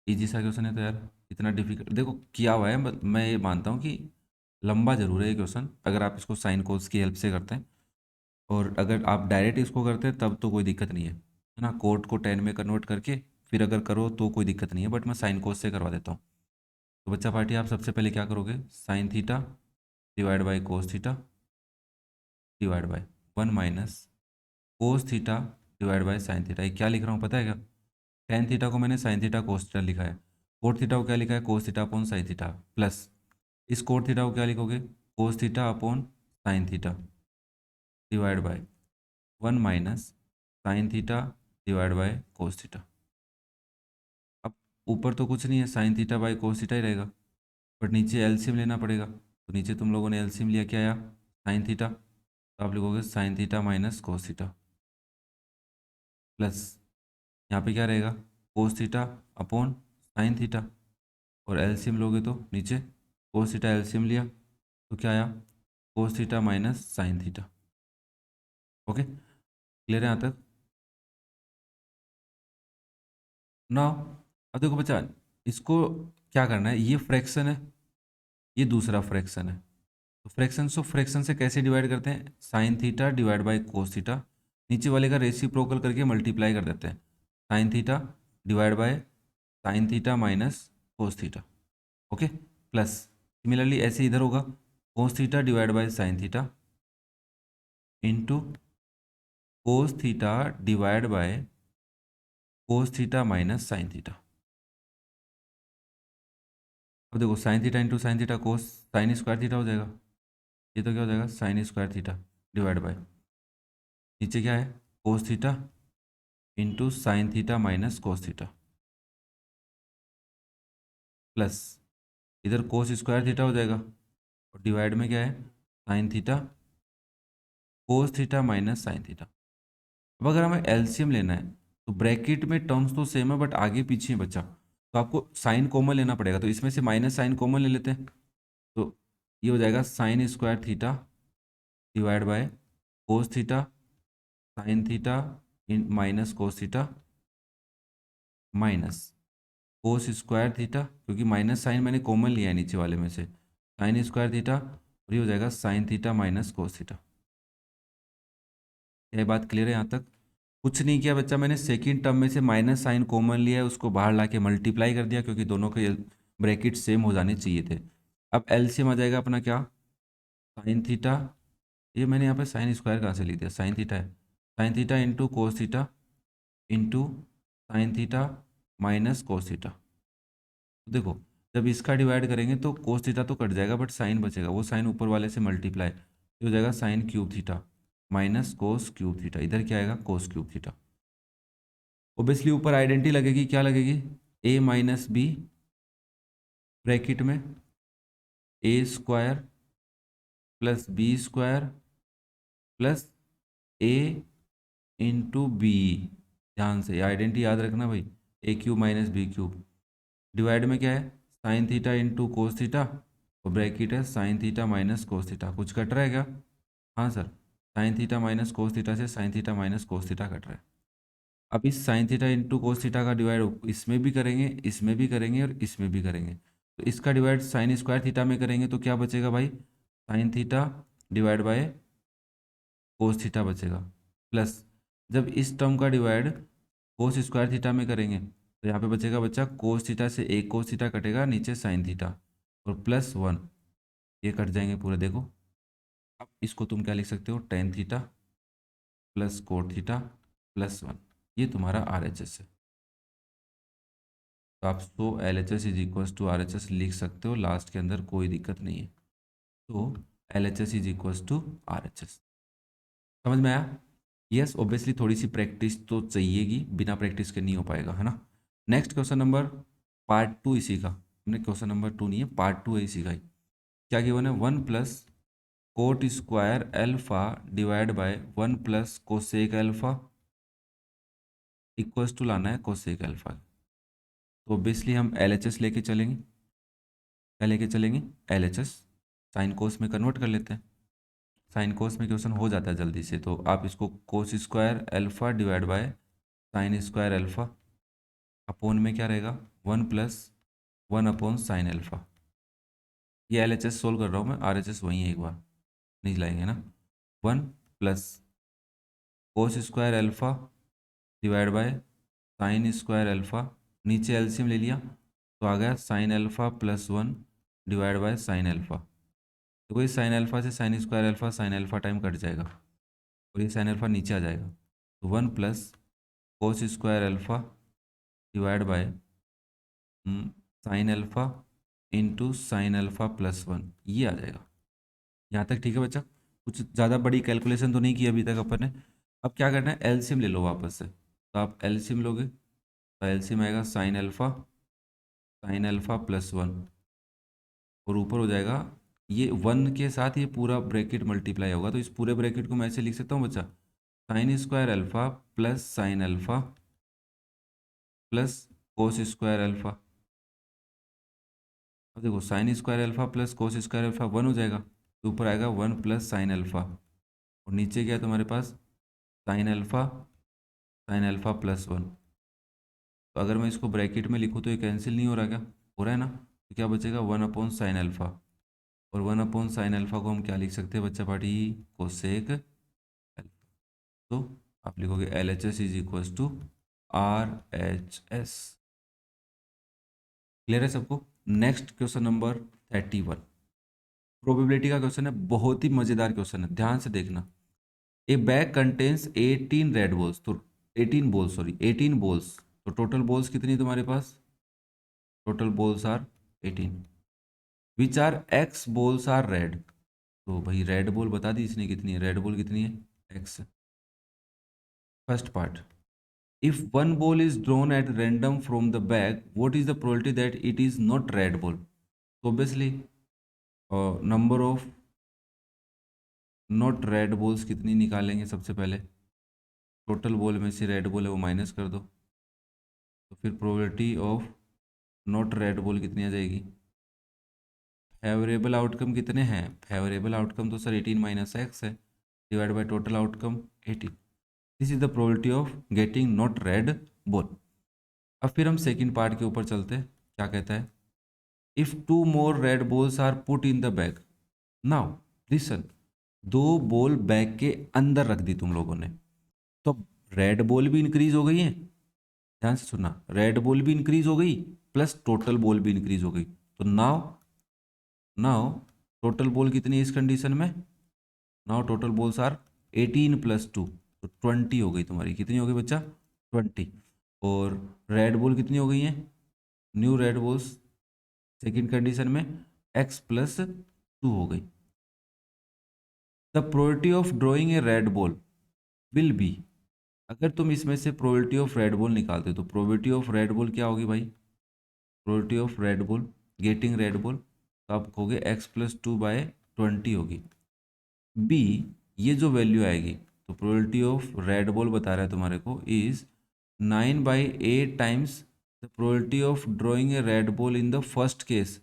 easy सा क्वेश्चन है तो यार, इतना डिफिकल्ट देखो किया हुआ है, मैं ये मानता हूँ कि लंबा जरूर है ये क्वेश्चन, अगर आप इसको साइन कोस की हेल्प से करते हैं, और अगर आप डायरेक्ट इसको करते हैं तब तो कोई दिक्कत नहीं है ना, कोट को टेन में कन्वर्ट करके फिर अगर करो तो कोई दिक्कत नहीं है, बट मैं साइन कोस से करवा देता हूँ। तो बच्चा पार्टी आप सबसे पहले क्या करोगे, sign theta divide by cos theta divide by 1 - cos theta divide by sine theta. ये क्या लिख रहा हूँ पता है क्या, टेन थीटा को मैंने साइन थीटा कोस थीटा लिखा है, कोट थीटा को क्या लिखा है, cos theta upon sine theta, plus इस कोट थीटा को क्या लिखोगे, cos theta upon sine theta divide by 1 - sine theta divide by cos theta. अब ऊपर तो कुछ नहीं है, sine theta by cos theta ही रहेगा, बट नीचे एलसीएम लेना पड़ेगा, तो नीचे तुम लोगों ने एलसीएम लिया, क्या आया, साइन थीटा, तो आप लिखोगे sign theta minus cos theta plus, यहाँ पे क्या रहेगा, कोस थीटा अपॉन साइन थीटा, और एलसीएम लोगे तो नीचे कोस थीटा एलसीएम लिया, तो क्या आया, cos theta minus sine theta. Okay, clear है यहाँ तक ना। अब देखो बच्चा, इसको क्या करना है, ये फ्रैक्शन है, ये दूसरा फ्रैक्शन है, तो फ्रैक्शन ऑफ फ्रैक्शन से कैसे डिवाइड करते हैं, sign theta divide by cos theta, नीचे वाले का रेसिप्रोकल करके मल्टीप्लाई कर देते हैं, sign theta divide by sine theta minus cos theta. Okay, plus similarly ऐसे इधर होगा, cos theta divide by sine theta into cos theta divide by cos theta minus sine theta. अब देखो sign theta into sine theta cos sine square theta हो जाएगा। ये तो क्या हो जाएगा sine square theta divide bye नीचे क्या है cos theta into sine theta minus cos theta plus इधर कोस स्क्वायर थीटा हो जाएगा और डिवाइड में क्या है sine theta cos theta minus sine theta. अब अगर हमें एलसीएम लेना है तो ब्रैकेट में टर्म्स तो सेम है बट आगे पीछे बचा तो आपको साइन कॉमन लेना पड़ेगा, तो इसमें से माइनस साइन कॉमन ले लेते हैं। तो ये हो जाएगा sine square theta divide by cos theta sine theta in minus cos theta minus cos square theta, क्योंकि माइनस साइन मैंने कॉमन लिया है नीचे वाले में से, साइन स्क्वायर थीटा और ये हो जाएगा sign theta minus cos theta. यह बात क्लियर है यहाँ तक? कुछ नहीं किया बच्चा, मैंने सेकंड टर्म में से माइनस साइन कॉमन लिया है, उसको बाहर लाके मल्टीप्लाई कर दिया क्योंकि दोनों के ब्रैकेट सेम हो जाने चाहिए थे। अब एलसीएम आ जाएगा अपना क्या साइन थीटा, ये मैंने यहाँ पे साइन स्क्वायर कहाँ से लिख दिया, साइन थीटा है, sine theta into cos theta into sine theta minus cos theta. तो देखो जब इसका डिवाइड करेंगे तो कोस थीटा तो कट जाएगा बट साइन बचेगा, वो साइन ऊपर वाले से मल्टीप्लाई हो जाएगा sine cube theta minus cos cube theta, इधर क्या आएगा कोस क्यूब थीटा। ओबियसली ऊपर आइडेंटिटी लगेगी, क्या लगेगी ए माइनस बी ब्रैकेट में ए square plus B square plus a into b. ध्यान से आइडेंटिटी याद रखना भाई, a cube minus b cube divide में क्या है sine theta into cos theta और ब्रैकेट है sine theta minus cos theta. कुछ कट रहा है क्या? हाँ sir, sine theta minus cos theta से sine theta minus cos theta cut रहा है। अब इस sine theta into cos theta का डिवाइड इसमें भी करेंगे, इसमें भी करेंगे और इसमें भी करेंगे, तो इसका डिवाइड साइन स्क्वायर थीटा में करेंगे तो क्या बचेगा भाई sign theta divide by cos theta बचेगा, प्लस जब इस टर्म का डिवाइड कोस स्क्वायर थीटा में करेंगे तो यहाँ पे बचेगा बच्चा कोस थीटा से एक कोस थीटा कटेगा नीचे साइन थीटा और प्लस वन, ये कट जाएंगे पूरे। देखो अब इसको तुम क्या लिख सकते हो tan theta plus cot theta plus one, ये तुम्हारा आर एच एस है। तो आप so L H S is equals to R H S लिख सकते हो, लास्ट के अंदर कोई दिक्कत नहीं है। तो L H S is equals to R H S. समझ में आया? यस, ऑब्वियसली थोड़ी सी प्रैक्टिस तो चाहिएगी, बिना प्रैक्टिस के नहीं हो पाएगा, है ना। Next question number part two इसी का, हमने क्वेश्चन नंबर टू नहीं है पार्ट टू है इसी का ही। क्या गिवन है one plus cot square alpha divide by one plus cosec alpha equals to लाना है कोसेक एल्फा। तो ऑब्वियसली हम एल एच एस लेके चलेंगे, क्या लेके चलेंगे L H S, sine cos में कन्वर्ट कर लेते हैं, साइन कोस में क्वेश्चन हो जाता है जल्दी से। तो आप इसको cos square alpha divide by sine square alpha upon में क्या रहेगा one plus one upon sine alpha. ये एल एच एस सोल्व कर रहा हूँ मैं, आर एच एस वही है, एक बार नहीं लाएंगे ना, one plus cos square alpha divide by sine square alpha, नीचे एलसीएम ले लिया तो आ गया sine alpha plus one divide by sine alpha. तो कोई साइन एल्फा से sine square alpha sine alpha time cut जाएगा और ये साइन एल्फा नीचे आ जाएगा, तो one plus cos square alpha divide by sine alpha into sine alpha plus one, ये आ जाएगा। यहाँ तक ठीक है बच्चा? कुछ ज़्यादा बड़ी कैलकुलेशन तो नहीं की अभी तक अपन ने। अब क्या करना है एलसीएम ले लो वापस से, तो आप एलसीएम लोगे तो एलसीएम आएगा साइन अल्फा प्लस वन और ऊपर हो जाएगा ये वन के साथ ये पूरा ब्रैकेट मल्टीप्लाई होगा, तो इस पूरे ब्रैकेट को मैं ऐसे लिख सकता हूँ बच्चा sine square alpha plus sine alpha plus cos square alpha. अब देखो sine square alpha plus cos square alpha one हो जाएगा, तो ऊपर आएगा वन प्लस साइन अल्फा और नीचे क्या है तुम्हारे पास साइन अल्फा प्लस वन। तो अगर मैं इसको ब्रैकेट में लिखूँ तो ये कैंसिल नहीं हो रहा, क्या हो रहा है ना, तो क्या बचेगा वन अपॉन साइन अल्फा और वन अपॉन साइन अल्फा को हम क्या लिख सकते हैं बच्चा पार्टी कोसेक अल्फा। तो आप लिखोगे L H S is equals to R H S. Clear है सबको? नेक्स्ट क्वेश्चन नंबर 31 प्रोबेबिलिटी का क्वेश्चन है, बहुत ही मजेदार क्वेश्चन है, ध्यान से देखना। A bag contains 18 red balls, तो 18 बॉल्स सॉरी 18 बॉल्स, तो टोटल बॉल्स कितनी है तुम्हारे पास? Total balls are 18। Which are x balls are red. तो भाई रेड बॉल बता दी इसने कितनी है, रेड बॉल कितनी है, x. First part, if one ball is drawn at random from the bag, what is the probability that it is not red ball? So obviously number of not red balls कितनी निकालेंगे सबसे पहले, total ball में से red ball है वो minus कर दो, तो फिर probability of not red ball कितनी आ जाएगी। फेवरेबल आउटकम कितने हैं, फेवरेबल आउटकम तो सर 18 माइनस एक्स है divide by total outcome 18। This is the probability of getting not red ball. अब फिर हम सेकेंड पार्ट के ऊपर चलते हैं, क्या कहता है, if two more red balls are put in the bag, now listen, दो बॉल बैग के अंदर रख दी तुम लोगों ने, तो रेड बॉल भी इंक्रीज हो गई है, ध्यान से सुनना, रेड बॉल भी इंक्रीज हो गई प्लस टोटल बॉल भी इंक्रीज हो गई। तो नाउ नाउ टोटल बॉल कितनी है इस कंडीशन में, now total balls are 18 plus 2, तो 20 हो गई तुम्हारी, कितनी हो गई बच्चा, 20। और रेड बॉल कितनी हो गई है, new red balls second condition में x प्लस 2 हो गई। The probability of drawing a red ball will be, अगर तुम इसमें से प्रोबेबिलिटी ऑफ रेड बॉल निकालते हो तो प्रोबेबिलिटी ऑफ रेड बॉल क्या होगी भाई, probability of red ball getting red ball, तो आप कहोगे x प्लस 2/20 होगी। बी, ये जो वैल्यू आएगी, तो प्रोबेबिलिटी ऑफ रेड बॉल बता रहा है तुम्हारे को is 9/8 times the probability of drawing a red ball in the first case.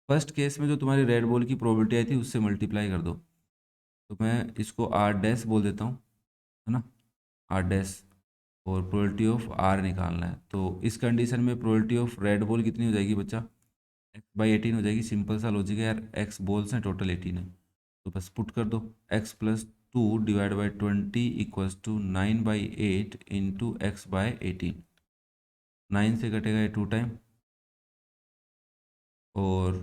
First case में जो तुम्हारी रेड बॉल की प्रोबेबिलिटी आई थी उससे मल्टीप्लाई कर दो, तो मैं इसको आर डैश बोल देता हूँ, है ना, आर डैश, और प्रोबेबिलिटी ऑफ आर निकालना है। तो इस कंडीशन में प्रोबेबिलिटी ऑफ रेड बॉल कितनी हो जाएगी बच्चा, x/18 हो जाएगी। सिंपल सा लॉजिक है यार, एक्स बॉल्स हैं टोटल 18 है, तो बस पुट कर दो, x plus 2 divide by 20 equals to 9/8 into x/18। 9 से कटेगा ये 2 टाइम, और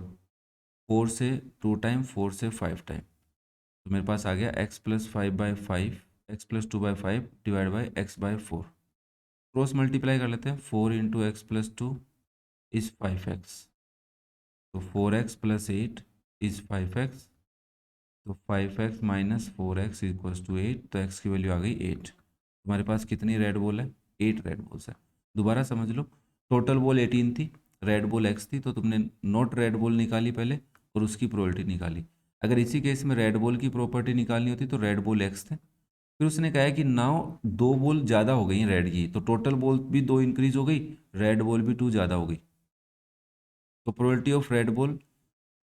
4 से 2 टाइम, 4 से 5 टाइम, तो मेरे पास आ गया x plus 5/5, x plus 2/5 divide by x/4। Cross multiply कर लेते हैं, 4 into x plus 2 is 5x, तो 4x प्लस 8 इज 5x, तो 5x minus 4x equals to 8, तो x की वैल्यू आ गई 8। तुम्हारे पास कितनी रेड बॉल है, 8 रेड बॉल्स है। दोबारा समझ लो, टोटल बॉल 18 थी, रेड बॉल x थी, तो तुमने नॉट रेड बॉल निकाली पहले और उसकी प्रोबेबिलिटी निकाली। अगर इसी केस में रेड बॉल की प्रॉपर्टी निकालनी होती तो रेड बॉल x थे, फिर उसने कहा है कि नाउ दो बॉल ज़्यादा हो गई रेड की, तो टोटल बॉल भी 2 इंक्रीज हो गई, रेड बॉल भी 2 ज़्यादा हो गई, तो probability of red ball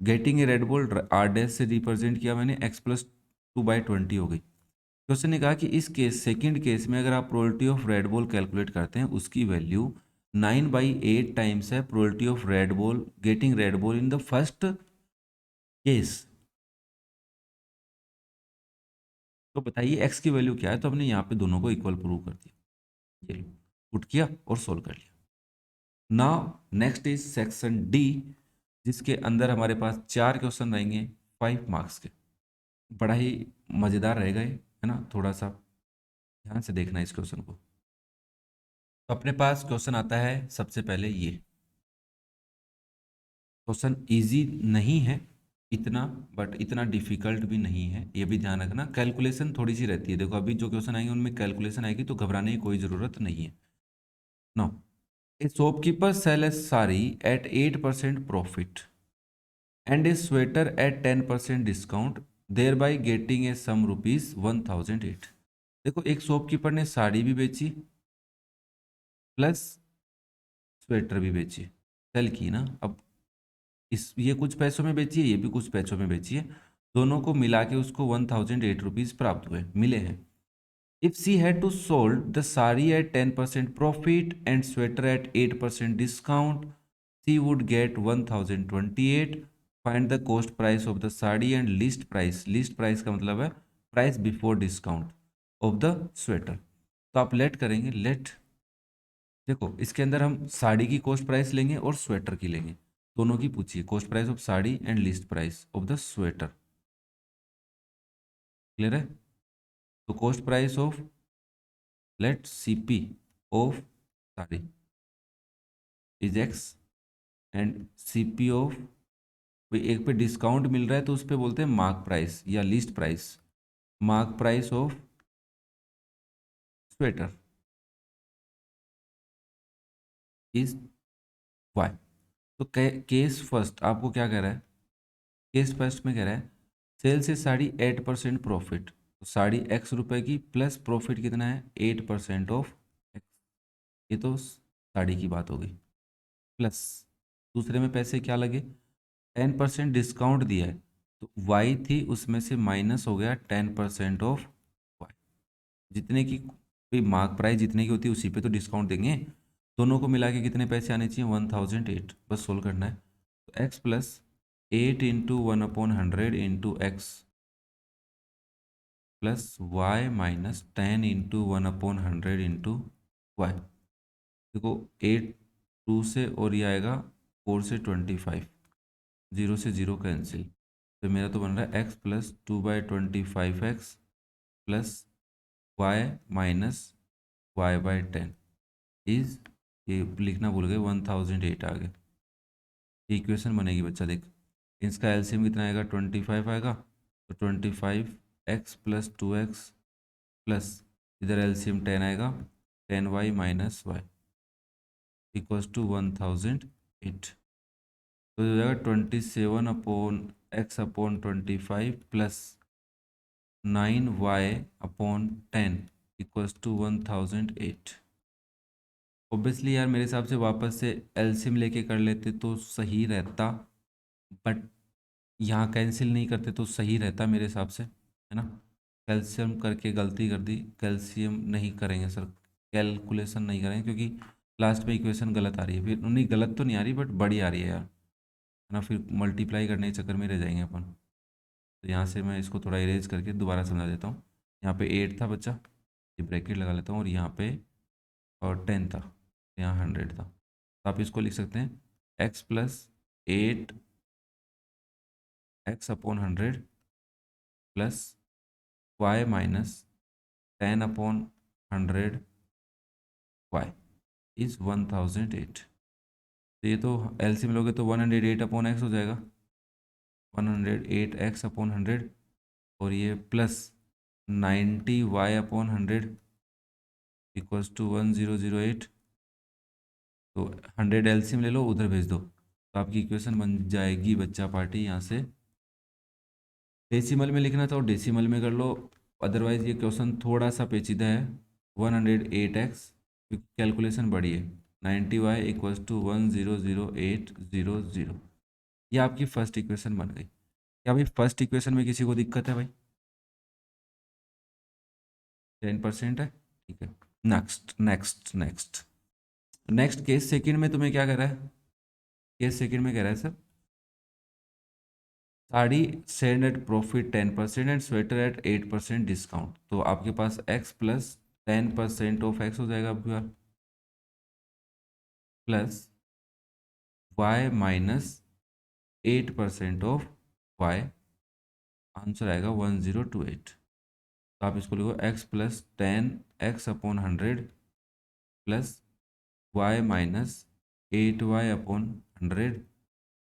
getting a red ball are dash से रिप्रेजेंट किया मैंने, x प्लस 2/20 हो गई। तो उसने कहा कि इस केस सेकंड केस में अगर आप probability of red ball calculate करते हैं, उसकी वैल्यू 9/8 टाइम्स है probability of red ball getting red ball in the first case. तो बताइए x की वैल्यू क्या है, तो हमने यहाँ पे दोनों को इक्वल प्रूव कर दिया, ये पुट किया और सोल्व कर लिया। Now next is section D, जिसके अंदर हमारे पास 4 क्वेश्चन रहेंगे 5 मार्क्स के। बड़ा ही मज़ेदार रहेगा ये, है ना, थोड़ा सा ध्यान से देखना इस क्वेश्चन को। तो अपने पास क्वेश्चन आता है सबसे पहले ये क्वेश्चन, इजी नहीं है इतना, बट इतना डिफिकल्ट भी नहीं है, ये भी ध्यान रखना। कैलकुलेशन थोड़ी सी रहती है, देखो अभी जो क्वेश्चन आएंगे उनमें कैलकुलेशन आएगी, तो घबराने की कोई ज़रूरत नहीं है। No, a shopkeeper sell a sari at 8% profit and a sweater at 10% discount, thereby getting a sum rupees 1008। देखो एक शॉपकीपर ने साड़ी भी बेची प्लस स्वेटर भी बेची, सेल की ना, अब इस ये कुछ पैसों में बेची है, ये भी कुछ पैसों में बेची है, दोनों को मिला के उसको 1008 रुपीज़ प्राप्त हुए, मिले हैं। If she had to sold the sari at 10% profit and sweater at 8% discount, she would get 1028। Find the cost price of the sari and list price, list price का मतलब है price before discount of the sweater. तो आप late करेंगे, late, देखो इसके अंदर हम साड़ी की कॉस्ट प्राइस लेंगे और स्वेटर की लेंगे, दोनों की पूछिए, cost price of sari and list price of the sweater. Clear है? तो cost price of let CP of sari, is x and CP of, भाई एक पे डिस्काउंट मिल रहा है तो उस पे बोलते हैं मार्क प्राइस या list price, mark price of sweater is y. तो केस फर्स्ट आपको क्या कह रहा है, केस फर्स्ट में कह रहा है सेल से साड़ी 8% प्रॉफिट, तो साड़ी X रुपए की प्लस प्रॉफिट कितना है 8% ऑफ X, ये तो साड़ी की बात हो गई। प्लस दूसरे में पैसे क्या लगे, 10% डिस्काउंट दिया है, तो Y थी उसमें से माइनस हो गया 10% ऑफ Y, जितने की भाई मार्क प्राइस जितने की होती है उसी पे तो डिस्काउंट देंगे। दोनों को मिला के कितने पैसे आने चाहिए 1008, बस सोल्व करना है। तो x plus 8 into 1/100 into x plus y minus 10 into 1/100 into y. देखो 8 2 से और ये आएगा 4 से 25, 0 से 0 कैंसिल, तो मेरा तो बन रहा है x plus 2/25x plus y minus y/10 is, ये लिखना भूल गए 1008 आ गया। इक्वेशन बनेगी बच्चा देख, इसका एलसीएम कितना आएगा 25 आएगा, तो 25x प्लस 2x प्लस इधर एलसीएम 10 आएगा 10y minus Y equals to 1008, तो हो जाएगा 27/x/25 plus 9y/10 equals to 1008। Obviously यार मेरे हिसाब से वापस से एलसीएम लेके कर लेते तो सही रहता, बट यहाँ कैंसिल नहीं करते तो सही रहता मेरे हिसाब से, है ना। कैल्शियम करके गलती कर दी, कैल्शियम नहीं करेंगे सर, कैलकुलेशन नहीं करेंगे क्योंकि लास्ट में इक्वेशन गलत आ रही है, फिर नहीं गलत तो नहीं आ रही बट बड़ी आ रही है यार, है ना, फिर मल्टीप्लाई करने के चक्कर में रह जाएंगे अपन। तो यहाँ से मैं इसको थोड़ा इरेज करके दोबारा समझा देता हूँ। यहाँ पे 8 था बच्चा, ये ब्रैकेट लगा लेता हूँ, और यहाँ पे और 10 था, यहाँ 100 था, तो आप इसको लिख सकते हैं x plus 8x/100 plus y minus 10/100 y is 1008। तो ये तो एलसीएम लोगे तो 108/x हो जाएगा, 108x/100, और ये प्लस 90y/100 इक्वल्स टू 1008। तो 100 एलसीएम ले लो उधर भेज दो, तो आपकी इक्वेशन बन जाएगी बच्चा पार्टी। यहाँ से डेसिमल में लिखना था और डेसिमल में कर लो, अदरवाइज ये क्वेश्चन थोड़ा सा पेचीदा है। 108x क्योंकि कैलकुलेशन बड़ी है, 90y इक्वल्स टू 100800। ये आपकी फर्स्ट इक्वेशन बन गई। क्या भाई फर्स्ट इक्वेशन में किसी को दिक्कत है भाई? 10% है, ठीक है। Next next next next case second में तुम्हें क्या कह रहा है, केस सेकंड में कह रहा है sir sari sale at profit 10% and sweater at 8% discount, तो आपके पास x प्लस 10% ऑफ x हो जाएगा अब बार, plus y minus 8% of y, answer आएगा 1028। तो आप इसको लिखो x plus 10x/100 plus y minus 8y/100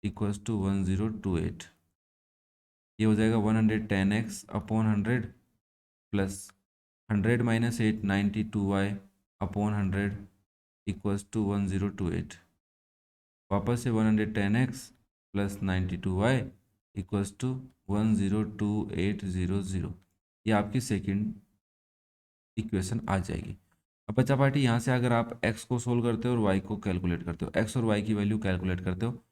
equals to 1028। ये हो जाएगा 110x/100 plus 100 minus 8 92y/100 equals to 1028। वापस से 110x plus 92y equals to 102800। ये आपकी सेकंड इक्वेशन आ जाएगी। अब बच्चा पार्टी यहाँ से अगर आप x को सोल्व करते हो और y को कैलकुलेट करते हो, x और y की वैल्यू कैलकुलेट करते हो,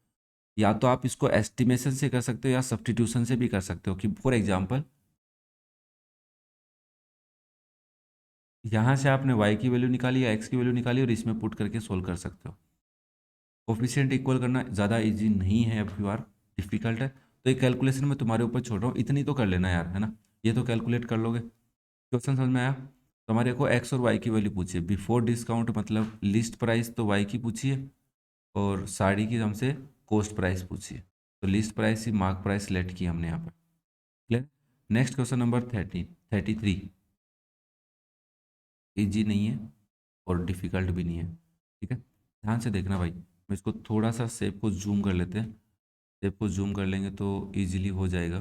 या तो आप इसको एस्टिमेशन से कर सकते हो या सब्स्टिट्यूशन से भी कर सकते हो। कि फॉर एग्जांपल यहाँ से आपने y की वैल्यू निकाली या x की वैल्यू निकाली और इसमें पुट करके सोल्व कर सकते हो। कोफिशिएंट इक्वल करना ज़्यादा इजी नहीं है, अब यार डिफिकल्ट है, तो ये कैलकुलेशन मैं तुम्हारे ऊपर छोड़ रहा हूँ, इतनी तो कर लेना यार, है ना। ये तो कैलकुलेट कर लोगे। क्वेश्चन समझ में आया? तो हमारे को x और y की वैल्यू पूछिए, बिफोर डिस्काउंट मतलब लिस्ट प्राइस तो y की पूछिए, और साड़ी की हमसे कॉस्ट प्राइस पूछिए, तो लिस्ट प्राइस ही मार्क प्राइस लेट की हमने यहाँ पर। Clear? Next question number 33। Easy नहीं है और डिफिकल्ट भी नहीं है, ठीक है, ध्यान से देखना भाई। इसको थोड़ा सा शेप को जूम कर लेते हैं। शेप को जूम कर लेंगे तो इजीली हो जाएगा।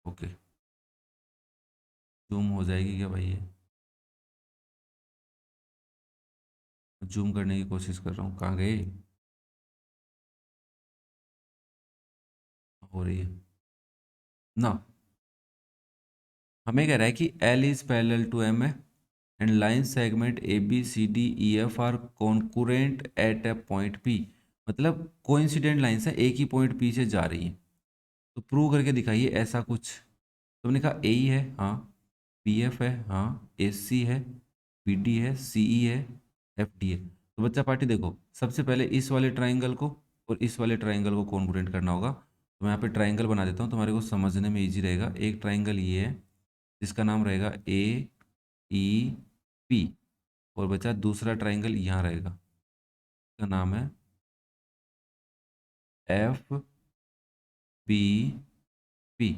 ओके, जूम हो जाएगी क्या भाई? ये जूम करने की कोशिश कर रहा हूँ, कहाँ गए? हो रही है ना। हमें कह रहा है कि L is parallel to M है and line segment ABCDEF are concurrent at a point P। मतलब कोइंसिडेंट लाइन्स है, एक ही पॉइंट P से जा रही हैं। तो प्रूव करके दिखाइए ऐसा कुछ। तुमने कहा AE है, हाँ। PF है, हाँ। AC है, PD है, CE है, FD है। तो बच्चा पार्टी देखो, सबसे पहले इस वाले ट्राइंगल को और इस वाले ट्राइंगल को कॉन्ग्रुएंट करना होगा। तो मैं यहाँ पे ट्राइंगल बना देता हूँ, तुम्हारे को समझने में इजी रहेगा। एक ट्राइंगल ये है जिसका नाम रहेगा AEP। और बचा दूसरा ट्राइंगल यहाँ रहेगा, इसका नाम है FBP।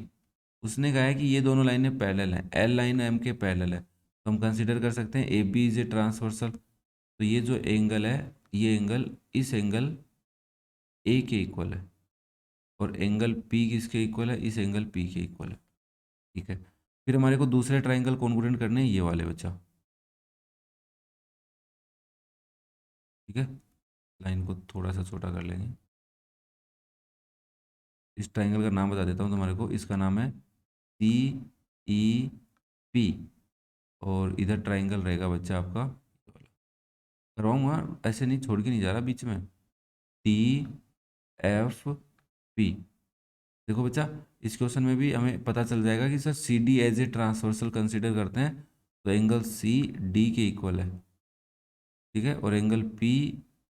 उसने कहा है कि ये दोनों लाइनें पैरेलल हैं, L लाइन M के पैरेलल है, तो हम कंसीडर कर सकते हैं AB इज ए ट्रांसवर्सल। तो ये जो एंगल है, ये एंगल इस एंगल A के इक्वल है, और एंगल P किसके इक्वल है? इस एंगल P के इक्वल है। ठीक है, फिर हमारे को दूसरे ट्राइंगल कॉन्ग्रुएंट करने हैं, ये वाले बच्चा। ठीक है, लाइन को थोड़ा सा छोटा कर लेंगे। इस ट्राइंगल का नाम बता देता हूँ तुम्हारे को, इसका नाम है CEP। और इधर ट्राइंगल रहेगा बच्चा आपका, करवाऊंगा ऐसे, नहीं छोड़ के नहीं जा रहा बीच में। TFP। देखो बच्चा, इस क्वेश्चन में भी हमें पता चल जाएगा कि sir CD as a transversal consider करते हैं, तो एंगल CD के इक्वल है। ठीक है, और एंगल P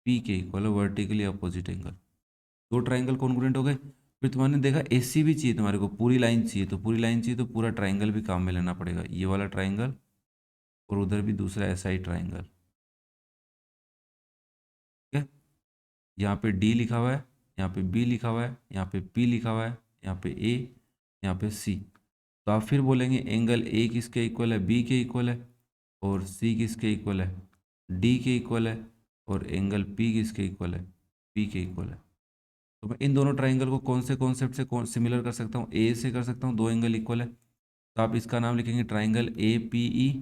के इक्वल है, वर्टिकली अपोजिट एंगल। दो ट्राइंगल कॉन्ग्रुएंट हो गए। फिर तुम्हारे देखा AC भी चाहिए तुम्हारे को, पूरी लाइन चाहिए। तो पूरी लाइन चाहिए तो पूरा ट्राइंगल भी काम में लेना पड़ेगा, ये वाला ट्राइंगल और उधर भी दूसरा ऐसा ही ट्राइंगल। ठीक है, यहाँ पे D लिखा हुआ है, यहाँ पे B लिखा हुआ है, यहाँ पे P लिखा हुआ है, यहाँ पे A, यहाँ पे C। तो आप फिर बोलेंगे एंगल A किसके इक्वल है? B के इक्वल है। और C किसके इक्वल है? D के इक्वल है। और एंगल P किसके इक्वल है? P के इक्वल है। तो मैं इन दोनों ट्राइंगल को कौन से कॉन्सेप्ट से कौन सिमिलर कर सकता हूँ? A से कर सकता हूँ, दो एंगल इक्वल है, तो आप इसका नाम लिखेंगे triangle APE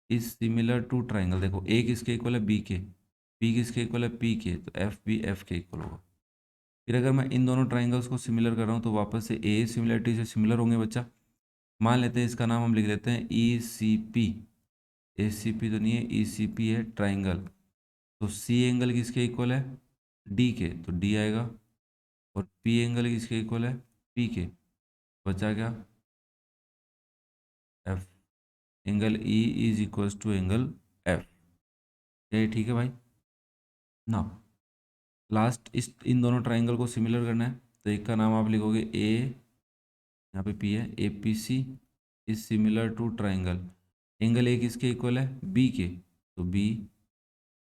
is similar to triangle. देखो A किसके इक्वल है? B के। P किसके इक्वल है? P के। तो FB F के इक्वल होगा। फिर अगर मैं इन दोनों ट्राइंगल्स को सिमिलर कर रहा हूँ तो वापस से A सिमिलरिटी से सिमिलर होंगे बच्चा। मान लेते हैं इसका नाम हम लिख लेते हैं ECP। ACP तो नहीं है, ECP है ट्राइंगल। तो C एंगल किसके इक्वल है? D के, तो D आएगा। और P एंगल किसके इक्वल है? P के। बचा क्या? F। Angle E is equals to angle F। ये ठीक है भाई ना। लास्ट इस इन दोनों ट्राइंगल को सिमिलर करना है, तो एक का नाम आप लिखोगे A, यहाँ पे P है, APC is similar to triangle. Angle A किसके इक्वल है? B के, तो B।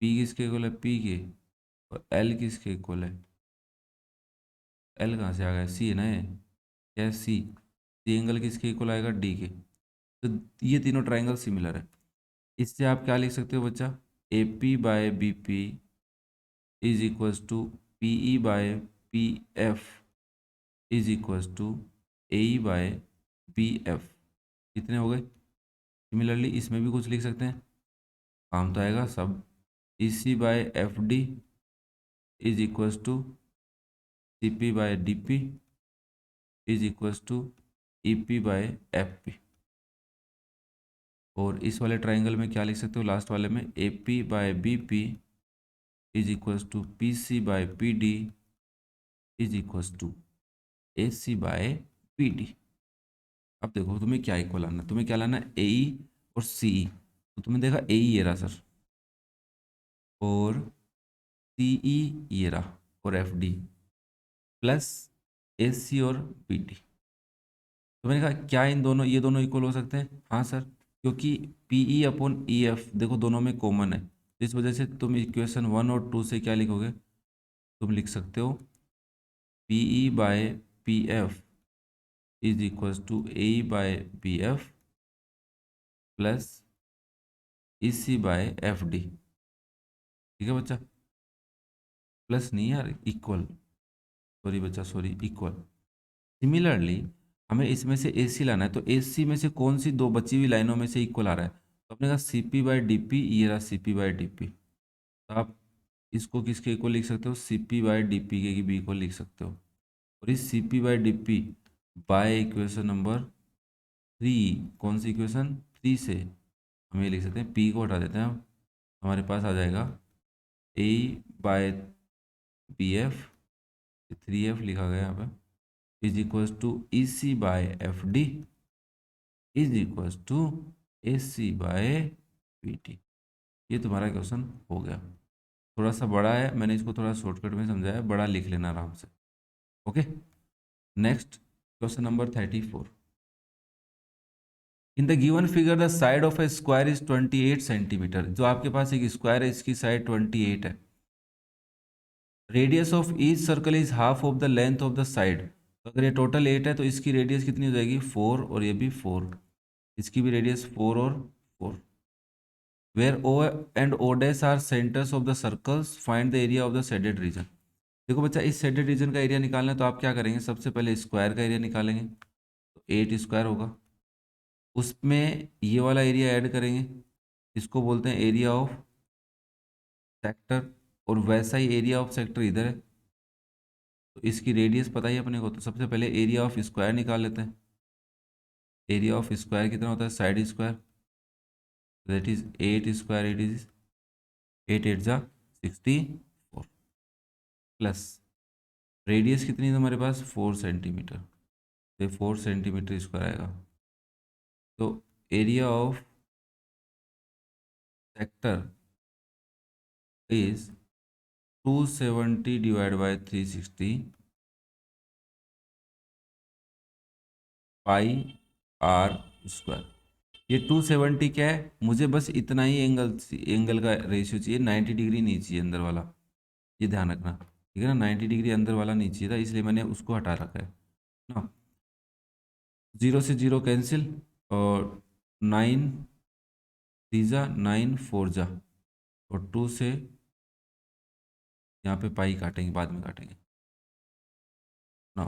P किसके इक्वल है? P के। और L किसके इक्वल है? L कहाँ से आ गया? C है ना ये, क्या है? C एंगल किसके इक्वल आएगा? D के। तो ये तीनों ट्राइंगल सिमिलर है। इससे आप क्या लिख सकते हो बच्चा? AP by BP is equals to PE by PF is equals to AE by BF। कितने हो गए? सिमिलरली इसमें भी कुछ लिख सकते हैं, काम तो आएगा सब। EC by FD is equals to CP by DP is equals to EP by FP। और इस वाले ट्राइंगल में क्या लिख सकते हो? लास्ट वाले में AP by BP is equals to PC by PD is equals to AC by PD। अब देखो तुम्हें क्या इक्वल लाना है, तुम्हें क्या लाना है? AE और CE। तो तुमने देखा AE ये रहा सर, और CE ये रहा, और FD प्लस AC और PD। तो मैंने कहा क्या इन दोनों, ये दोनों इक्वल हो सकते हैं? हाँ सर, क्योंकि PE अपॉन EF देखो दोनों में कॉमन है। तो इस वजह से तुम इक्वेशन 1 और 2 से क्या लिखोगे? तुम लिख सकते हो PE by PF is equals to AE by BF plus EC by FD। ठीक है बच्चा, प्लस नहीं यार, इक्वल, सॉरी बच्चा सॉरी, इक्वल। सिमिलरली हमें इसमें से ए सी लाना है, तो ए सी में से कौन सी दो बची हुई लाइनों में से इक्वल आ रहा है, तो अपने कहा C P by D P, ये रहा C P by D P. तो आप इसको किसके इक्वल लिख सकते हो, C P by D P के भी इक्वल लिख सकते हो। और इस C P by D P by equation number 3, कौन सी इक्वेशन, 3 से हम ये लिख सकते हैं, पी को हटा देते हैं हम, हमारे पास आ जाएगा A by B F, 3 F लिखा गया यहाँ पे, is equals to E C by F D is equals to A C by P T. ये तुम्हारा क्वेश्चन हो गया। थोड़ा सा बड़ा है, मैंने इसको थोड़ा शॉर्टकट में समझाया, बड़ा लिख लेना आराम से। Okay, next question number 34। In the given figure the side of A square is 28 centimetre. जो आपके पास एक स्क्वायर है, इसकी साइड 28 है। Radius of each circle is half of the length of the side. तो अगर ये टोटल 8 है तो इसकी रेडियस कितनी हो जाएगी, 4, और ये भी 4, इसकी भी रेडियस 4 और 4। Where O and O dash are centres of the circles, find the area of the shaded region. देखो बच्चा, इस शेडेड रीजन का एरिया निकालना है तो आप क्या करेंगे, सबसे पहले स्क्वायर का एरिया निकालेंगे, तो 8 स्क्वायर होगा, उसमें ये वाला एरिया ऐड करेंगे, इसको बोलते हैं एरिया ऑफ सेक्टर, और वैसा ही एरिया ऑफ सेक्टर इधर है, तो इसकी रेडियस पता ही अपने को, तो सबसे पहले एरिया ऑफ स्क्वायर निकाल लेते हैं। एरिया ऑफ स्क्वायर कितना होता है, side square, that is 8 square, it is 8 8 जा 64, प्लस रेडियस कितनी है हमारे पास, 4 सेंटीमीटर, तो 4 सेंटीमीटर स्क्वायर आएगा। तो area of sector is 270 divide by 360 pi r square. ये 270 क्या है, मुझे बस इतना ही एंगल का रेशियो चाहिए, 90 डिग्री नहीं चाहिए अंदर वाला, ये ध्यान रखना, ठीक है ना, 90 डिग्री अंदर वाला नहीं चाहिए था, इसलिए मैंने उसको हटा रखा है ना। 0 से 0 कैंसिल, और 9 3 जा 9 4 जा, और 2 से यहाँ पे पाई काटेंगे, बाद में काटेंगे ना,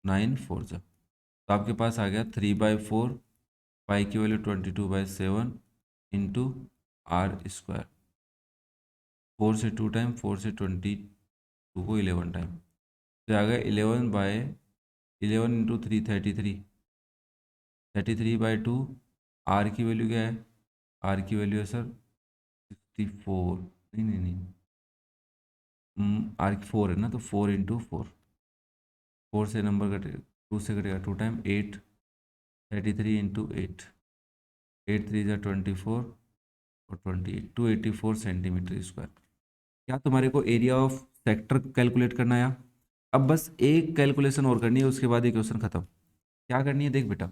9 4 जा, तो आपके पास आ गया 3/4, पाई की वैल्यू 22/7 इंटू आर स्क्वायर, 4 से 2 टाइम, 4 से 22 को 11 टाइम, तो आ गया 11/11 इंटू 3 33, 33/2। आर की वैल्यू क्या है, आर की वैल्यू है सर 64, नहीं नहीं नहीं, आर की 4 है ना, तो 4 इंटू 4, 4 से नंबर कटेगा, 2 से कटेगा 2 टाइम, 8, 33 इंटू 8, 8 3 जा 24, और 28, 284 सेंटीमीटर स्क्वायर। क्या तुम्हारे को एरिया ऑफ सेक्टर कैलकुलेट करना है? अब बस एक कैलकुलेशन और करनी है, उसके बाद ये क्वेश्चन खत्म। क्या करनी है, देख बेटा,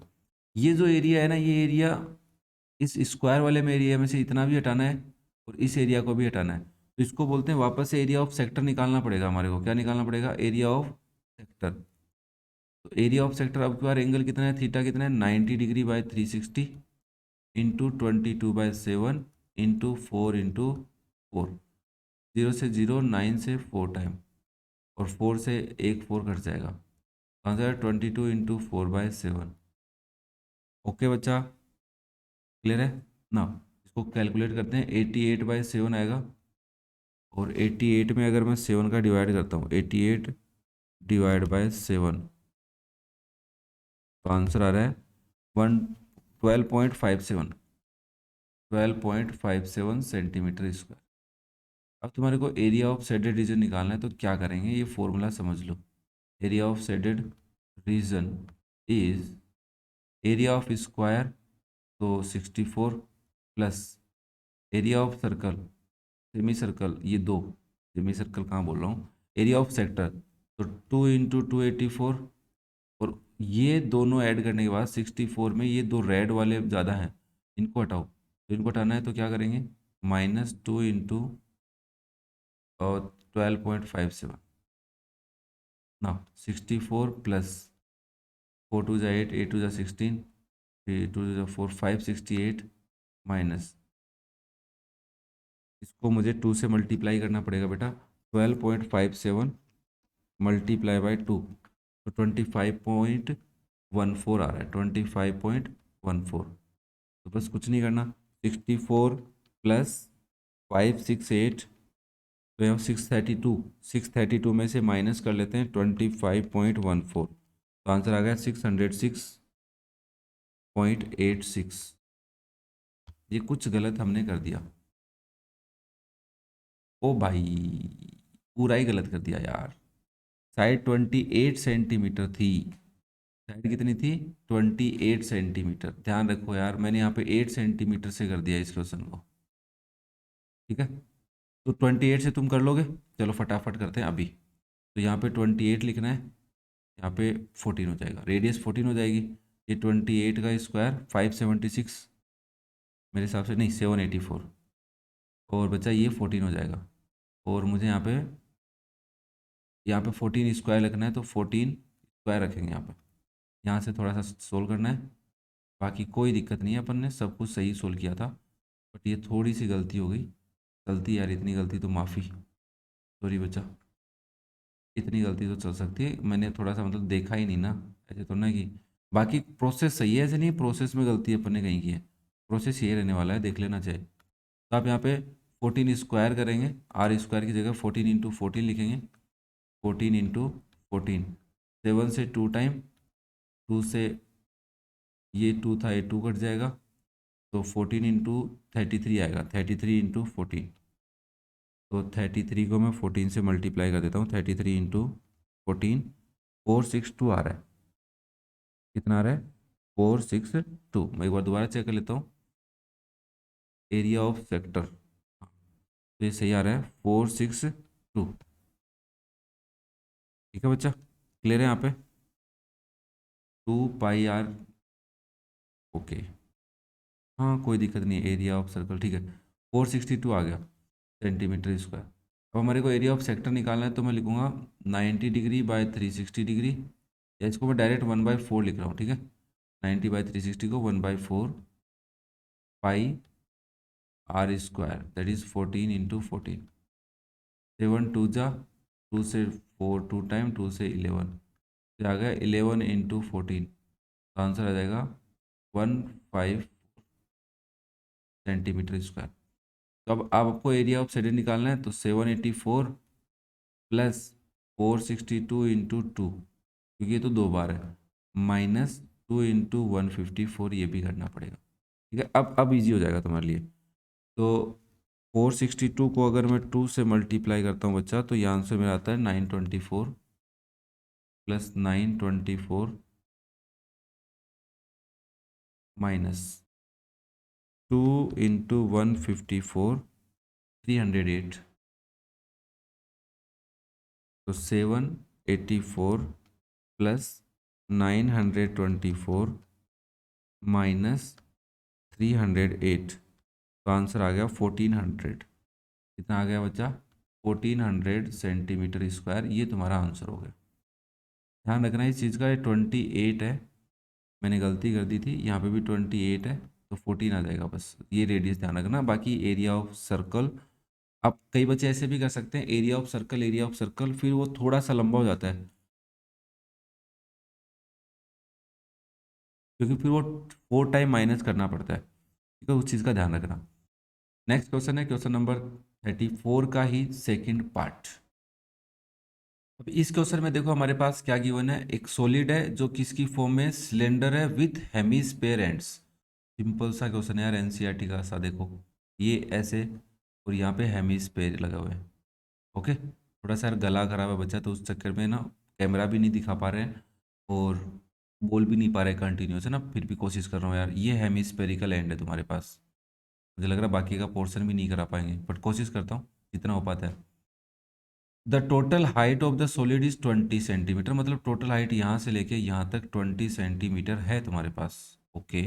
ये जो एरिया है ना, ये एरिया इस स्क्वायर वाले में एरिया में से इतना भी हटाना है, और इस एरिया को भी हटाना है, तो इसको बोलते हैं वापस से एरिया ऑफ सेक्टर निकालना पड़ेगा हमारे को। क्या निकालना पड़ेगा, एरिया ऑफ सेक्टर। तो एरिया ऑफ सेक्टर अब की बार एंगल कितना है, थीटा कितना है, 90 degree by 360 into 22/7 into 4 into 4, 0 से 0, 9 से 4 टाइम, और 4 से एक 4 घट जाएगा, कहाँ से 22 इंटू 4/7। ओके बच्चा, क्लियर है ना। इसको कैलकुलेट करते हैं, 88/7 आएगा, और 88 में अगर मैं 7 का डिवाइड करता हूँ, 88 डिवाइड बाय 7, तो आंसर आ रहा है 12.57, 12.57 सेंटीमीटर स्क्वायर। अब तुम्हारे को एरिया ऑफ शेडेड रीजन निकालना है, तो क्या करेंगे, ये फॉर्मूला समझ लो। Area of shaded region is area of square, तो 64, plus area of circle, semi circle, ये दो, सेमी सर्कल कहाँ बोल रहा हूँ, एरिया ऑफ सेक्टर, तो 2 इंटू 284, और ये दोनों ऐड करने के बाद 64 में ये दो रेड वाले ज़्यादा हैं, इनको हटाओ, तो इनको हटाना है तो क्या करेंगे, -2 इंटू और 12.57 ना, 64 प्लस 4 2 जा 8, 8 2 जा 16, 3 2 जा 4, 568 माइनस इसको मुझे 2 से मल्टीप्लाई करना पड़ेगा बेटा। 12.57 मल्टीप्लाई बाई 2, तो 25.14 आ रहा है, 25.14। तो बस कुछ नहीं करना, 64 प्लस 568, तो यहाँ 632, 632 में से माइनस कर लेते हैं 25.14, तो आंसर आ गया 606.86। ये कुछ गलत हमने कर दिया। ओ भाई, पूरा ही गलत कर दिया यार। साइड 28 सेंटीमीटर थी। साइड कितनी थी? 28 सेंटीमीटर। ध्यान रखो यार, मैंने यहाँ पे 8 सेंटीमीटर से कर दिया इस क्वेश्चन को। ठीक है, तो 28 से तुम कर लोगे? चलो फटाफट करते हैं अभी। तो यहाँ पे 28 लिखना है, यहाँ पे 14 हो जाएगा, रेडियस 14 हो जाएगी। ये 28 का स्क्वायर 576, मेरे हिसाब से नहीं 784, और बचा ये 14 हो जाएगा। और मुझे यहाँ पे 14 स्क्वायर लिखना है, तो 14 स्क्वायर रखेंगे यहाँ पे। यहाँ से थोड़ा सा सोल्व करना है, बाकी कोई दिक्कत नहीं है, अपन ने सब कुछ सही सोल्व किया था। बट ये थोड़ी सी गलती हो गई। गलती यार, इतनी गलती तो माफ़ी, सॉरी बच्चा, इतनी गलती तो चल सकती है। मैंने थोड़ा सा मतलब देखा ही नहीं ना, ऐसे तो ना कि बाकी प्रोसेस सही है, ऐसे नहीं प्रोसेस में गलती अपन ने कहीं की है। प्रोसेस ये रहने वाला है, देख लेना चाहिए। तो आप यहाँ पे 14 स्क्वायर करेंगे, आर स्क्वायर की जगह 14 × 14 लिखेंगे। 14 × 14, 7 से 2 टाइम, 2 से ये 2 था, ये 2 कट जाएगा, तो 14 × 33 आएगा, 33 × 14। तो 33 को मैं 14 से मल्टीप्लाई कर देता हूँ, 33 × 14, 462 आ रहा है। कितना आ रहा है? 462। मैं एक बार दोबारा चेक कर लेता हूँ, एरिया ऑफ सेक्टर, तो ये सही आ रहा है 462। ठीक है बच्चा, क्लियर है यहाँ पे? 2 पाई r, ओके, हाँ कोई दिक्कत नहीं है, एरिया ऑफ सर्कल ठीक है, 462 आ गया सेंटीमीटर स्क्वायर। अब हमारे को एरिया ऑफ सेक्टर निकालना है, तो मैं लिखूंगा 90 डिग्री बाय 360 डिग्री, या इसको मैं डायरेक्ट 1/4 लिख रहा हूँ। ठीक है, 90/360 को 1/4 पाई r स्क्वायर, दैट इज 14 × 14। 7 2 जा, 2 से 4 2 टाइम, 2 से 11, फिर आ गया 11 × 14, तो आंसर आ जाएगा 15 सेंटीमीटर स्क्वायर। तो अब आपको एरिया ऑफ सेक्टर निकालना है, तो 784 प्लस 462 × 2, क्योंकि ये तो 2 बार है, माइनस 2 × 154, ये भी करना पड़ेगा। ठीक है, अब इजी हो जाएगा तुम्हारे लिए। तो 462 को अगर मैं 2 से मल्टीप्लाई करता हूँ बच्चा, तो ये आंसर मेरा आता है 924 प्लस 924 माइनस 2 × 154, 308, तो 784 प्लस 924 माइनस 308, तो आंसर आ गया 1400। कितना आ गया बच्चा? 1400 सेंटीमीटर स्क्वायर, ये तुम्हारा आंसर हो गया। ध्यान रखना इस चीज़ का, ये 28 है, मैंने गलती कर दी थी, यहाँ पे भी 28 है, तो 14 आ जाएगा बस, ये रेडियस ध्यान रखना। बाकी एरिया ऑफ सर्कल, अब कई बच्चे ऐसे भी कर सकते हैं, area of circle, area of circle, फिर वो थोड़ा सा लंबा हो जाता है, क्योंकि फिर वो 4 टाइम माइनस करना पड़ता है। ठीक है, उस चीज़ का ध्यान रखना। नेक्स्ट क्वेश्चन है क्वेश्चन नंबर 34 का ही सेकंड पार्ट। अब इस क्वेश्चन में देखो हमारे पास क्या गिवन है, एक सॉलिड है जो किसकी फॉर्म में, सिलेंडर है विथ हेमिस्फेयर एंड्स। सिंपल सा क्वेश्चन है यार, एनसीईआरटी का सा। देखो ये ऐसे, और यहाँ पे हेमिस्फेयर लगा हुआ है। ओके, थोड़ा सा यार गला खराब है बच्चा, तो उस चक्कर में ना कैमरा भी नहीं दिखा पा रहे हैं, और बोल भी नहीं पा रहे कंटिन्यूस है ना, फिर भी कोशिश कर रहा हूँ यार। ये हेमिस्फेरिकल एंड है तुम्हारे पास, मुझे लग रहा है बाकी का पोर्शन भी नहीं करा पाएंगे, बट कोशिश करता हूँ जितना हो पाता है। The total height of the solid is 20 centimeter, मतलब टोटल हाइट यहाँ से लेके यहाँ तक 20 सेंटीमीटर है तुम्हारे पास। Okay,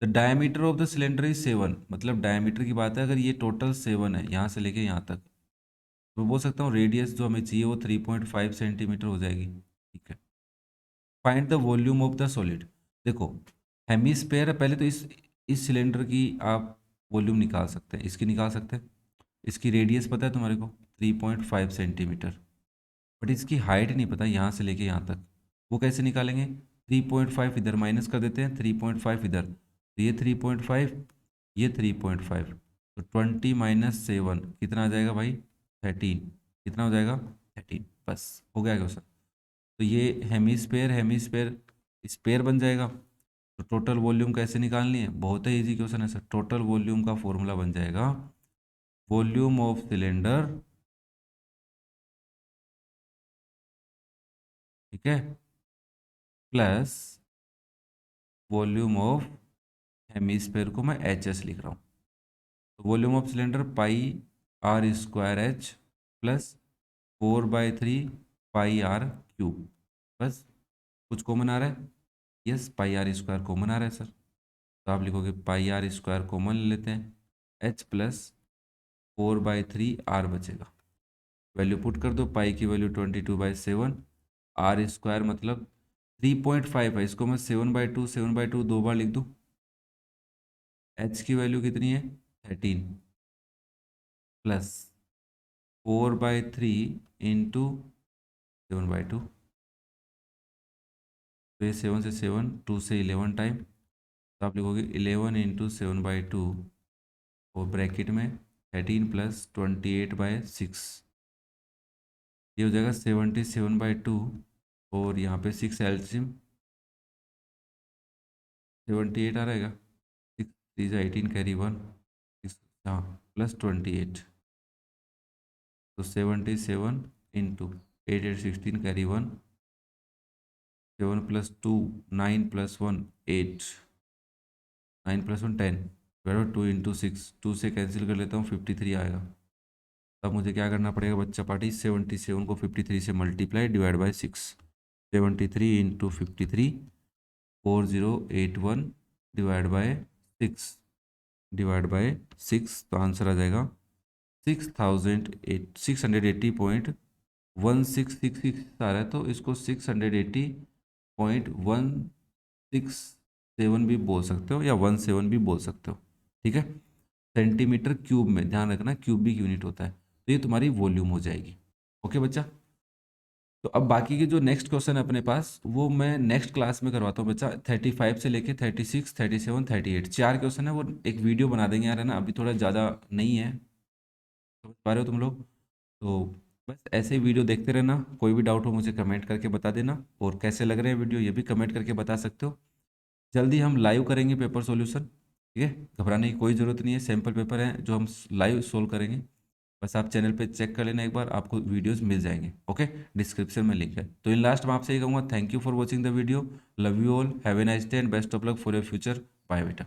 the diameter of the cylinder is 7, मतलब डायमीटर की बात है, अगर ये टोटल 7 है यहाँ से लेके यहाँ तक, तो मैं बोल सकता हूँ रेडियस जो हमें चाहिए वो 3.5 सेंटीमीटर हो जाएगी। ठीक है, find the volume of the solid. देखो हेमिस्फेयर है, पहले तो इस सिलेंडर की आप वॉल्यूम निकाल सकते हैं, इसकी निकाल सकते हैं। इसकी रेडियस पता है तुम्हारे को 3.5 सेंटीमीटर, बट इसकी हाइट नहीं पता यहाँ से लेके यहाँ तक। वो कैसे निकालेंगे? 3.5 इधर माइनस कर देते हैं, 3.5 इधर, तो ये 3.5, ये 3.5, तो 20 माइनस 7 कितना आ जाएगा भाई? 13। कितना हो जाएगा? 13। बस हो गया क्वेश्चन। तो ये हेमिस्फेयर हेमिस्फेयर स्पेयर बन जाएगा। तो टोटल वॉल्यूम कैसे निकालनी है? बहुत ही इजी क्वेश्चन है सर। टोटल वॉल्यूम का फॉर्मूला बन जाएगा वॉल्यूम ऑफ सिलेंडर, ठीक है, प्लस वॉल्यूम ऑफ हेमिस्फेयर को मैं एच एस लिख रहा हूँ। तो volume of cylinder pi r square h plus 4/3 pi r cube. बस कुछ कॉमन आ रहा है? Yes, pi r square common आ रहा है सर। तो आप लिखोगे पाई आर स्क्वायर कॉमन ले लेते हैं, एच प्लस 4/3 आर बचेगा। वैल्यू पुट कर दो, पाई की वैल्यू 22/7, आर स्क्वायर मतलब 3.5 है, इसको मैं 7/2 दो बार लिख दूँ। एच की वैल्यू कितनी है? 13 प्लस 4/3 इंटू 7/2, तो ये 7 से 7, 2 से 11 टाइम, तो आप लिखोगे 11 इंटू 7/2 और ब्रैकेट में 13 प्लस 28/6, ये हो जाएगा 77/2, और यहाँ पे 6 एल्सियम 78 आ रहेगा, 6 3 18 कैरी 1, 6 हाँ प्लस 28, तो 77 into 8 8 16 carry 1, 7 plus 2 9 plus 1 8, 9 plus 1 10, बराबर 2 इंटू 6, 2 से कैंसिल कर लेता हूँ, 53 आएगा। तब मुझे क्या करना पड़ेगा बच्चा पार्टी? 77 को 53 से multiply divide by 6, 73 into 53, 4081 divide by 6, divide by 6, तो आंसर आ जाएगा 680.1666 आ रहा है, तो इसको 680.167 भी बोल सकते हो या 17 भी बोल सकते हो, ठीक है। सेंटीमीटर क्यूब में ध्यान रखना, क्यूबिक यूनिट होता है। तो ये तुम्हारी वॉल्यूम हो जाएगी। ओके बच्चा, तो अब बाकी के जो नेक्स्ट क्वेश्चन है अपने पास, वो मैं नेक्स्ट क्लास में करवाता हूँ बच्चा। 35 से लेके 36, 37, 38 4 क्वेश्चन है, वो एक वीडियो बना देंगे यार, है ना। अभी थोड़ा ज़्यादा नहीं है, समझ पा रहे हो तुम लोग? तो बस ऐसे ही वीडियो देखते रहना। कोई भी डाउट हो मुझे कमेंट करके बता देना, और कैसे लग रहे हैं वीडियो ये भी कमेंट करके बता सकते हो। जल्दी हम लाइव करेंगे पेपर सॉल्यूशन, ठीक है, घबराने की कोई ज़रूरत नहीं है। सैम्पल पेपर है जो हम लाइव सोल्व करेंगे। बस आप चैनल पे चेक कर लेना एक बार, आपको वीडियोस मिल जाएंगे। ओके, डिस्क्रिप्शन में लिंक है। तो इन लास्ट में आपसे ये कहूँगा, thank you for watching the video, love you all, have a nice day and best of luck for your future. Bye बेटा।